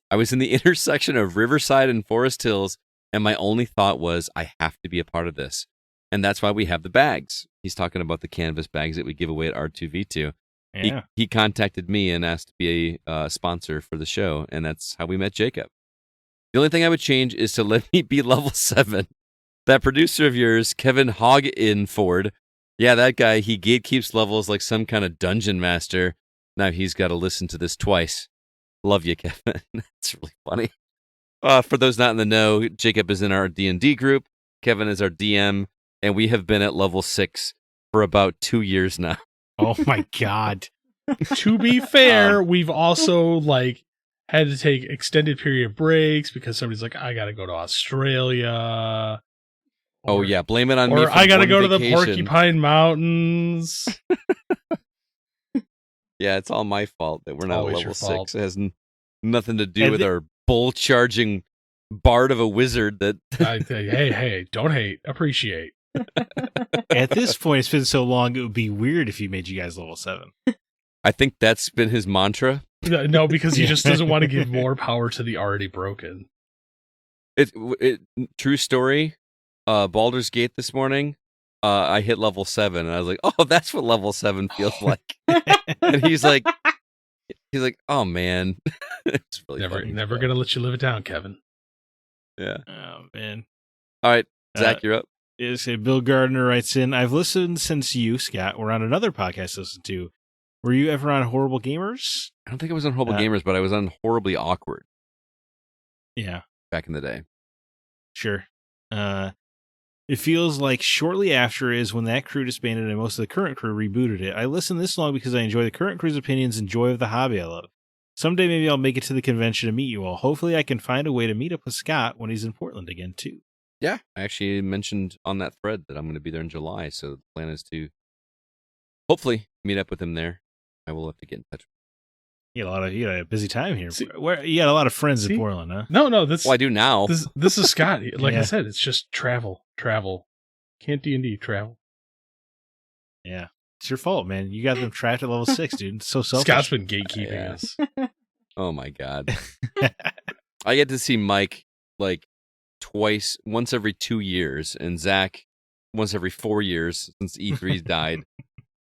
I was in the intersection of Riverside and Forest Hills, and my only thought was, I have to be a part of this. And that's why we have the bags. He's talking about the canvas bags that we give away at R2V2. Yeah. He contacted me and asked to be a sponsor for the show, and that's how we met Jacob. The only thing I would change is to let me be level 7. That producer of yours, Kevin Hogginford, yeah, that guy, he gatekeeps levels like some kind of dungeon master. Now he's got to listen to this twice. Love you, Kevin. That's really funny. For those not in the know, Jacob is in our D&D group. Kevin is our DM, and we have been at level 6 for about 2 years now. Oh my God. To be fair, we've also had to take extended period breaks because somebody's like, I gotta go to Australia. Oh yeah, blame it on me. Or I gotta go to the Porcupine Mountains. Yeah, it's all my fault that we're not at level 6. It has nothing to do And with our bull charging bard of a wizard that hey, don't hate, appreciate. At this point, it's been so long, it would be weird if he made you guys level 7. I think that's been his mantra. No, because he just doesn't want to give more power to the already broken. True story. Baldur's Gate this morning, I hit level 7, and I was like, "Oh, that's what level 7 feels like." And he's like, "Oh man," it's really funny. Never gonna let you live it down, Kevin. Yeah. Oh man. All right, Zach, you're up. Bill Gardner writes in, I've listened since you, Scott, were on another podcast I listened to. Were you ever on Horrible Gamers? I don't think I was on Horrible Gamers, but I was on Horribly Awkward. Yeah. Back in the day. Sure. It feels like shortly after is when that crew disbanded and most of the current crew rebooted it. I listened this long because I enjoy the current crew's opinions and joy of the hobby I love. Someday maybe I'll make it to the convention to meet you all. Hopefully I can find a way to meet up with Scott when he's in Portland again, too. Yeah, I actually mentioned on that thread that I'm going to be there in July, so the plan is to hopefully meet up with him there. I will have to get in touch. You got a busy time here. You got a lot of friends in Portland, huh? No, that's I do now. This is Scott. Like I said, it's just travel. Can't D&D travel. Yeah, it's your fault, man. You got them trapped at level 6, dude. It's so selfish. Scott's been gatekeeping us. Oh my God. I get to see Mike once every 2 years, and Zack once every 4 years since E3's died.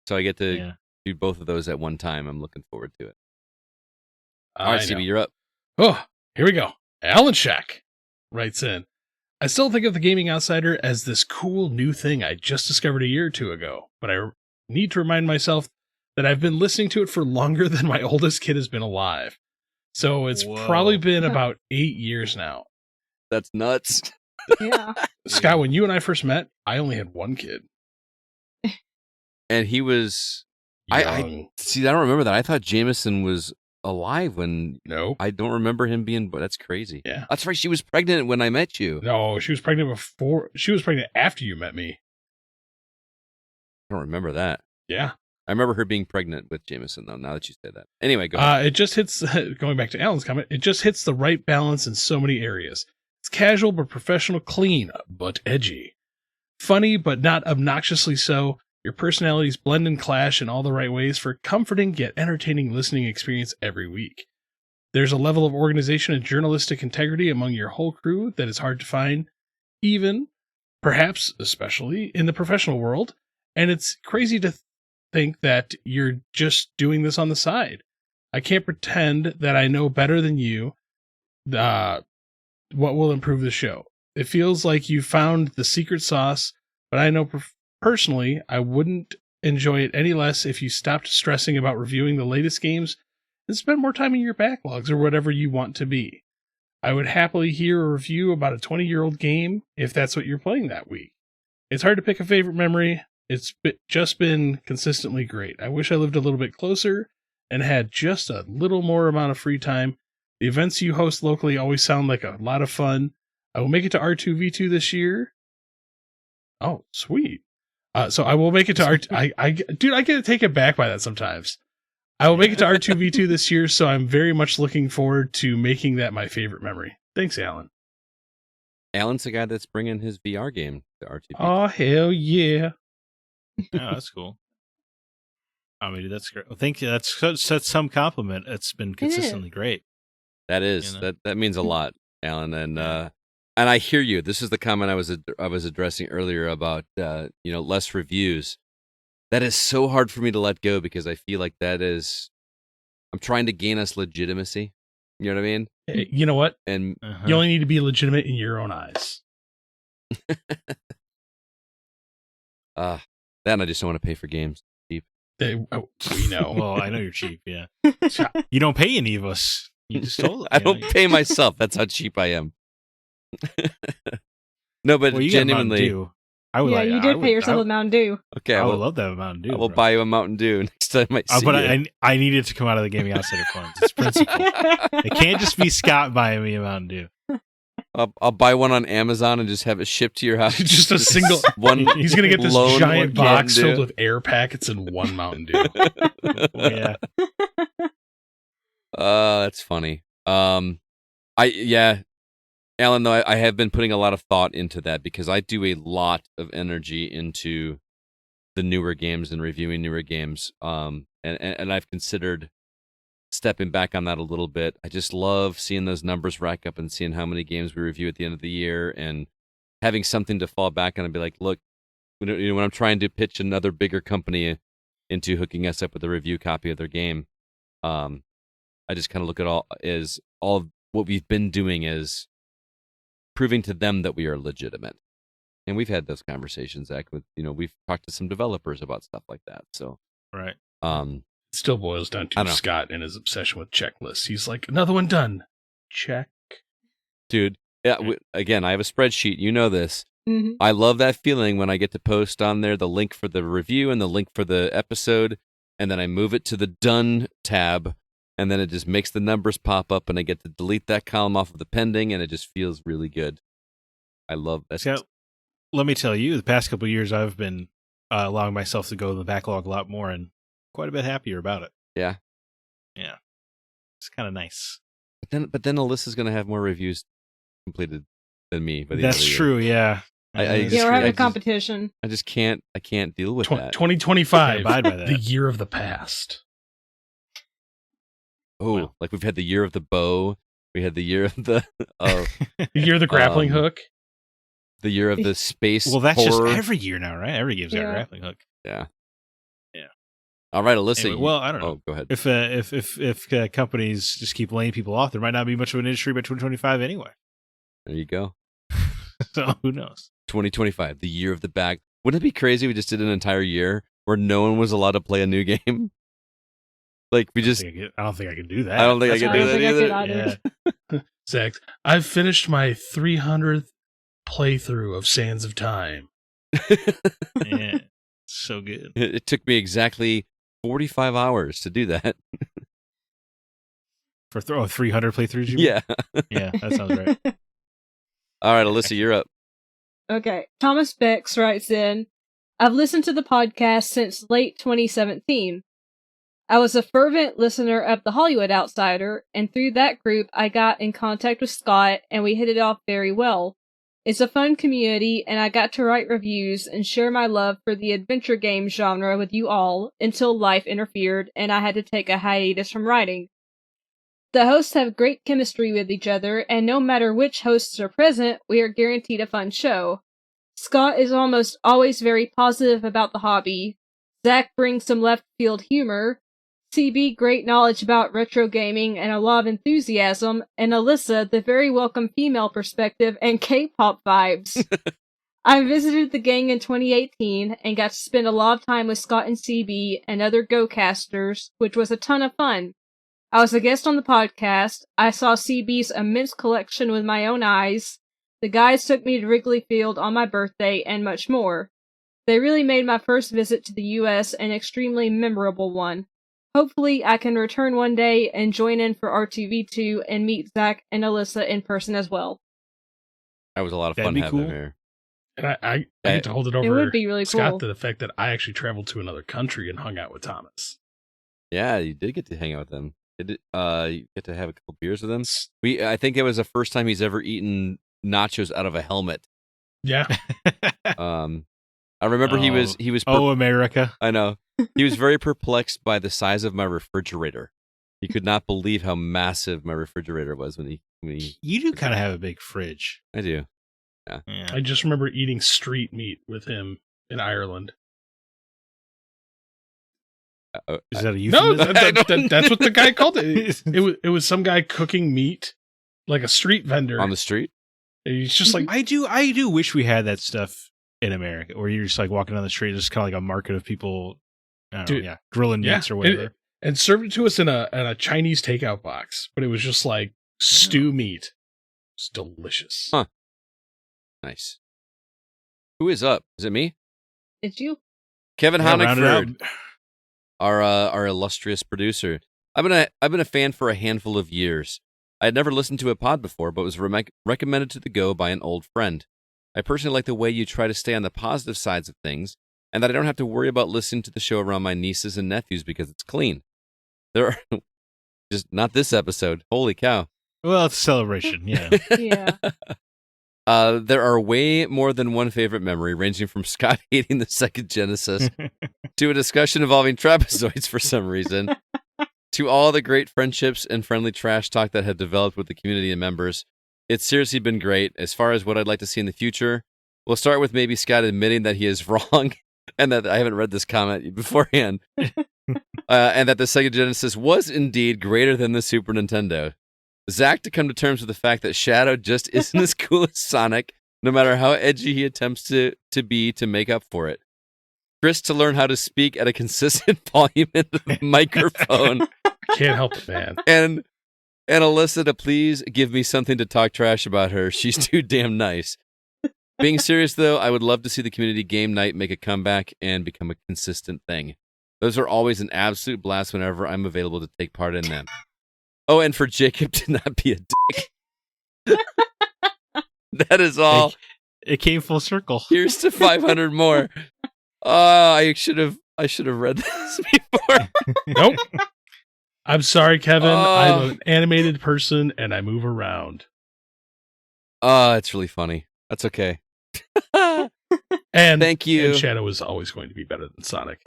So I get to do both of those at one time. I'm looking forward to it. All right, CB, you're up. Oh, here we go. Alan Shack writes in, I still think of the Gaming Outsider as this cool new thing I just discovered a year or two ago, but I need to remind myself that I've been listening to it for longer than my oldest kid has been alive. So it's probably been about 8 years now. That's nuts. Yeah. Scott, when you and I first met, I only had one kid. And he was... I don't remember that. I thought Jameson was alive when... No. I don't remember him being... But that's crazy. Yeah. That's right. She was pregnant when I met you. No, she was pregnant before... She was pregnant after you met me. I don't remember that. Yeah. I remember her being pregnant with Jameson, though, now that you say that. Anyway, go ahead. It just hits... Going back to Alan's comment, it just hits the right balance in so many areas. It's casual but professional, clean but edgy. Funny but not obnoxiously so. Your personalities blend and clash in all the right ways for a comforting yet entertaining listening experience every week. There's a level of organization and journalistic integrity among your whole crew that is hard to find, even, perhaps especially, in the professional world, and it's crazy to think that you're just doing this on the side. I can't pretend that I know better than you what will improve the show. It feels like you found the secret sauce, but I know personally, I wouldn't enjoy it any less if you stopped stressing about reviewing the latest games and spend more time in your backlogs or whatever you want to be. I would happily hear a review about a 20-year-old game if that's what you're playing that week. It's hard to pick a favorite memory. It's just been consistently great. I wish I lived a little bit closer and had just a little more amount of free time. The events you host locally always sound like a lot of fun. I will make it to R2V2 this year. Oh, sweet. So I will make it to dude, I get taken back by that sometimes. I will make it to R2V2 this year, so I'm very much looking forward to making that my favorite memory. Thanks, Alan. Alan's the guy that's bringing his VR game to RTP. Oh, hell yeah. Oh, that's cool. I mean, that's great. I think that's some compliment. It's been consistently great. That is that means a lot, Alan, and I hear you. This is the comment I was addressing earlier about less reviews. That is so hard for me to let go because I feel like I'm trying to gain us legitimacy. You know what I mean? Hey, you know what? And you only need to be legitimate in your own eyes. then I just don't want to pay for games. Cheap. We know. Well, I know you're cheap. Yeah, you don't pay any of us. You just told. I don't pay myself. That's how cheap I am. No, but well, you genuinely, I would. Yeah, you did pay yourself with Mountain Dew. Okay, I would love to have a Mountain Dew. I will buy you a Mountain Dew next time I see but you. I need it to come out of the Gaming Outsider funds. It's principle. It can't just be Scott buying me a Mountain Dew. I'll buy one on Amazon and just have it shipped to your house. Just a single one. He's gonna get this giant box filled with air packets and one Mountain Dew. Yeah. That's funny. Alan, though, I have been putting a lot of thought into that because I do a lot of energy into the newer games and reviewing newer games. And I've considered stepping back on that a little bit. I just love seeing those numbers rack up and seeing how many games we review at the end of the year and having something to fall back on and be like, look, when I'm trying to pitch another bigger company into hooking us up with a review copy of their game, I just kind of look at all of what we've been doing as proving to them that we are legitimate. And we've had those conversations, Zach, with, we've talked to some developers about stuff like that. So, right. It still boils down to Scott and his obsession with checklists. He's like, another one done. Check. Dude, yeah, again, I have a spreadsheet. You know this. Mm-hmm. I love that feeling when I get to post on there the link for the review and the link for the episode, and then I move it to the done tab, and then it just makes the numbers pop up, and I get to delete that column off of the pending, and it just feels really good. I love that. So, let me tell you, the past couple of years, I've been allowing myself to go in the backlog a lot more, and quite a bit happier about it. Yeah. Yeah. It's kind of nice. But then Alyssa's going to have more reviews completed than me. By the That's end of the true, year. yeah. We're having a competition. I just can't deal with that. 2025, abide by that. The year of the past. Oh, Well. like we've had the year of the bow. We had the year of the The year of the grappling hook. the year of the space. Well, that's horror. just every year now, right? Every game's got a grappling hook. Yeah. Yeah. All right, Alyssa. Anyway, well, I don't know. Oh, go ahead. If companies just keep laying people off, there might not be much of an industry by 2025 anyway. There you go. So who knows? 2025, the year of the bag. Wouldn't it be crazy if we just did an entire year where no one was allowed to play a new game? Like we just. I don't think I can do that. I don't think I can do that either. Yeah. Zach, I've finished my 300th playthrough of Sands of Time. Yeah. So good. It took me exactly 45 hours to do that. For 300 playthroughs? You mean? Yeah. Yeah, that sounds right. All right, Alyssa, you're up. Okay. Thomas Bex writes in, I've listened to the podcast since late 2017. I was a fervent listener of The Hollywood Outsider, and through that group, I got in contact with Scott, and we hit it off very well. It's a fun community, and I got to write reviews and share my love for the adventure game genre with you all until life interfered, and I had to take a hiatus from writing. The hosts have great chemistry with each other, and no matter which hosts are present, we are guaranteed a fun show. Scott is almost always very positive about the hobby. Zack brings some left-field humor. CB great knowledge about retro gaming and a lot of enthusiasm, and Alyssa the very welcome female perspective and K-pop vibes. I visited the gang in 2018 and got to spend a lot of time with Scott and CB and other Go-casters, which was a ton of fun. I was a guest on the podcast. I saw CB's immense collection with my own eyes. The guys took me to Wrigley Field on my birthday, and much more. They really made my first visit to the US an extremely memorable one. Hopefully, I can return one day and join in for R2V2 and meet Zack and Alyssa in person as well. That was a lot of That'd fun be having cool. And her. I get to hold it over It would be really Scott cool. to the fact that I actually traveled to another country and hung out with Thomas. Yeah, you did get to hang out with them. You get to have a couple beers with him. I think it was the first time he's ever eaten nachos out of a helmet. Yeah. I remember he was. America. I know. He was very perplexed by the size of my refrigerator. He could not believe how massive my refrigerator was when he. You do kind of have a big fridge. I do. Yeah. I just remember eating street meat with him in Ireland. Is that a No, euphemism? that's what the guy called it. It was some guy cooking meat, like a street vendor On the street? And he's just like, I do wish we had that stuff in America, where you're just like walking down the street, just kind of like a market of people, grilling meats or whatever, and served it to us in a Chinese takeout box. But it was just like stew meat. It's delicious. Huh. Nice. Who is up? Is it me? It's you. Kevin round it Honigford, out. our illustrious producer. I've been a fan for a handful of years. I had never listened to a pod before, but was recommended to the go by an old friend. I personally like the way you try to stay on the positive sides of things, and that I don't have to worry about listening to the show around my nieces and nephews because it's clean. There are just not this episode. Holy cow. Well, it's a celebration, yeah. Yeah. There are way more than one favorite memory, ranging from Scott hating the second Genesis to a discussion involving trapezoids for some reason, to all the great friendships and friendly trash talk that have developed with the community and members. It's seriously been great. As far as what I'd like to see in the future, we'll start with maybe Scott admitting that he is wrong and that I haven't read this comment beforehand, and that the Sega Genesis was indeed greater than the Super Nintendo. Zack to come to terms with the fact that Shadow just isn't as cool as Sonic, no matter how edgy he attempts to be to make up for it. Chris to learn how to speak at a consistent volume into the microphone. Can't help it, man. And Alyssa to please give me something to talk trash about her. She's too damn nice. Being serious, though, I would love to see the community game night make a comeback and become a consistent thing. Those are always an absolute blast whenever I'm available to take part in them. Oh, and for Jacob to not be a dick. That is all. It came full circle. Here's to 500 more. I should have read this before. Nope. I'm sorry, Kevin. I'm an animated person and I move around. It's really funny. That's okay. And thank you. And Shadow is always going to be better than Sonic.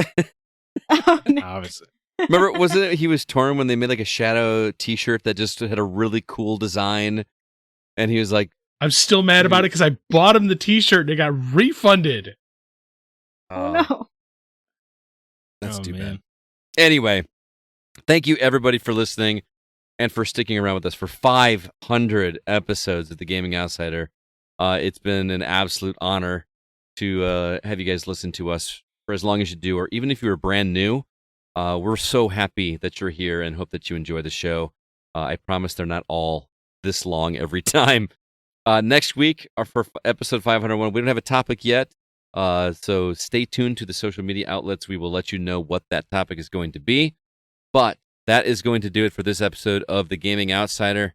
Oh, no. Obviously. Remember, wasn't it he was torn when they made like a Shadow t-shirt that just had a really cool design? And he was like, I'm still mad about it because I bought him the t-shirt and it got refunded. Oh, no. That's too man. bad. Anyway, thank you everybody for listening and for sticking around with us for 500 episodes of The Gaming Outsider. It's been an absolute honor to have you guys listen to us for as long as you do, or even if you were brand new. We're so happy that you're here and hope that you enjoy the show. I promise they're not all this long every time. Next week, for episode 501, we don't have a topic yet, so stay tuned to the social media outlets. We will let you know what that topic is going to be. But that is going to do it for this episode of The Gaming Outsider.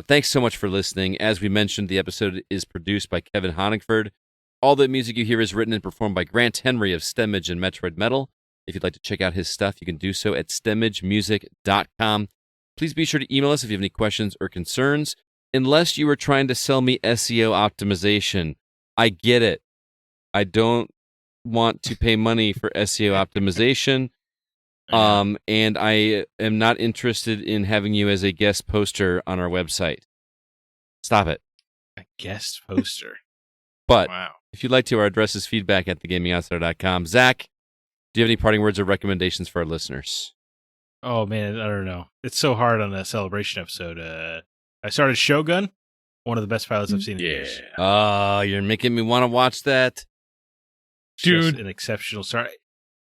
Thanks so much for listening. As we mentioned, the episode is produced by Kevin Honigford. All the music you hear is written and performed by Grant Henry of Stemage and Metroid Metal. If you'd like to check out his stuff, you can do so at stemagemusic.com. Please be sure to email us if you have any questions or concerns, unless you were trying to sell me SEO optimization. I get it. I don't want to pay money for SEO optimization, and I am not interested in having you as a guest poster on our website. Stop it. A guest poster. But wow. If you'd like to, our address is feedback@thegamingoutsider.com. Zach, do you have any parting words or recommendations for our listeners? Oh, man, I don't know. It's so hard on a celebration episode. I started Shogun, one of the best pilots I've seen in years. Oh, you're making me want to watch that. Dude. Just an exceptional start.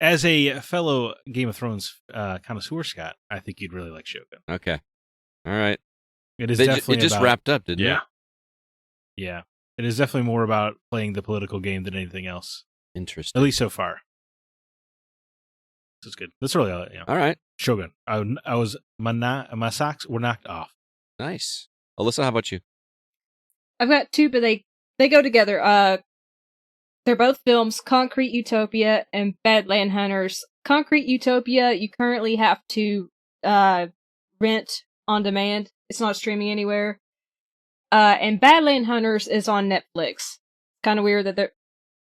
As a fellow Game of Thrones connoisseur, Scott, I think you'd really like Shogun. Okay. All right. It is It definitely just about, wrapped up, didn't it? Yeah. It is definitely more about playing the political game than anything else. Interesting. At least so far. This is good. That's really all. All right. Shogun. I was my socks were knocked off. Nice. Alyssa, how about you? I've got two, but they go together. They're both films, Concrete Utopia and Badland Hunters. Concrete Utopia, you currently have to rent on demand. It's not streaming anywhere. And Badland Hunters is on Netflix. Kind of weird that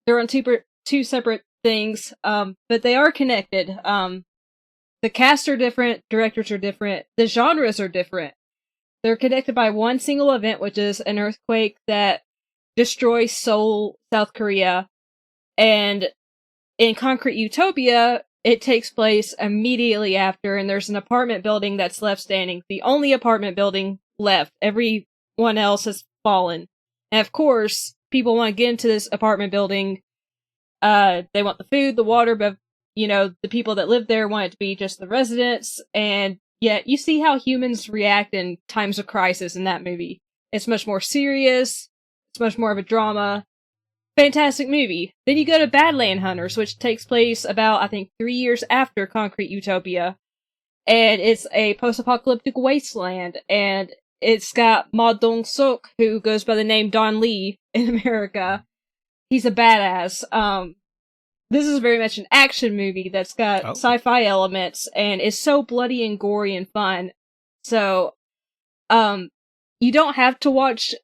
they're on two separate things, but they are connected. The casts are different, directors are different, the genres are different. They're connected by one single event, which is an earthquake that destroys Seoul, South Korea. And in Concrete Utopia, it takes place immediately after, and there's an apartment building that's left standing. The only apartment building left. Everyone else has fallen. And of course, people want to get into this apartment building. They want the food, the water, but, the people that live there want it to be just the residents. And yet, you see how humans react in times of crisis in that movie. It's much more serious. It's much more of a drama. Fantastic movie. Then you go to Badland Hunters, which takes place about, I think, 3 years after Concrete Utopia. And it's a post-apocalyptic wasteland. And it's got Ma Dong-seok, who goes by the name Don Lee in America. He's a badass. This is very much an action movie that's got sci-fi elements, and is so bloody and gory and fun. So, you don't have to watch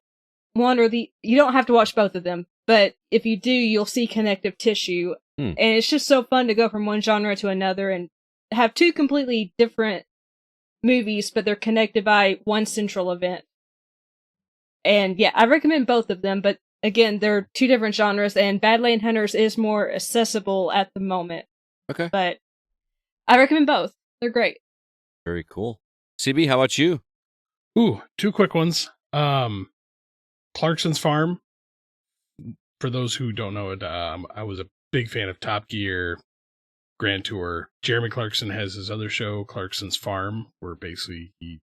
you don't have to watch both of them, but if you do, you'll see connective tissue. And it's just so fun to go from one genre to another and have two completely different movies, but they're connected by one central event. And yeah, I recommend both of them, but again, they're two different genres, and Badland Hunters is more accessible at the moment. Okay. But I recommend both. They're great. Very cool. CB, how about you? Ooh, two quick ones. Clarkson's Farm. For those who don't know it, I was a big fan of Top Gear, Grand Tour. Jeremy Clarkson has his other show, Clarkson's Farm, where basically he,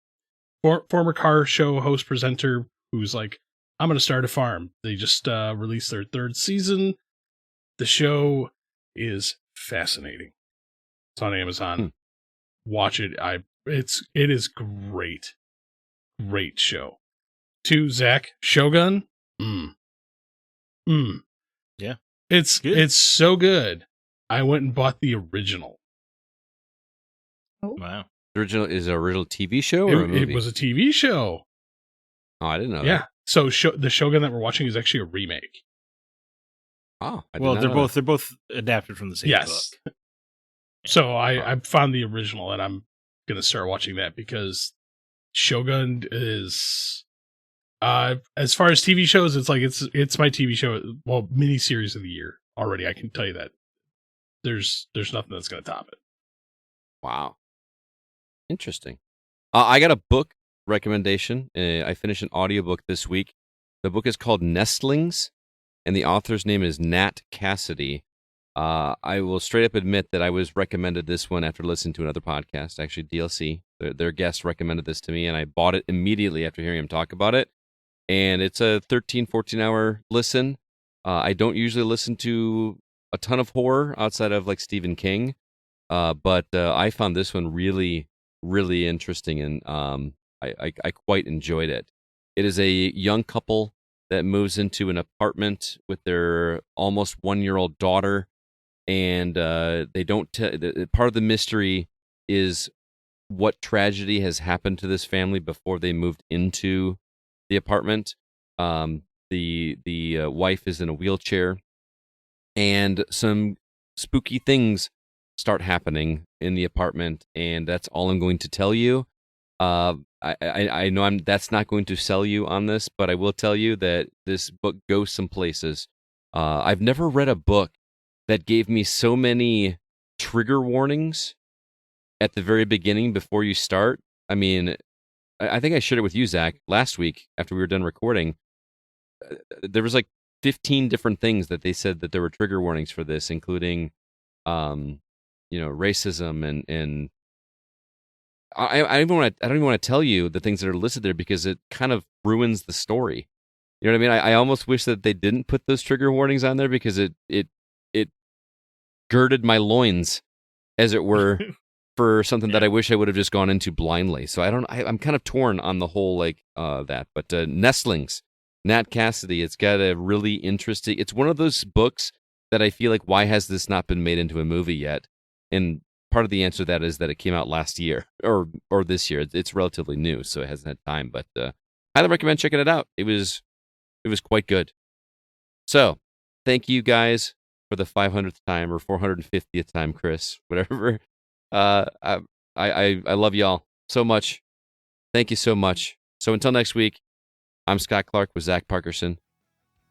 former car show host presenter, who's like, I'm going to start a farm. They just released their third season. The show is fascinating. It's on Amazon. Watch it. It is great. Great show. 2, Zack, Shogun. Yeah. It's so good. I went and bought the original. Oh. Wow. Is it a original TV show or a movie? It was a TV show. Oh, I didn't know Yeah. that. So the Shogun that we're watching is actually a remake. Oh, they're both adapted from the same book. So I found the original, and I'm gonna start watching that because Shogun is, as far as TV shows, it's like it's my TV show, mini series of the year already. I can tell you that. There's nothing that's gonna top it. Wow. Interesting. I got a book recommendation. I finished an audiobook this week. The book is called Nestlings, and the author's name is Nat Cassidy. I will straight up admit that I was recommended this one after listening to another podcast, actually DLC. Their guest recommended this to me, and I bought it immediately after hearing him talk about it. And it's a 13, 14-hour listen. I don't usually listen to a ton of horror outside of like Stephen King, but I found this one really, really interesting, and I quite enjoyed it. It is a young couple that moves into an apartment with their almost 1-year-old daughter, and they don't. Part of the mystery is what tragedy has happened to this family before they moved into the apartment. The wife is in a wheelchair, and some spooky things start happening in the apartment, and that's all I'm going to tell you. I know that's not going to sell you on this, but I will tell you that this book goes some places. I've never read a book that gave me so many trigger warnings at the very beginning before you start. I mean, I think I shared it with you, Zach, last week after we were done recording. There was like 15 different things that they said that there were trigger warnings for this, including, racism and I don't even want to tell you the things that are listed there because it kind of ruins the story. You know what I mean? I almost wish that they didn't put those trigger warnings on there because it girded my loins, as it were, for something that I wish I would have just gone into blindly. So I'm kind of torn on the whole that. But Nestlings, Nat Cassidy, it's got a really interesting. It's one of those books that I feel like, why has this not been made into a movie yet? And part of the answer to that is that it came out last year or this year. It's relatively new, so it hasn't had time. But highly recommend checking it out. It was quite good. So thank you guys for the 500th time or 450th time, Chris. Whatever. I love y'all so much. Thank you so much. So until next week, I'm Scott Clark with Zack Parkerson,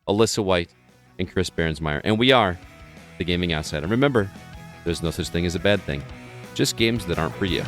Alyssa White, and Chris Behrensmeyer, and we are the Gaming Outsider. Remember, there's no such thing as a bad thing, just games that aren't for you.